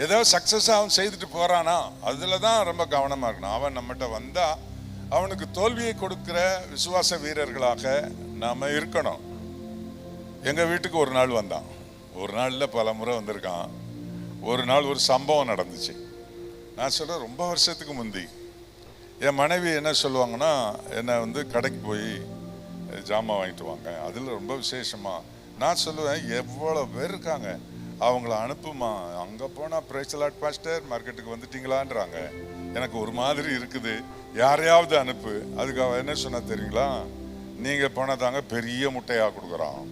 S1: ஏதோ சக்சஸ் அவன் செய்துட்டு போறானா, அதுலதான் ரொம்ப கவனமா இருக்கணும். அவன் நம்மகிட்ட வந்தா அவனுக்கு தோல்வியை கொடுக்கிற விசுவாச வீரர்களாக நாம இருக்கணும். எங்க வீட்டுக்கு ஒரு நாள் வந்தான், ஒரு நாள்ல பல முறை வந்திருக்கான். ஒரு நாள் ஒரு சம்பவம் நடந்துச்சு. நான் சொல்றேன், ரொம்ப வருஷத்துக்கு முந்தி என் மனைவி என்ன சொல்லுவாங்கன்னா, என்னை வந்து கடைக்கு போய் ஜாமான் வாங்கிட்டு வாங்க, அதில் ரொம்ப விசேஷமா. நான் சொல்லுவேன், எவ்வளோ பேர் இருக்காங்க, அவங்கள அனுப்புமா, அங்கே போனால் பிரைஸ்லாட் பாஸ்டர் மார்க்கெட்டுக்கு வந்துட்டீங்களான்றாங்க. எனக்கு ஒரு மாதிரி இருக்குது, யாரையாவது அனுப்பு. அதுக்கு அவன் என்ன சொன்னா தெரியுங்களா? நீங்கள் போனதாங்க பெரிய முட்டையாக கொடுக்குறான்,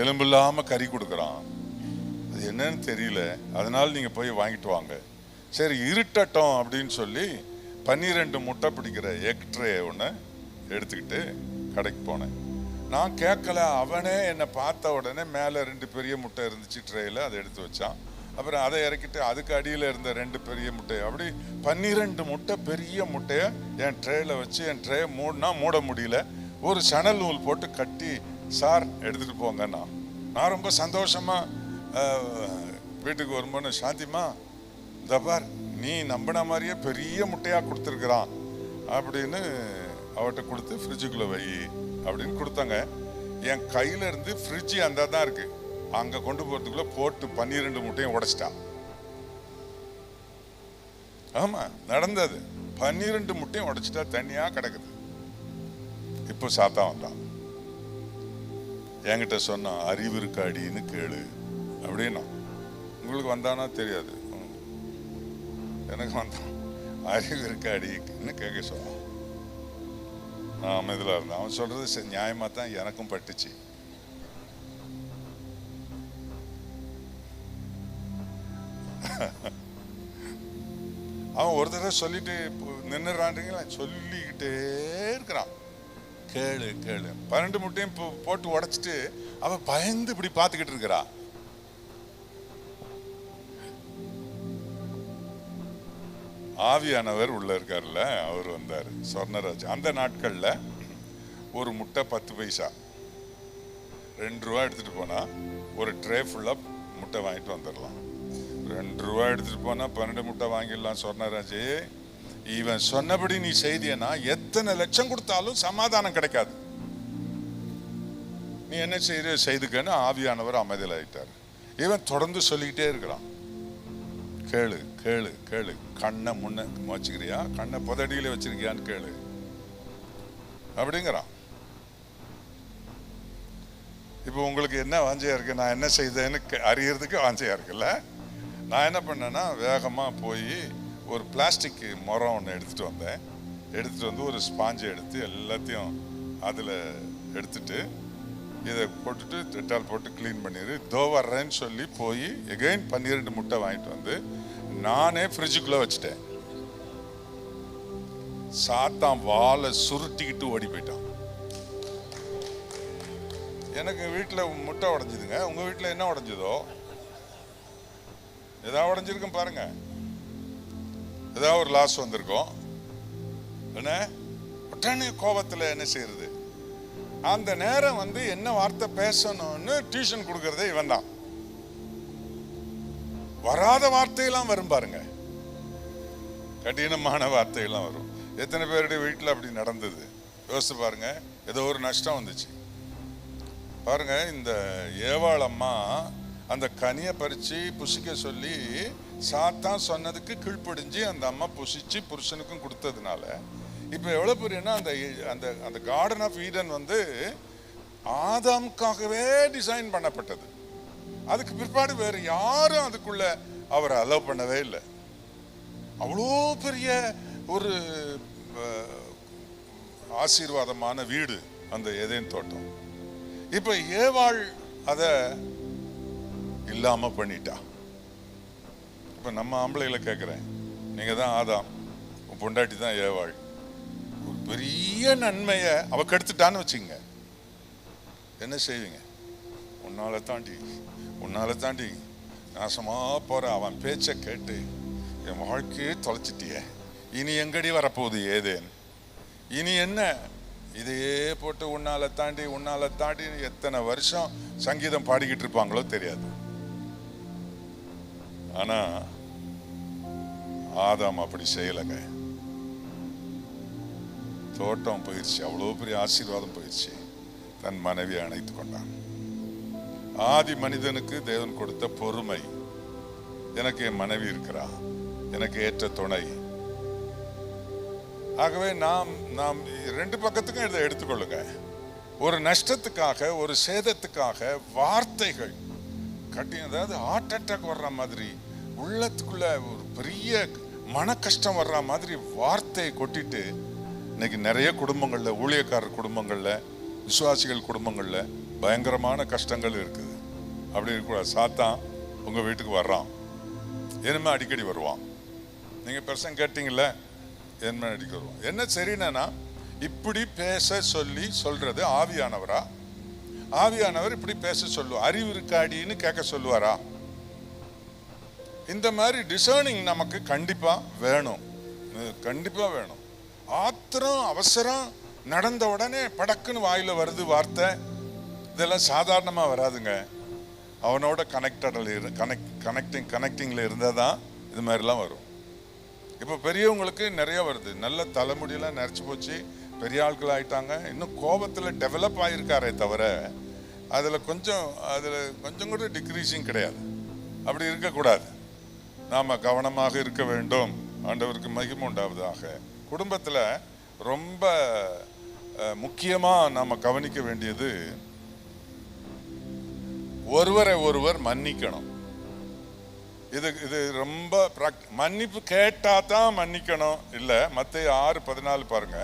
S1: எலும்பு இல்லாமல் கறி கொடுக்குறான், அது என்னன்னு தெரியல, அதனால நீங்கள் போய் வாங்கிட்டு வாங்க. சரி இருட்டட்டும் அப்படின்னு சொல்லி 12 முட்டை பிடிக்கிற எக் ட்ரே ஒன்று எடுத்துக்கிட்டு கடைக்கு போனேன். நான் கேட்கல, அவனே என்னை பார்த்த உடனே மேலே 2 பெரிய முட்டை இருந்துச்சு ட்ரேயில், அதை எடுத்து வச்சான். அப்புறம் அதை இறக்கிட்டு அதுக்கு அடியில் இருந்த 2 பெரிய முட்டை, அப்படி 12 முட்டை பெரிய முட்டையை என் ட்ரேயில் வச்சு, என் ட்ரே மூட முடியல, ஒரு சணல் நூல் போட்டு கட்டி, சார் எடுத்துகிட்டு போங்கன்னா. நான் ரொம்ப சந்தோஷமா வீட்டுக்கு வரும்போது, சாந்திமா இந்த பார், நீ நம்பின மாதிரியே பெரிய முட்டையாக கொடுத்துருக்குறான் அப்படின்னு அவட்ட கொடுத்து ஃப்ரிட்ஜுக்குள்ளே வை அப்படின்னு கொடுத்தாங்க. என் கையில இருந்து ஃப்ரிட்ஜு அந்த தான் இருக்கு, அங்கே கொண்டு போகிறதுக்குள்ள போட்டு 12 முட்டையும் உடைச்சிட்டான். ஆமாம், நடந்தது. 12 முட்டையும் உடைச்சிட்டா, தனியாக கிடக்குது. இப்போ சாத்தான் வந்தான், என்கிட்ட சொன்னான், அறிவு இருக்காடின்னு கேளு அப்படின்னா. உங்களுக்கு வந்தானா தெரியாது, எனக்கு வந்தான், அறிவு இருக்காடின்னு கேட்க சொன்னான். நான் அமைதியில் இருந்தேன். அவன் சொல்றது நியாயமா தான் எனக்கும் பட்டுச்சு. அவன் ஒரு தடவை சொல்லிட்டு நின்னுறான்றீங்களா, சொல்லிக்கிட்டே இருக்கிறான், கேளு கேளு. 12 முட்டையும் போட்டு உடைச்சிட்டு அவ பயந்து இப்படி பார்த்துக்கிட்டு இருக்கிறா. ஆவியானவர் உள்ள இருக்காருல்ல, அவர் வந்தார், சொர்ணராஜ். அந்த நாட்கள்ல ஒரு முட்டை 10 பைசா, 2 ரூபா எடுத்துட்டு போனா ஒரு ட்ரே ஃபுல்லா முட்டை வாங்கிட்டு வந்துடலாம். 2 ரூபா எடுத்துட்டு போனா 12 முட்டை வாங்கிடலாம். சொர்ணராஜ், இவன் சொன்னபடி நீ செய்தியனா எத்தனை லட்சம் கொடுத்தாலும் சமாதானம் கிடைக்காது, நீ என்ன செய்துக்கன்னு ஆவியானவர் அமைதியில் ஆயிட்டார். இவன் தொடர்ந்து சொல்லிக்கிட்டே இருக்கிறான், கேளு கேளு கேளு, கண்ணை முன்ன வச்சுக்கிறியா, கண்ணை புதடியில வச்சிருக்கியான்னு கேளு அப்படிங்கிறான். இப்போ உங்களுக்கு என்ன வாஞ்சையா இருக்கு, நான் என்ன செய்தேன்னு அறியறதுக்கு வாஞ்சையா இருக்குல்ல? நான் என்ன பண்ணேன்னா வேகமாக போய் ஒரு பிளாஸ்டிக் முறம் ஒன்று எடுத்துகிட்டு வந்தேன். எடுத்துகிட்டு வந்து ஒரு ஸ்பாஞ்சை எடுத்து எல்லாத்தையும் அதில் எடுத்துட்டு இதை போட்டுட்டு டெட்டால் போட்டு க்ளீன் பண்ணிடு, தோ வர்றேன்னு சொல்லி போய் எகைன் 12 முட்டை வாங்கிட்டு வந்து நானே ஃப்ரிட்ஜுக்குள்ளே வச்சுட்டேன். சாத்தான் வாழை சுருட்டிக்கிட்டு ஓடி போயிட்டான். எனக்கு வீட்டில் முட்டை உடஞ்சிதுங்க. உங்கள் வீட்டில் என்ன உடஞ்சதோ? ஏதாவது உடஞ்சிருக்கும் பாருங்க, ஏதாவது ஒரு லாஸ் வந்திருக்கும். என்ன உடனே கோபத்தில் என்ன செய்யறது? அந்த நேரம் வந்து என்ன வார்த்தை பேசணும்னு டியூஷன் கொடுக்கறதே இவன் தான். வராத வார்த்தையெல்லாம் வரும் பாருங்க, கடினமான வார்த்தையெல்லாம் வரும். எத்தனை பேருடைய வீட்டில் அப்படி நடந்தது யோசிச்சு பாருங்க. ஏதோ ஒரு நஷ்டம் வந்துச்சு பாருங்க. இந்த ஏவாள் அம்மா அந்த கனியை பறிச்சு புசிக்க சொல்லி சாத்தான் சொன்னதுக்கு கீழ்ப்படிஞ்சு அந்த அம்மா புசிச்சு புருஷனுக்கும் கொடுத்ததுனால இப்போ எவ்வளோ பெரியன்னா அந்த அந்த அந்த கார்டன் ஆஃப் ஈடன் வந்து ஆதாமுக்காகவே டிசைன் பண்ணப்பட்டது. அதுக்கு பிற்பாடு வேறு யாரும் அதுக்குள்ள அவரை அலோவ் பண்ணவே இல்லை. அவ்வளோ பெரிய ஒரு ஆசீர்வாதமான வீடு அந்த ஏதேன் தோட்டம். இப்ப ஏவாள் அதை இல்லாம பண்ணிட்டா. இப்ப நம்ம ஆம்பளைகளை கேட்கிறேன், நீங்க தான் ஆதாம், உன் பொண்டாட்டி தான் ஏவாள். ஒரு பெரிய நன்மையை அவ கெடுத்துட்டான்னு வச்சுங்க, என்ன செய்வீங்க? உன்னால தாண்டி நாசமா போற அவன் பேச்ச கேட்டு என் வாழ்க்கையே தொலைச்சிட்டிய. இனி எங்கடி வரப்போகுது ஏதேன்? இனி என்ன? இதையே போட்டு உன்னால தாண்டி எத்தனை வருஷம் சங்கீதம் பாடிக்கிட்டு இருப்பாங்களோ தெரியாது. ஆனா ஆதாம் அப்படி செய்யலைங்க. தோட்டம் போயிடுச்சு, அவ்வளோ பெரிய ஆசீர்வாதம் போயிடுச்சு. தன் மனைவியை அணைத்து கொண்டான். ஆதி மனிதனுக்கு தேவன் கொடுத்த பொறுமை. எனக்கு என் மனைவி இருக்கிறா, எனக்கு ஏற்ற துணை. ஆகவே நாம் ரெண்டு பக்கத்துக்கும் இதை எடுத்துக்கொள்ளுங்க. ஒரு நஷ்டத்துக்காக, ஒரு சேதத்துக்காக வார்த்தைகள் கட்டி, அதாவது ஹார்ட் அட்டாக் வர்ற மாதிரி, உள்ளத்துக்குள்ள ஒரு பெரிய மன கஷ்டம் வர்ற மாதிரி வார்த்தையை கொட்டிட்டு இன்னைக்கு நிறைய குடும்பங்கள்ல, ஊழியக்காரர் குடும்பங்கள்ல, விசுவாசிகள் குடும்பங்கள்ல பயங்கரமான கஷ்டங்கள் இருக்குது. அப்படி இருக்கக்கூடாது. சாத்தான் உங்க வீட்டுக்கு வர்றான், இனிமே அடிக்கடி வருவான். நீங்க பெருசன் கேட்டீங்கல்ல, என்ன அடிக்க வருவான். என்ன சரினா இப்படி பேச சொல்லி சொல்றது ஆவியானவரா? ஆவியானவர் இப்படி பேச சொல்லுவார். அறிவு இருக்காடின்னு கேட்க சொல்லுவாரா? இந்த மாதிரி டிசர்னிங் நமக்கு கண்டிப்பா வேணும், கண்டிப்பா வேணும். ஆத்திரம் அவசரம் நடந்த உடனே படக்குன்னு வாயில வருது வார்த்தை, இதெல்லாம் சாதாரணமா வராதுங்க. அவனோட கனெக்டிங்ல இருந்தால் தான் இது மாதிரிலாம் வரும். இப்போ பெரியவங்களுக்கு நிறைய வருது, நல்ல தலைமுடியெல்லாம் நரைச்சி போச்சு, பெரிய ஆட்கள் ஆயிட்டாங்க. இன்னும் கோபத்தில் டெவலப் ஆகியிருக்காரே தவிர அதில் கொஞ்சம் கூட டிக்ரீஸிங் கிடையாது. அப்படி இருக்கக்கூடாது. நாம் கவனமாக இருக்க வேண்டும். ஆண்டவருக்கு மகிமை உண்டாவதாக. குடும்பத்தில் ரொம்ப முக்கியமாக நாம் கவனிக்க வேண்டியது, ஒருவரை ஒருவர் மன்னிக்கணும். இது ரொம்ப மன்னிப்பு கேட்டா தான் மன்னிக்கணும் இல்லை. மத்தேயு 6:14 பாருங்க.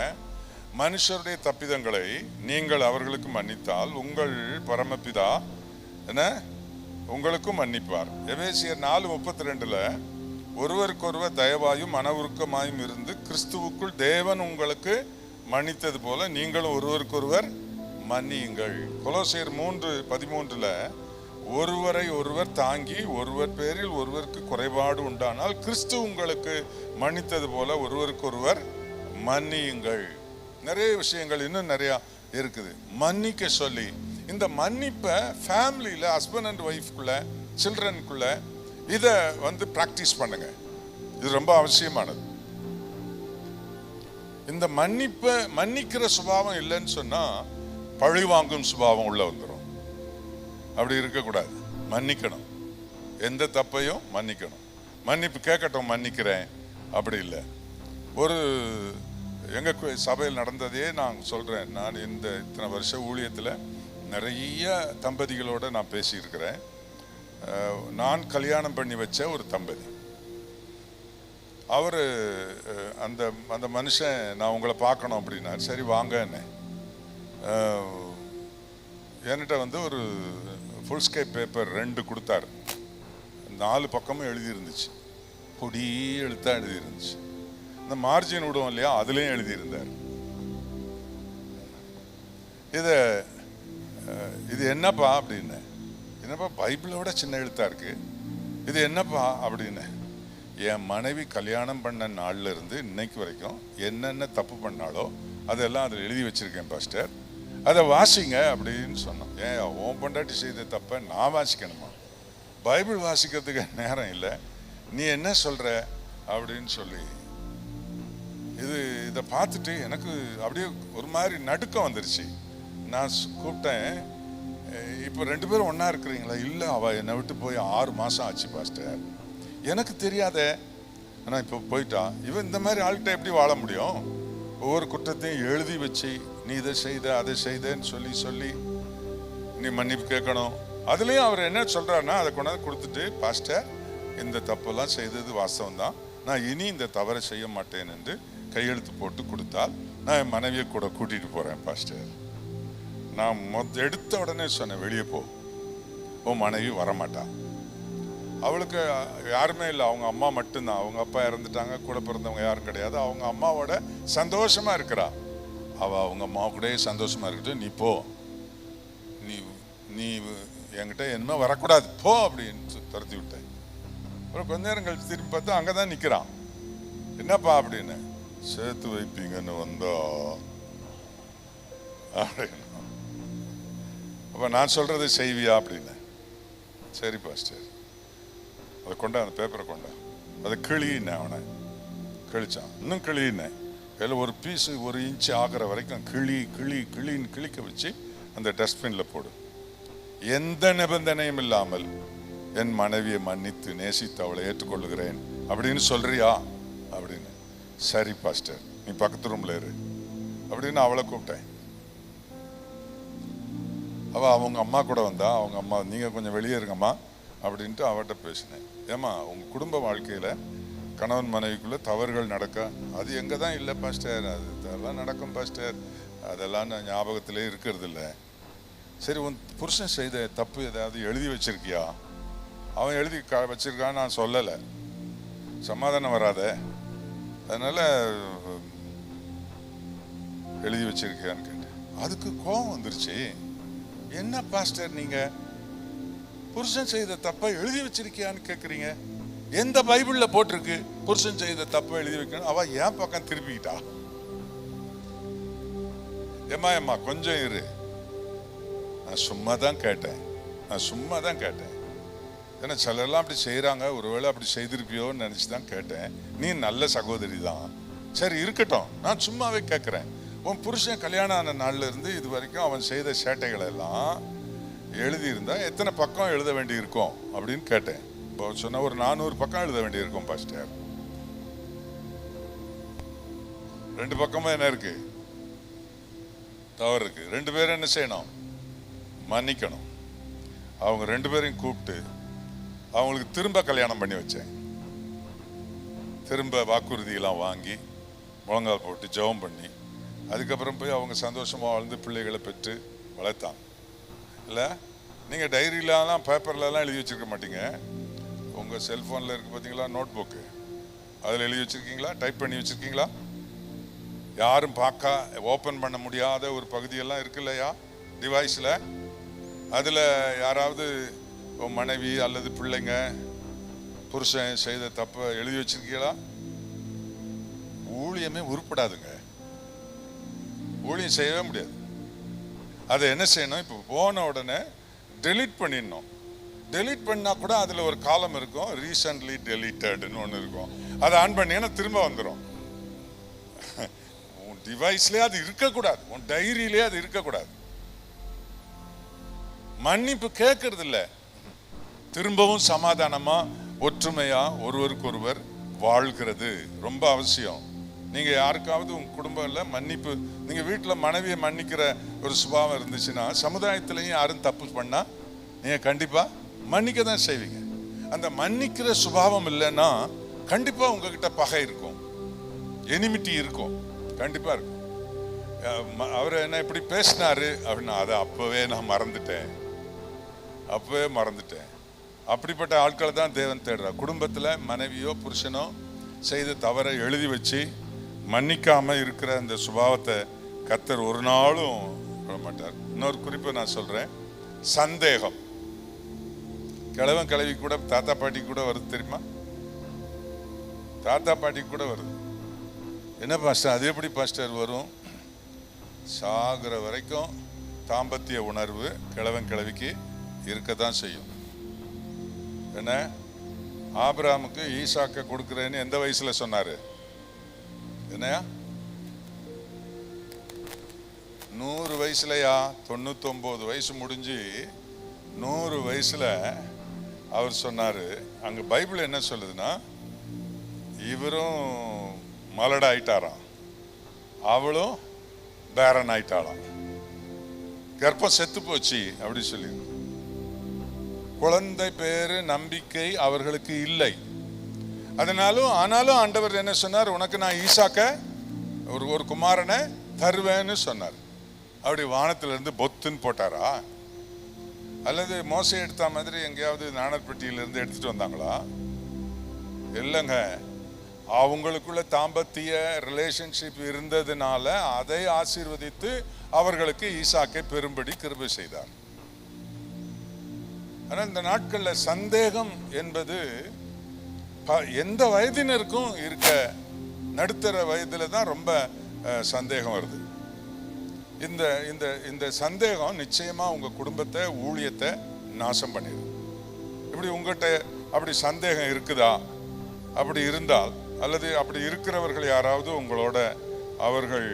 S1: மனுஷருடைய தப்பிதங்களை நீங்கள் அவர்களுக்கு மன்னித்தால் உங்கள் பரமபிதா என்ன உங்களுக்கும் மன்னிப்பார். எபேசியர் 4:32 ஒருவருக்கொருவர் தயவாயும் மன உருக்கமாயும் இருந்து கிறிஸ்துவுக்குள் தேவன் உங்களுக்கு மன்னித்தது போல நீங்களும் ஒருவருக்கொருவர் மன்னியுங்கள். கொலோசியர் 3:13 ஒருவரை ஒருவர் தாங்கி ஒருவர் பேரில் ஒருவருக்கு குறைபாடு உண்டானால் கிறிஸ்து உங்களுக்கு மன்னித்தது போல ஒருவருக்கொருவர் மன்னியுங்கள். நிறைய விஷயங்கள் இன்னும் நிறைய இருக்குது மன்னிக்க சொல்லி. இந்த மன்னிப்பை ஃபேமிலியில ஹஸ்பண்ட் அண்ட் ஒய்ஃப்குள்ள, சில்ட்ரனுக்குள்ள இதை பிராக்டிஸ் பண்ணுங்க. இது ரொம்ப அவசியமானது. இந்த மன்னிக்கிற சுபாவம் இல்லைன்னு சொன்னா பழி வாங்கும் சுபாவம் உள்ள வந்துடும். அப்படி இருக்கக்கூடாது. மன்னிக்கணும், எந்த தப்பையும் மன்னிக்கணும். மன்னிப்பு கேட்கட்டும், மன்னிக்கிறேன், அப்படி இல்லை. ஒரு எங்க சபையில் நடந்ததே நான் சொல்றேன். நான் இத்தனை வருஷ ஊழியத்தில் நிறைய தம்பதிகளோட நான் பேசியிருக்கிறேன். நான் கல்யாணம் பண்ணி வச்ச ஒரு தம்பதி. அவர் அந்த அந்த மனுஷன் நான் உங்களை பார்க்கணும் அப்படின்னார். சரி வாங்க என்ன, என்கிட்ட வந்து ஒரு ஃபுல் ஸ்கேப் பேப்பர் 2 கொடுத்தாரு. 4 பக்கமும் எழுதியிருந்துச்சு, பொடி எழுத்தா எழுதியிருந்துச்சு. இந்த மார்ஜின் விடுவோம் இல்லையா, அதுலேயும் எழுதியிருந்தார். இது என்னப்பா அப்படின்னு. என்னப்பா பைபிளோட சின்ன எழுத்தா இருக்கு, இது என்னப்பா அப்படின்னு. என் மனைவி கல்யாணம் பண்ண நாள்ல இருந்து இன்னைக்கு வரைக்கும் என்னென்ன தப்பு பண்ணாலோ அதெல்லாம் அதில் எழுதி வச்சிருக்கேன் பாஸ்டர், அதை வாசிங்க அப்படின்னு சொன்னோம். ஏன் உன் பொண்டாட்டி செய்த தப்ப நான் வாசிக்கணுமா? பைபிள் வாசிக்கிறதுக்கு நேரம் இல்லை, நீ என்ன சொல்ற அப்படின்னு சொல்லி இதை பார்த்துட்டு எனக்கு அப்படியே ஒரு மாதிரி நடுக்கம் வந்துருச்சு. நான் கூப்பிட்டேன், இப்போ 2 பேரும் ஒன்றா இருக்கிறீங்களா? இல்லை, அவள் என்னை விட்டு போய் 6 மாதம் ஆச்சு பாஸ்டர். எனக்கு தெரியாத, ஆனால் இப்போ போயிட்டா. இவன் இந்த மாதிரி ஆள்கிட்ட எப்படி வாழ முடியும்? ஒவ்வொரு குற்றத்தையும் எழுதி வச்சு நீ இதை செய்த அதை செய்தேன்னு சொல்லி சொல்லி நீ மன்னிப்பு கேட்கணும். அதுலேயும் அவர் என்ன சொல்கிறாருன்னா, அதை கொண்டாந்து கொடுத்துட்டு, பாஸ்டர் இந்த தப்பெல்லாம் செய்தது வாஸ்தவம் தான், நான் இனி இந்த தவறை செய்ய மாட்டேன் என்று கையெழுத்து போட்டு கொடுத்தால் நான் என் மனைவியை கூட கூட்டிகிட்டு போகிறேன் பாஸ்டர். நான் எடுத்த உடனே சொன்னேன், வெளியே போ, உன் மனைவி வரமாட்டான். அவளுக்கு யாருமே இல்லை, அவங்க அம்மா மட்டும்தான். அவங்க அப்பா இறந்துட்டாங்க, கூட பிறந்தவங்க யாரும் கிடையாது. அவங்க அம்மாவோட சந்தோஷமா இருக்கிறா. அவள் அவங்க அம்மா கூட சந்தோஷமா இருக்கட்டும், நீ போ, நீ என்கிட்ட என்ன வரக்கூடாது போ அப்படின்னு துரத்தி விட்டேன். அப்புறம் கொஞ்ச நேரம் கழிச்சு திரும்பி பார்த்தா அங்கே தான் நிற்கிறான். என்னப்பா அப்படின்னு. சேர்த்து வைப்பீங்கன்னு வந்தா அப்படின்னு. அப்போ நான் சொல்றது செய்வியா அப்படின்னு. சரி பாஸ்டர், அதை கொண்டா, அந்த பேப்பரை கொண்டா, அதை கிழின்னேன். அவனை கிழிச்சான், இன்னும் கிழின்னேன். அதில் ஒரு பீஸு 1 இன்ச்சு ஆகிற வரைக்கும் கிழின்னு கிழிக்க வச்சு அந்த டஸ்ட்பினில் போடு. எந்த நிபந்தனையும் இல்லாமல் என் மனைவியை மன்னித்து நேசித்து அவளை ஏற்றுக்கொள்ளுகிறேன் அப்படின்னு சொல்றியா அப்படின்னு. சரி பாஸ்டர், நீ பக்கத்து ரூம்ல இரு அப்படின்னு அவளை கூப்பிட்டேன். அவங்க அம்மா கூட வந்தா. அவங்க அம்மா, நீங்க கொஞ்சம் வெளியே இருங்கம்மா அப்படின்ட்டு அவட்ட பேசினேன். ஏமா, உங்க குடும்ப வாழ்க்கையில கணவன் மனைவிக்குள்ள தவறுகள் நடக்க, அது எங்க தான் இல்லை பாஸ்டர், அதெல்லாம் நடக்கும் பாஸ்டர், அதெல்லாம் நான் ஞாபகத்திலே இருக்கிறது இல்லை. சரி, உன் புருஷன் செய்த தப்பு ஏதாவது எழுதி வச்சிருக்கியா? அவன் எழுதி வச்சிருக்கான்னு நான் சொல்லலை, சமாதானம் வராத, அதனால எழுதி வச்சிருக்கியான்னு கேட்டேன். அதுக்கு கோபம் வந்துருச்சு. என்ன பாஸ்டர், நீங்க புருஷன் செய்த தப்பை எழுதி வச்சிருக்கியான்னு கேட்குறீங்க? எந்த பைபிள்ல போட்டிருக்கு புருஷன் செய்த தப்பை எழுதி வைக்கணும்? அவ ஏன் பக்கம் திருப்பிக்கிட்டா. ஏமா கொஞ்சம் இரு, நான் சும்மா தான் கேட்டேன். ஏன்னா சிலர்லாம் அப்படி செய்கிறாங்க, ஒருவேளை அப்படி செய்திருப்பியோன்னு நினச்சி தான் கேட்டேன். நீ நல்ல சகோதரி தான், சரி இருக்கட்டும், நான் சும்மாவே கேட்குறேன். உன் புருஷன் கல்யாணம் ஆன நாள்ல இருந்து இது வரைக்கும் அவன் செய்த சேட்டைகள் எல்லாம் எழுதியிருந்தா எத்தனை பக்கம் எழுத வேண்டி இருக்கும் அப்படின்னு கேட்டேன். இப்போ சொன்ன ஒரு 400 பக்கம் எழுத வேண்டி இருக்கும் பாஸ்டர். 2 பக்கமும் என்ன இருக்கு? தவறு இருக்கு. 2 பேரும் என்ன செய்யணும்? மன்னிக்கணும். அவங்க 2 பேரையும் கூப்பிட்டு அவங்களுக்கு திரும்ப கல்யாணம் பண்ணி வச்சேன். திரும்ப வாக்குறுதியெல்லாம் வாங்கி முழங்கால் போட்டு ஜெபம் பண்ணி அதுக்கப்புறம் போய் அவங்க சந்தோஷமாக வாழ்ந்து பிள்ளைகளை பெற்று வளர்த்தாங்க. இல்லை, நீங்கள் டைரியிலலாம் பேப்பர்லலாம் எழுதி வச்சுருக்க மாட்டீங்க. உங்கள் செல்ஃபோனில் இருக்குது பார்த்தீங்களா, நோட் புக்கு, அதில் எழுதி வச்சுருக்கீங்களா? டைப் பண்ணி வச்சுருக்கீங்களா? யாரும் பார்க்க ஓப்பன் பண்ண முடியாத ஒரு பகுதியெல்லாம் இருக்கு இல்லையா டிவைஸில், அதில் யாராவது உன் மனைவி அல்லது பிள்ளைங்க புருஷன் செய்த தப்பை எழுதி வச்சிருக்கீங்களா? ஊழியமே உருப்படாதுங்க, ஊழியம் செய்யவே முடியாது. அதை என்ன செய்யணும்? இப்போ போன உடனே டெலீட் பண்ணிடணும். டெலீட் பண்ணா கூட அதில் ஒரு காலம் இருக்கும், ரீசன்ட்லி டெலீட்டட்னு ஒன்று இருக்கும். அதை ஆன் பண்ணீங்கன்னா திரும்ப வந்துடும். உன் டிவைஸ்லேயே அது இருக்கக்கூடாது, உன் டைரியிலே அது இருக்கக்கூடாது. மன்னிப்பு கேட்கறது இல்லை, திரும்பவும் சமாதானமா ஒற்றுமையா ஒருவருக்கு ஒருவர் வாழ்கிறது ரொம்ப அவசியம். நீங்க யாருக்காவது உங்க குடும்பம்ல மன்னிப்பு, நீங்க வீட்டுல மனைவியை மன்னிக்கிற ஒரு சுபாவம் இருந்துச்சுன்னா சமுதாயத்திலையும் யாரும் தப்பு பண்ணா நீங்க கண்டிப்பா மன்னிக்க தான் செய்வீங்க. அந்த மன்னிக்கிற சுபாவம் இல்லைன்னா கண்டிப்பா உங்ககிட்ட பகை இருக்கும், எனிமிட்டி இருக்கும், கண்டிப்பா இருக்கும். அவர் என்ன இப்படி பேசினாரு அப்படின்னா அதை அப்பவே நான் மறந்துட்டேன். அப்படிப்பட்ட ஆட்களை தான் தேவன் தேடுறார். குடும்பத்தில் மனைவியோ புருஷனோ செய்த தவறை எழுதி வச்சு மன்னிக்காம இருக்கிற அந்த சுபாவத்தை கர்த்தர் ஒரு நாளும் விட மாட்டார். இன்னொரு குறிப்பை நான் சொல்றேன். சந்தேகம் கிழவன் கிழவி கூட தாத்தா பாட்டி கூட வருது தெரியுமா? தாத்தா பாட்டி கூட வருது. என்ன பாஸ்டர், அது எப்படி பாஸ்டர் வரும்? சாகிற வரைக்கும் தாம்பத்திய உணர்வு கிழவன் கிழவிக்கு இருக்கத்தான் செய்யும். என்ன, ஆபிரகாமுக்கு ஈசாக்க கொடுக்கிறேன்னு எந்த வயசுல சொன்னாரு? என்னையா 100 வயசுலயா? 99 வயசு முடிஞ்சு 100 வயசுல அவர் சொன்னாரு. அங்க பைபிள் என்ன சொல்லுதுன்னா, இவரும் மலட ஆயிட்டாராம், அவளும் பேரன் ஆயிட்டாளாம், கர்ப்பம் செத்து போச்சு அப்படி சொல்லி. குழந்தை பேரு நம்பிக்கை அவர்களுக்கு இல்லை. ஆனாலும் ஆண்டவர் என்ன சொன்னார்? உனக்கு நான் ஈசாக்க ஒரு குமாரனை தருவேன்னு சொன்னார். அப்படி வானத்திலிருந்து பொத்துன்னு போட்டாரா? அல்லது மோசை எடுத்த மாதிரி எங்கேயாவது நாணற்பட்டியிலிருந்து எடுத்துட்டு வந்தாங்களா? இல்லைங்க. அவங்களுக்குள்ள தாம்பத்திய ரிலேஷன்ஷிப் இருந்ததுனால அதை ஆசீர்வதித்து அவர்களுக்கு ஈசாக்கை பெரும்படி கிருபை செய்தார். ஆனால் இந்த நாட்களில் சந்தேகம் என்பது எந்த வயதினருக்கும் இருக்க, நடுத்தர வயதுல தான் ரொம்ப சந்தேகம் வருது. இந்த இந்த இந்த சந்தேகம் நிச்சயமா உங்க குடும்பத்தை, ஊழியத்தை நாசம் பண்ணிடும். இப்படி உங்ககிட்ட அப்படி சந்தேகம் இருக்குதா? அப்படி இருந்தால், அல்லது அப்படி இருக்கிறவர்கள் யாராவது உங்களோட அவர்கள்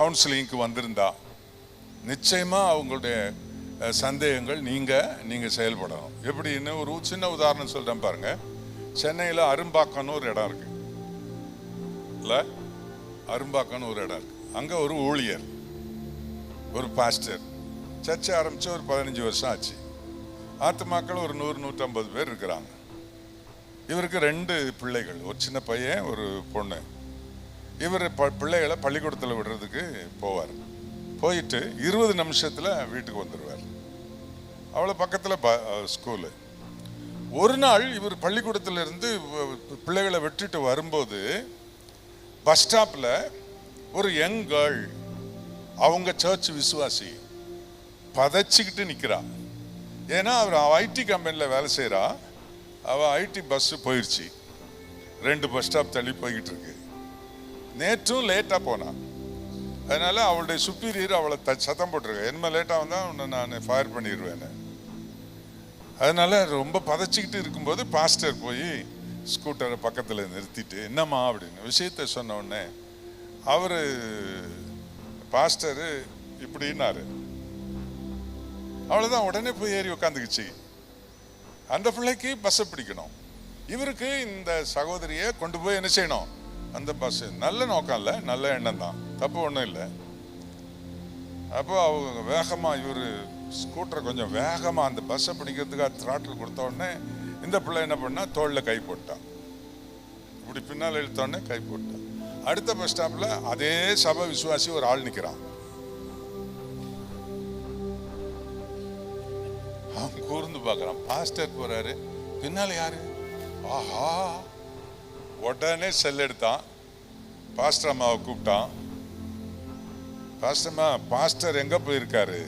S1: கவுன்சிலிங்க்கு வந்திருந்தா நிச்சயமா அவங்களுடைய சந்தேகங்கள் நீங்க செயல்படணும். எப்படின்னு ஒரு சின்ன உதாரணம் சொல்றேன் பாருங்க. சென்னையில் அரும்பாக்கம்னு ஒரு இடம் இருக்கு இல்ல, அரும்பாக்கம்னு ஒரு இடம் இருக்கு. அங்க ஒரு ஊழியர், ஒரு பாஸ்டர், சர்ச்சை ஆரம்பிச்சு ஒரு 15 வருஷம் ஆச்சு. ஆத்துமாக்கள் ஒரு 100-150 பேர் இருக்கிறாங்க. இவருக்கு 2 பிள்ளைகள், ஒரு சின்ன பையன், ஒரு பொண்ணு. இவர் பிள்ளைகளை பள்ளிக்கூடத்தில் விடுறதுக்கு போவார். போயிட்டு 20 நிமிஷத்துல வீட்டுக்கு வந்துடுவார். அவ்வளோ பக்கத்தில் ஸ்கூலு. ஒரு நாள் இவர் பள்ளிக்கூடத்தில் இருந்து பிள்ளைகளை விட்டுட்டு வரும்போது பஸ் ஸ்டாப்ல ஒரு யங் கேர்ள், அவங்க சர்ச் விசுவாசி, பதைச்சிக்கிட்டு நிற்கிறா. ஏன்னா அவர் ஐடி கம்பெனியில் வேலை செய்கிறா. அவள் ஐடி பஸ் போயிடுச்சு, 2 பஸ் ஸ்டாப் தள்ளி போய்கிட்டு இருக்கு. நேற்றும் லேட்டாக போனான். அதனால அவளுடைய சுப்பீரியர் அவளை சத்தம் போட்டிருக்க, என்ன லேட்டாக வந்தால் உன்னை நான் ஃபயர் பண்ணிடுவேன்னு. அதனால ரொம்ப பதைச்சிக்கிட்டு இருக்கும்போது பாஸ்டர் போய் ஸ்கூட்டரை பக்கத்தில் நிறுத்திட்டு, என்னம்மா அப்படின்னு விஷயத்த சொன்ன உடனே அவர் பாஸ்டரு இப்படின்னாரு. அவ்வளோதான், உடனே போய் ஏறி உட்காந்துக்குச்சு. அந்த பிள்ளைக்கு பஸ்ஸை பிடிக்கணும், இவருக்கு இந்த சகோதரியை கொண்டு போய் என்ன செய்யணும், அந்த பஸ். நல்ல நோக்கம் இல்லை, நல்ல எண்ணம் தான், தப்பு ஒன்றும் இல்லை. அப்போ அவங்க வேகமாக, இவர் ஸ்கூட்டரை கொஞ்சம் வேகமாக அந்த பஸ்ஸை பிடிக்கிறதுக்காக த்ராட்டில் கொடுத்த உடனே இந்த பிள்ளை என்ன பண்ணா, தோளில் கை போட்டான். இப்படி பின்னால் இழுத்தோடனே கை போட்டான். அடுத்த பஸ் ஸ்டாப்ல அதே சபை விசுவாசி ஒரு ஆள் நிற்கிறான். அவன் கூர்ந்து பார்க்குறான். பாஸ்டர் போறாரு, பின்னால் யாரு? ஆஹா! உடனே செல் எடுத்தான், பாஸ்டர் அம்மாவை கூப்பிட்டான். பாஸ்டர் அம்மா, பாஸ்டர் எங்க போயிருக்காரு?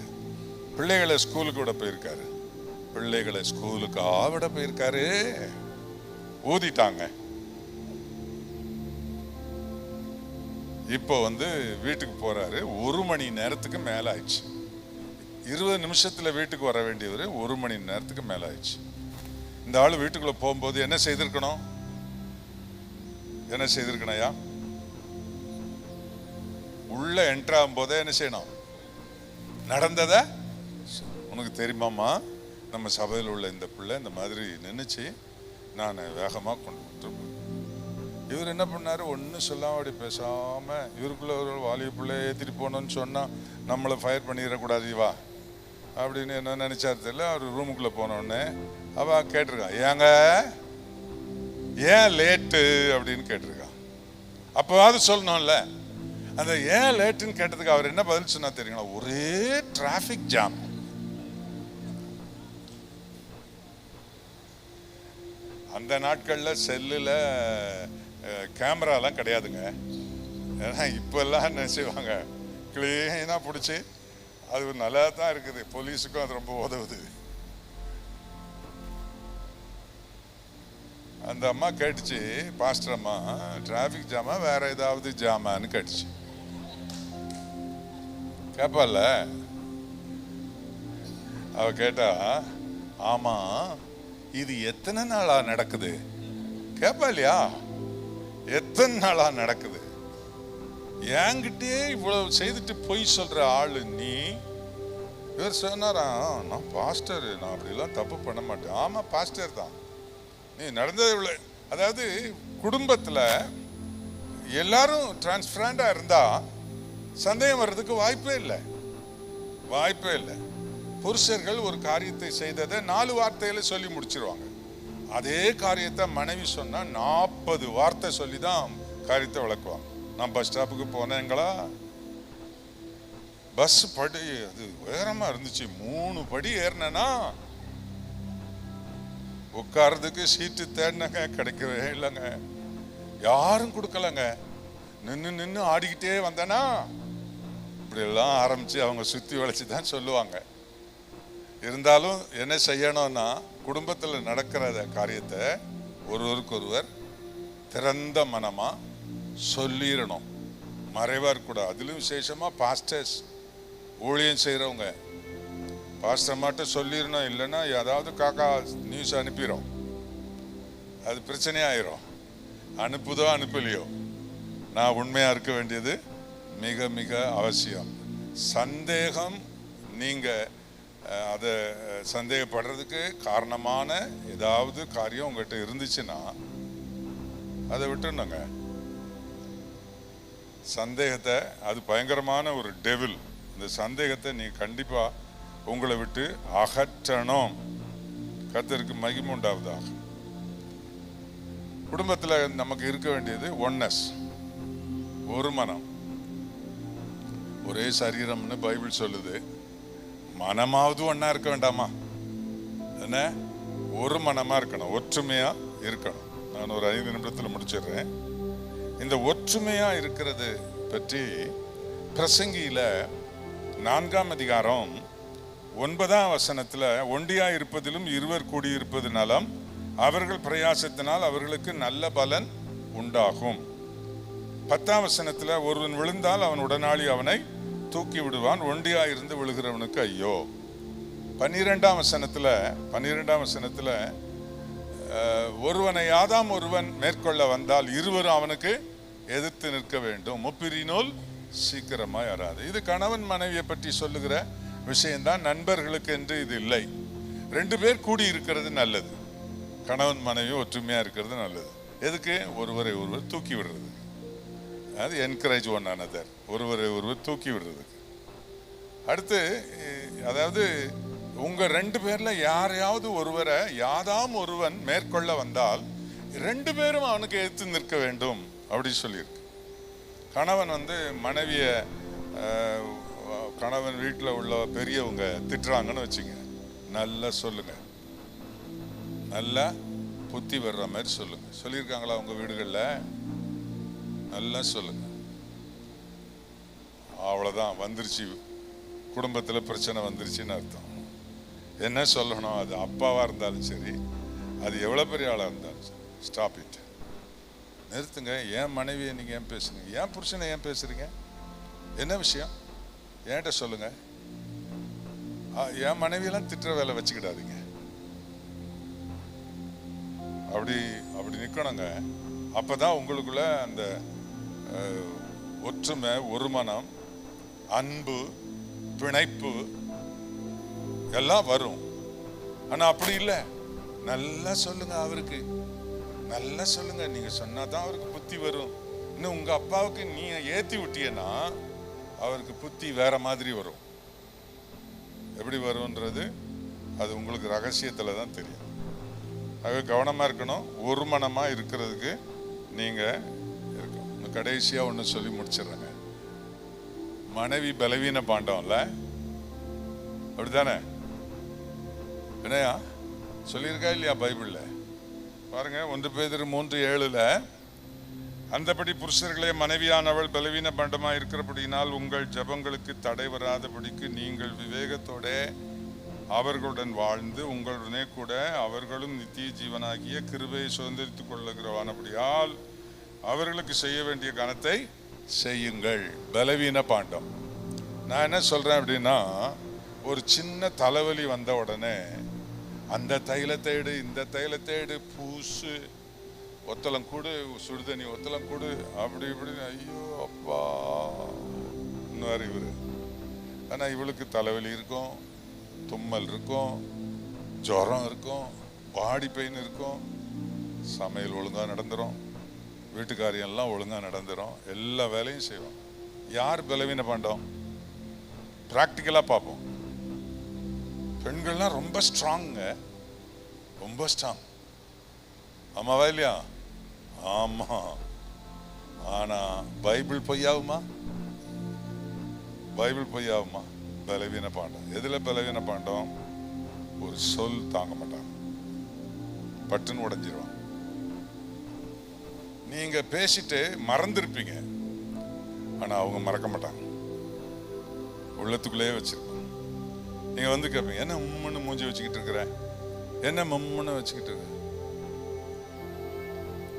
S1: பிள்ளைகளை ஸ்கூலுக்கு விட போயிருக்காரு. பிள்ளைகளை ஸ்கூலுக்கு விட போயிருக்காரு. ஊதிட்டாங்க. இப்போ வீட்டுக்கு போறாரு. 1 மணி நேரத்துக்கு மேல ஆயிடுச்சு. 20 நிமிஷத்துல வீட்டுக்கு வர வேண்டியவர் 1 மணி நேரத்துக்கு மேல ஆயிடுச்சு. இந்த ஆள் வீட்டுக்குள்ள போகும்போது என்ன செய்திருக்கணும்? என்ன செய்திருக்கணையா? உள்ள என்ட்ரு ஆகும் போதே என்ன செய்யணும்? நடந்தத உனக்கு தெரியுமாமா, நம்ம சபையில் உள்ள இந்த பிள்ளை இந்த மாதிரி நினைச்சு நான் வேகமாக கொண்டு விட்டுருப்பேன். இவர் என்ன பண்ணாரு, ஒன்றும் சொல்லாம அப்படி பேசாம, இவருக்குள்ள ஒரு வாலிப பிள்ளை ஏற்றிட்டு போகணும்னு சொன்னா நம்மளை ஃபயர் பண்ணிடக்கூடாது. வா அப்படின்னு என்ன நினைச்சாரு தெரியல. அவர் ரூமுக்குள்ள போனோடனே அவ கேட்டிருக்கான், ஏங்க ஏன் லேட்டு அப்படின்னு கேட்டிருக்கான். அப்போவாது சொல்லணும்ல. அந்த ஏன் லேட்டுன்னு கேட்டதுக்கு அவர் என்ன பதில் சொன்னா தெரியுங்களா? ஒரே டிராபிக் ஜாம். அந்த நாட்கள்ல செல்லுல கேமராலாம் கிடையாதுங்க. ஏன்னா இப்பெல்லாம் என்ன செய்வாங்க, கிளீனா பிடிச்சி, அது நல்லா தான் இருக்குது, போலீஸுக்கும் அது ரொம்ப உதவுது. அந்த அம்மா கேட்டுச்சு, பாஸ்டர் அம்மா டிராபிக் ஜாமா வேற ஏதாவது ஜாமான்னு கேட்டுச்சு. கேப்பால அவ கேட்டா, ஆமா இது எத்தனை நாளா நடக்குது கேப்பா இல்லையா? எத்தனை நாளா நடக்குது? என்கிட்டே இவ்வளவு செய்துட்டு பொய் சொல்ற ஆளு நீ. இவர் சொன்னாரா, நான் பாஸ்டர், நான் அப்படிலாம் தப்பு பண்ண மாட்டேன். ஆமா பாஸ்டர் தான் நீ. நடந்தது இவ்வளவு. அதாவது குடும்பத்துல எல்லாரும் டிரான்ஸ்பரண்டா இருந்தா சந்தேகம் வர்றதுக்கு வாய்ப்பே இல்லை, வாய்ப்பே இல்லை. புருஷர்கள் ஒரு காரியத்தை செய்ததை 4 வார்த்தையில சொல்லி முடிச்சிருவாங்க. அதே காரியத்தை மனைவி சொன்னா 40 வார்த்தை சொல்லி தான் காரியத்தை விளக்குவாங்க. நான் பஸ் ஸ்டாப்புக்கு போனேங்களா, பஸ் படி அது உயரமா இருந்துச்சு, 3 படி ஏறினா உட்கார்றதுக்கு சீட்டு தேடினங்க, கிடைக்கவே இல்லைங்க, யாரும் கொடுக்கலங்க. நின்று ஆடிக்கிட்டே வந்தேனா இப்படி எல்லாம் ஆரம்பிச்சு அவங்க சுத்தி வளைச்சு தான் சொல்லுவாங்க. இருந்தாலும் என்ன செய்யணும்னா, குடும்பத்தில் நடக்கிற காரியத்தை ஒருவருக்கொருவர் திறந்த மனமா சொல்லிடணும், மறைவா இருக்கக்கூடாது. அதிலும் விசேஷமா பாஸ்டர்ஸ், ஊழியம் செய்யறவங்க பாஸ்டர் மட்டும் சொல்லிடணும். இல்லைன்னா ஏதாவது காக்கா நியூஸ் அனுப்பிடும், அது பிரச்சனையாயிரும். அனுப்புதோ அனுப்பலையோ, நான் உண்மையா இருக்க வேண்டியது மிக மிக அவசியம். சந்தேகம், நீங்க அதை சந்தேகப்படுறதுக்கு காரணமான ஏதாவது காரியம் உங்ககிட்ட இருந்துச்சுன்னா அதை விட்டுணுங்க. சந்தேகத்தை, அது பயங்கரமான ஒரு டெவில். இந்த சந்தேகத்தை நீ கண்டிப்பா உங்களை விட்டு அகற்றணும். கர்த்தருக்கு மகிமை உண்டாவதாக. குடும்பத்தில் நமக்கு இருக்க வேண்டியது ஒன்னஸ், ஒரு மனம், ஒரே சரீரம்னு பைபிள் சொல்லுது. மனமாவது ஒன்னா இருக்க வேண்டாமா? என்ன, ஒரு மனமா இருக்கணும், ஒற்றுமையா இருக்கணும். நான் ஒரு 5 நிமிடத்தில் முடிச்சிடுறேன். இந்த ஒற்றுமையா இருக்கிறது பற்றி பிரசங்கியில 4ஆம் அதிகாரம் 9ஆம் வசனத்துல, ஒண்டியா இருப்பதிலும் இருவர் கூடியிருப்பது நலம், அவர்கள் பிரயாசத்தினால் அவர்களுக்கு நல்ல பலன் உண்டாகும். 10ஆம் வசனத்துல, ஒருவன் விழுந்தால் அவன் உடனாளி அவனை தூக்கி விடுவான், ஒண்டியா இருந்து விழுகிறவனுக்கு ஐயோ. 12ஆம் வசனத்துல ஒருவனை யாதாம் ஒருவன் மேற்கொள்ள வந்தால் இருவரும் அவனுக்கு எதிர்த்து நிற்க வேண்டும், முப்பிரிநூல் சீக்கிரமாய் வராது. இது கணவன் மனைவியை பற்றி சொல்லுகிற விஷயம்தான், நண்பர்களுக்கு என்று இது இல்லை. 2 பேர் கூடி இருக்கிறது நல்லது, கணவன் மனைவி ஒற்றுமையா இருக்கிறது நல்லது. எதுக்கு? ஒருவரை ஒருவர் தூக்கி விடுறது, அது என்கரேஜ் ஒன் அனதர், ஒருவரை ஒருவர் தூக்கி விடுறது. அடுத்து, அதாவது உங்க 2 பேர்ல யாரையாவது ஒருவரை யாதாம் ஒருவன் மேற்கொள்ள வந்தால் 2 பேரும் அவனுக்கு எதிர்த்து நிற்க வேண்டும் அப்படி சொல்லியிருக்கு. கணவன் மனைவிய, கணவன் வீட்டில் உள்ள பெரியவங்க திட்டுறாங்கன்னு வச்சுங்க, நல்லா சொல்லுங்க, நல்லா புத்தி வர்ற மாதிரி சொல்லுங்க. சொல்லியிருக்காங்களா உங்க வீடுகளில்? நல்லா சொல்லுங்க. அவ்வளோதான், வந்துருச்சு, குடும்பத்தில் பிரச்சனை வந்துருச்சுன்னு அர்த்தம். என்ன சொல்லணும்? அது அப்பாவாக இருந்தாலும் சரி, அது எவ்வளோ பெரிய ஆளாக இருந்தாலும் சரி, ஸ்டாப் இட், நிறுத்துங்க. ஏன் மனைவியை நீங்கள் ஏன் பேசுறீங்க? ஏன் புருஷனை ஏன் பேசுறீங்க? என்ன விஷயம் என்கிட்ட சொல்லுங்க. என் மனைவியெல்லாம் திட்டுற வேலை வச்சுக்கிடாதீங்க. அப்படி நிற்கணுங்க. அப்பதான் உங்களுக்குள்ள அந்த ஒற்றுமை, ஒரு மனம், அன்பு, பிணைப்பு எல்லாம் வரும். ஆனா அப்படி இல்லை. நல்லா சொல்லுங்க, அவருக்கு நல்லா சொல்லுங்க. நீங்க சொன்னாதான் அவருக்கு புத்தி வரும். இன்னும் உங்க அப்பாவுக்கு நீ ஏத்தி விட்டீங்கன்னா அவருக்கு புத்தி வேற மாதிரி வரும். எப்படி வரும்ன்றது அது உங்களுக்கு ரகசியத்தில் தான் தெரியும். ஆக கவனமாக இருக்கணும். ஒரு மனமாக இருக்கிறதுக்கு நீங்கள் இருக்கணும். கடைசியாக ஒன்று சொல்லி முடிச்சிடுறேங்க. மனைவி பலவீன பாண்டம்ல, அப்படித்தானே? என்னையா சொல்லியிருக்கா இல்லையா பைபிளில்? பாருங்க, 1 பேதுரு 3:7 அந்தபடி புருஷர்களே, மனைவியானவள் பலவீன பண்டமாக இருக்கிறபடியினால் உங்கள் ஜபங்களுக்கு தடை வராதபடிக்கு நீங்கள் விவேகத்தோட அவர்களுடன் வாழ்ந்து உங்களுடனே கூட அவர்களும் நித்திய ஜீவனாகிய கிருபையை சுதந்திரித்துக் கொள்ளுகிறவானபடியால் அவர்களுக்கு செய்ய வேண்டிய கனத்தை செய்யுங்கள். பலவீன பாண்டம். நான் என்ன சொல்றேன் அப்படின்னா, ஒரு சின்ன தலைவலி வந்த உடனே அந்த தைலத்தை எடு, இந்த தைலத்தை எடு, பூசு, ஒத்தலம் கூடு, சுடுதண்ணி ஒத்தலம் கூடு, அப்படி இப்படின்னு, ஐயோ அப்பா இன்னும் இவரு. ஆனால் இவளுக்கு தலைவலி இருக்கும், தும்மல் இருக்கும், ஜுரம் இருக்கும், பாடி பெயின் இருக்கும், சமையல் ஒழுங்காக நடந்துடும், வீட்டுக்காரியெல்லாம் ஒழுங்காக நடந்துடும், எல்லா வேலையும் செய்வோம். யார் பலவீன பாண்டம்? ப்ராக்டிக்கலாக பார்ப்போம். பெண்கள்லாம் ரொம்ப ஸ்ட்ராங்க, ரொம்ப ஸ்ட்ராங். ஆமாவா இல்லையா? ஆமா. ஆனா பைபிள் பொய்யாகுமா? பைபிள் பொய்யாகுமா? பலவீன பாண்டம். எதுல பலவீன பாண்டம்? ஒரு சொல் தாங்க மாட்டாங்க, பட்டுன்னு உடைஞ்சிருவாங்க. நீங்க பேசிட்டு மறந்துருப்பீங்க, ஆனா அவங்க மறக்க மாட்டாங்க, உள்ளத்துக்குள்ளேயே வச்சிருப்பாங்க. நீங்க வந்து கேட்பீங்க, என்ன மும்முன்னு மூஞ்சி வச்சுக்கிட்டு இருக்கிற, என்ன மும்முன்னு வச்சுக்கிட்டு இருக்க,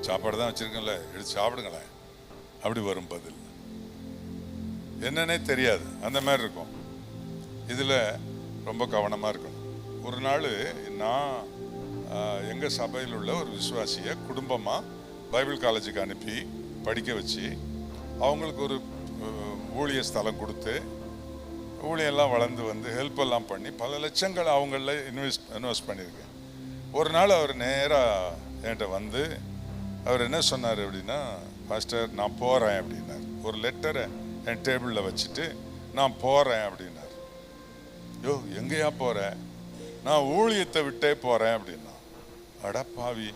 S1: சாப்பாடு தான் வச்சிருக்கேன்ல, எடுத்து சாப்பிடுங்களேன், அப்படி வரும் பதில். என்னன்னே தெரியாது, அந்த மாதிரி இருக்கும். இதுல ரொம்ப கவனமா இருக்கணும். ஒரு நாள் நான் எங்க சபையில் உள்ள ஒரு விசுவாசியை குடும்பமா பைபிள் காலேஜுக்கு அனுப்பி படிக்க வச்சு அவங்களுக்கு ஒரு ஊழிய ஸ்தலம் கொடுத்து ஊழியெல்லாம் வளர்ந்து வந்து ஹெல்ப் எல்லாம் பண்ணி பல லட்சங்கள் அவங்கள இன்வெஸ்ட் பண்ணியிருக்கேன். ஒரு நாள் அவர் நேராக என்கிட்ட வந்து அவர் என்ன சொன்னார் அப்படின்னா, பாஸ்டர் நான் போகிறேன் அப்படின்னார். ஒரு லெட்டரை என் டேபிளில் வச்சுட்டு நான் போகிறேன் அப்படின்னார். யோ எங்கேயா போகிறேன்? நான் ஊழியத்தை விட்டே போகிறேன் அப்படின்னா. அடப்பாவி,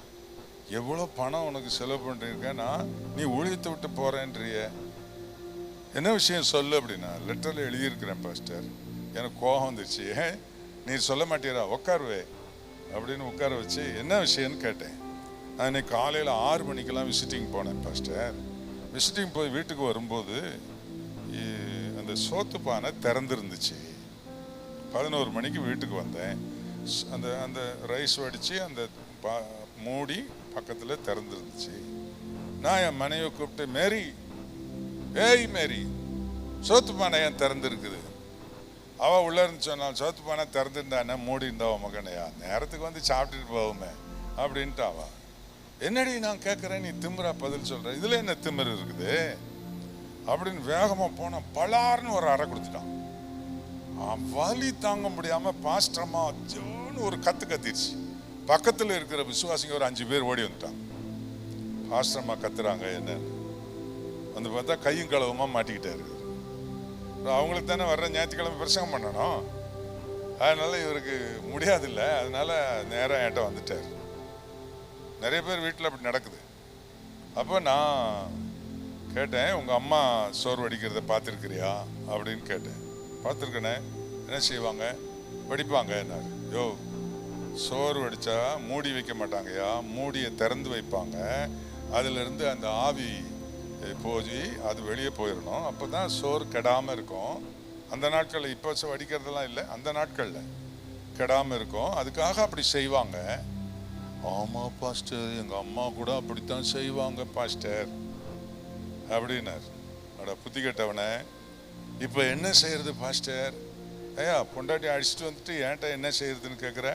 S1: எவ்வளோ பணம் உனக்கு செலவு பண்ணிருக்கேன்னா நீ ஊழியத்தை விட்டு போகிறேன்றிய, என்ன விஷயம் சொல்லு அப்படின்னா. லெட்டரில் எழுதியிருக்கிறேன் பாஸ்டர். எனக்கு கோபம் வந்துச்சு. நீ சொல்ல மாட்டீரா, உட்காருவே அப்படின்னு உட்கார வச்சு என்ன விஷயம்னு கேட்டேன். நான் இன்னைக்கு காலையில் 6 மணிக்கெல்லாம் விசிட்டிங் போனேன் பாஸ்டர். விசிட்டிங் போய் வீட்டுக்கு வரும்போது அந்த சோத்து பானை திறந்துருந்துச்சு. 11 மணிக்கு வீட்டுக்கு வந்தேன். அந்த அந்த ரைஸ் வடித்து அந்த மூடி பக்கத்தில் திறந்துருந்துச்சு. நான் என் மனைவியை கூப்பிட்டு, மேரி, ஏய் மேரி, சோத்து பானை ஏன் திறந்துருக்குது? அவள் உள்ளே இருந்து சொன்னான், சோத்து பானை திறந்துருந்தானே மூடி இருந்தா மகனையா, நேரத்துக்கு வந்து சாப்பிட்டுட்டு போவோமே அப்படின்ட்டு. அவள், என்னடி நான் கேட்குறேன், நீ திமிரா பதில் சொல்கிற, இதில் என்ன திமிர் இருக்குது அப்படின்னு வேகமாக போனான். பலார்னு ஒரு அறை கொடுத்துட்டான். வலி தாங்க முடியாம பாஸ்டரமா ஜோன்னு ஒரு கத்து கத்திடுச்சு. பக்கத்தில் இருக்கிற விசுவாசிங்க ஒரு 5 பேர் ஓடி வந்துட்டாங்க. பாஸ்டரமா கத்துறாங்க என்ன வந்து பார்த்தா கையும் களவுமா மாட்டிக்கிட்டாரு. அவங்களுக்கு தானே வர்ற ஞாயிற்றுக்கிழமை பிரசங்கம் பண்ணணும், அதனால இவருக்கு முடியாதில்ல, அதனால நேரம் என்கிட்ட வந்துட்டார். நிறைய பேர் வீட்டில் அப்படி நடக்குது. அப்போ நான் கேட்டேன், உங்கள் அம்மா சோறு வடிக்கிறத பார்த்துருக்கிறியா அப்படின்னு கேட்டேன். பார்த்துருக்கனே, என்ன செய்வாங்க, வடிப்பாங்க என்னாரு. யோ, சோறு வடித்தா மூடி வைக்க மாட்டாங்கய்யா, மூடியை திறந்து வைப்பாங்க, அதிலிருந்து அந்த ஆவி போய் அது வெளியே போயிடணும், அப்போ தான் சோறு கெடாமல் இருக்கும். அந்த நாட்களில் இப்போ வடிக்கிறதெல்லாம் இல்லை, அந்த நாட்களில் கெடாமல் இருக்கும், அதுக்காக அப்படி செய்வாங்க. ஆமாம் பாஸ்டர், எங்கள் அம்மா கூட அப்படித்தான் செய்வாங்க பாஸ்டர் அப்படின்னார். அட புத்தி கட்டவனே, இப்போ என்ன செய்யறது பாஸ்டர்? ஐயா, பொண்டாட்டி அடிச்சுட்டு வந்துட்டு என்கிட்ட என்ன செய்யறதுன்னு கேட்குற?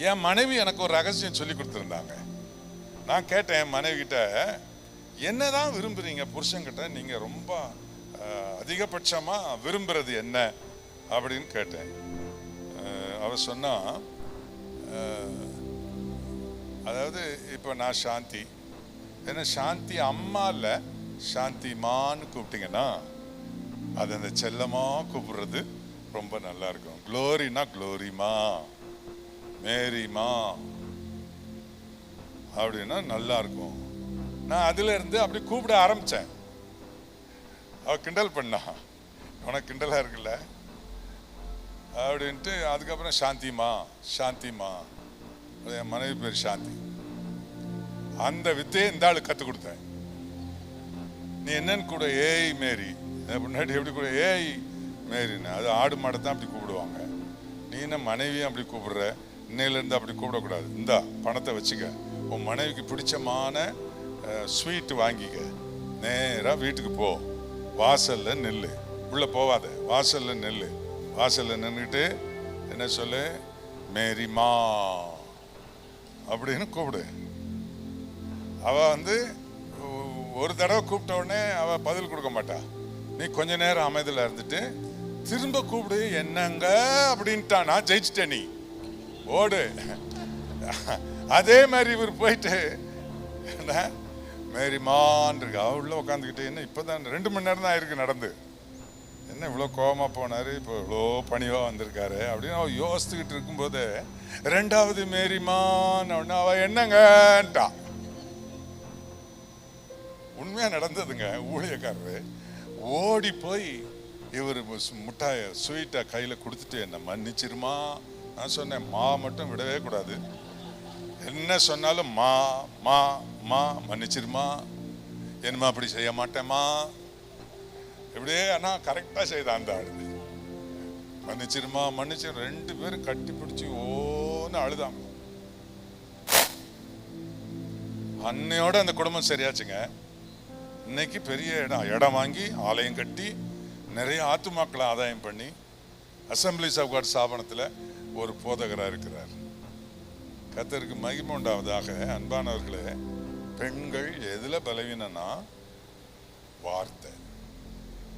S1: என் மனைவி எனக்கு ஒரு ரகசியம் சொல்லி கொடுத்துருந்தாங்க. நான் கேட்டேன் என் மனைவி கிட்ட, என்னதான் விரும்புறீங்க புருஷன்கிட்ட, நீங்க ரொம்ப அதிகபட்சமா விரும்புறது என்ன அப்படின்னு கேட்டேன். அவ சொன்னா, அதாவது இப்போ நான் சாந்தி, என்ன சாந்தி அம்மா இல்லை, சாந்திமான்னு கூப்பிட்டீங்கன்னா அது அந்த செல்லமா கூப்பிடுறது ரொம்ப நல்லா இருக்கும். க்ளோரினா க்ளோரிமா, மேரிமா அப்படின்னா நல்லா இருக்கும். நான் அதுல இருந்து அப்படி கூப்பிட ஆரம்பிச்சேன். அவ கிண்டல் பண்ணா, உனக்கு கிண்டலா இருக்குல்ல அப்படின்ட்டு. அதுக்கப்புறம் சாந்திமா, சாந்திமா, என் மனைவி பேர் சாந்தி. அந்த வித்தையை இந்த ஆளு கற்றுக் கொடுத்தேன். நீ என்னன்னு கூட ஏய் மேரி, முன்னாடி எப்படி கூட ஏய் மேரின்னு, அது ஆடு மாடை தான் அப்படி கூப்பிடுவாங்க. நீ என்ன மனைவியும் அப்படி கூப்பிடுற, இன்னையிலேருந்து அப்படி கூப்பிடக்கூடாது. இந்தா பணத்தை வச்சுக்க, உன் மனைவிக்கு பிடிச்சமான ஸ்வீட்டு வாங்கிக்க, நேராக வீட்டுக்கு போ, வாசல்ல நெல்லு, உள்ள போவாத, வாசல்ல நெல்லு, வாசல்ல நின்றுட்டு என்ன சொல்லு, மேரிமா அப்படின்னு கூப்பிடு. அவ வந்து ஒரு தடவை கூப்பிட்ட உடனே அவ பதில் கொடுக்க மாட்டா. நீ கொஞ்ச நேரம் அமைதியில் இருந்துட்டு திரும்ப கூப்பிடு, என்னங்க அப்படின்ட்டான், நான் ஜெயிச்சிட்டேன், நீ ஓடு. அதே மாதிரி இவர் போயிட்டு என்ன மேரிமான் இருக்கு, அவ உள்ள உட்காந்துக்கிட்டு, என்ன இப்போதான் 2 மணி நேரம் தான் ஆயிருக்கு நடந்து, என்ன இவ்வளோ கோபமா போனாரு, இப்போ இவ்வளோ பணிவா வந்திருக்காரு அப்படின்னு அவ யோசித்துக்கிட்டு இருக்கும்போது 2வது மேரிமான் உடனே அவ என்னங்கன்ட்டா. உண்மையா நடந்ததுங்க. ஊழியக்காரரு ஓடி போய் இவர் முட்டாய ஸ்வீட்டை கையில கொடுத்துட்டு, என்ன மன்னிச்சிருமா. நான் சொன்னேன், மா மட்டும் விடவே கூடாது, என்ன சொன்னாலும் மா மா மா, மன்னிச்சிருமா, என்னமா அப்படி செய்ய மாட்டேமா, இப்படியே. ஆனா கரெக்டா செய்தான் அந்த ஆளு. மன்னிச்சிருமா மன்னிச்சு 2 பேரும் கட்டி பிடிச்சி ஓன்னு அழுதாங்க. அன்னையோட அந்த குடும்பம் சரியாச்சுங்க. இன்னைக்கு பெரிய இடம் வாங்கி ஆலயம் கட்டி நிறைய ஆத்துமாக்களை ஆதாயம் பண்ணி அசம்பிளிஸ் ஆஃப் காட் ஸ்தாபனத்தில் ஒரு போதகராக இருக்கிறார். கர்த்தருக்கு மகிமை உண்டாவதாக. அன்பானவர்களே, பெண்கள் எதுல பலவீனம்னா வார்த்தை,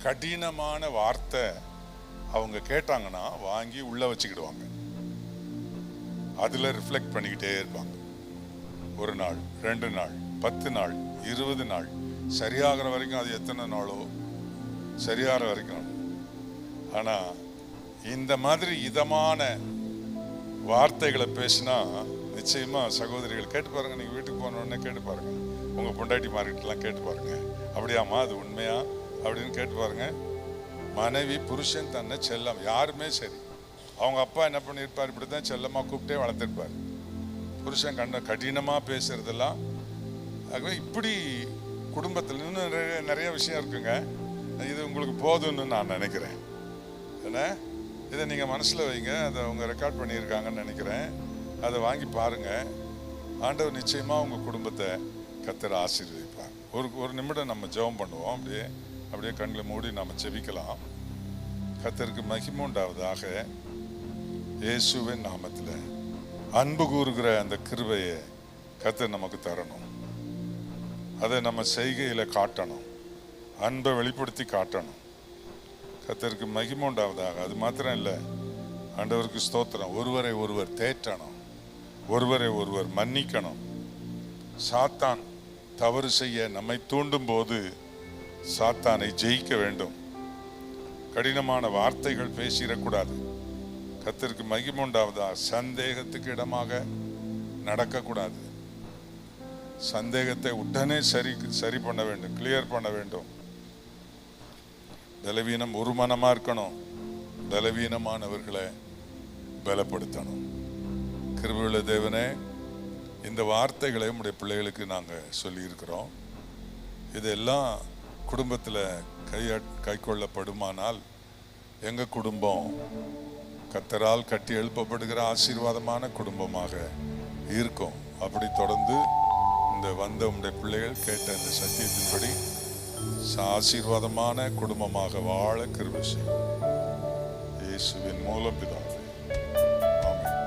S1: கடினமான வார்த்தை அவங்க கேட்டாங்கன்னா வாங்கி உள்ள வச்சுக்கிடுவாங்க, அதுல ரிஃப்ளெக்ட் பண்ணிக்கிட்டே இருப்பாங்க. 1 நாள் 2 நாள் 10 நாள் 20 நாள் சரியாகிற வரைக்கும், அது எத்தனை நாளோ சரியாகிற வரைக்கும். ஆனா இந்த மாதிரி இதமான வார்த்தைகளை பேசினா நிச்சயமா சகோதரிகள் கேட்டு பாருங்க. நீங்க வீட்டுக்கு போன உடனே கேட்டு பாருங்க, உங்க பொண்டாட்டி மார்க்கெட்லாம் கேட்டு பாருங்க, அப்படியாமா அது உண்மையா அப்படின்னு கேட்டு பாருங்க. மனைவி புருஷன் தன்னை செல்லம், யாருமே சரி, அவங்க அப்பா என்ன பண்ணியிருப்பார், இப்படிதான் செல்லமா கூப்பிட்டே வளர்த்திருப்பார். புருஷன் கடினமா பேசுறதெல்லாம். ஆகவே இப்படி குடும்பத்தில் இன்னும் நிறைய விஷயம் இருக்குங்க. இது உங்களுக்கு போதும்னு நான் நினைக்கிறேன். ஏன்னா இதை நீங்கள் மனசில் வைங்க. அதை அவங்க ரெக்கார்ட் பண்ணியிருக்காங்கன்னு நினைக்கிறேன். அதை வாங்கி பாருங்க. ஆண்டவர் நிச்சயமாக உங்கள் குடும்பத்தை கர்த்தர் ஆசீர்வதிப்பார். ஒரு நிமிடம் நம்ம ஜெபம் பண்ணுவோம். அப்படியே கண்களை மூடி நம்ம ஜெபிக்கலாம். கர்த்தருக்கு மகிமை உண்டாவதாக. இயேசுவின் நாமத்தில் அன்பு கூறுகிற அந்த கிருபையை கர்த்தர் நமக்கு தரணும். அதை நம்ம செய்கையில் காட்டணும், அன்பை வெளிப்படுத்தி காட்டணும். கர்த்தருக்கு மகிமை உண்டாவதாக. அது மாத்திரம் இல்லை, ஆண்டவருக்கு ஸ்தோத்திரம். ஒருவரை ஒருவர் தேற்றணும், ஒருவரை ஒருவர் மன்னிக்கணும். சாத்தான் தவறு செய்ய நம்மை தூண்டும் போது சாத்தானை ஜெயிக்க வேண்டும். கடினமான வார்த்தைகள் பேசிடக்கூடாது. கர்த்தருக்கு மகிமை உண்டாவதாக. சந்தேகத்துக்கு இடமாக நடக்கக்கூடாது. சந்தேகத்தை உடனே சரி பண்ண வேண்டும், கிளியர் பண்ண வேண்டும். பலவீனம் ஒரு மனமா இருக்கணும். பலவீனமானவர்களை பலப்படுத்தணும். கிருபையுள்ள தேவனே, இந்த வார்த்தைகளை உடைய பிள்ளைகளுக்கு நாங்கள் சொல்லியிருக்கிறோம். இதெல்லாம் குடும்பத்தில் கை கொள்ளப்படுமானால் எங்கள் குடும்பம் கர்த்தரால் கட்டி எழுப்பப்படுகிற ஆசீர்வாதமான குடும்பமாக இருக்கும். அப்படி தொடர்ந்து இந்த வந்த உடைய பிள்ளைகள் கேட்ட இந்த சத்தியத்தின்படி ஆசீர்வாதமான குடும்பமாக வாழ கிருபை செய்யும். இயேசுவின் மூலம் பிதாவே, ஆமென்.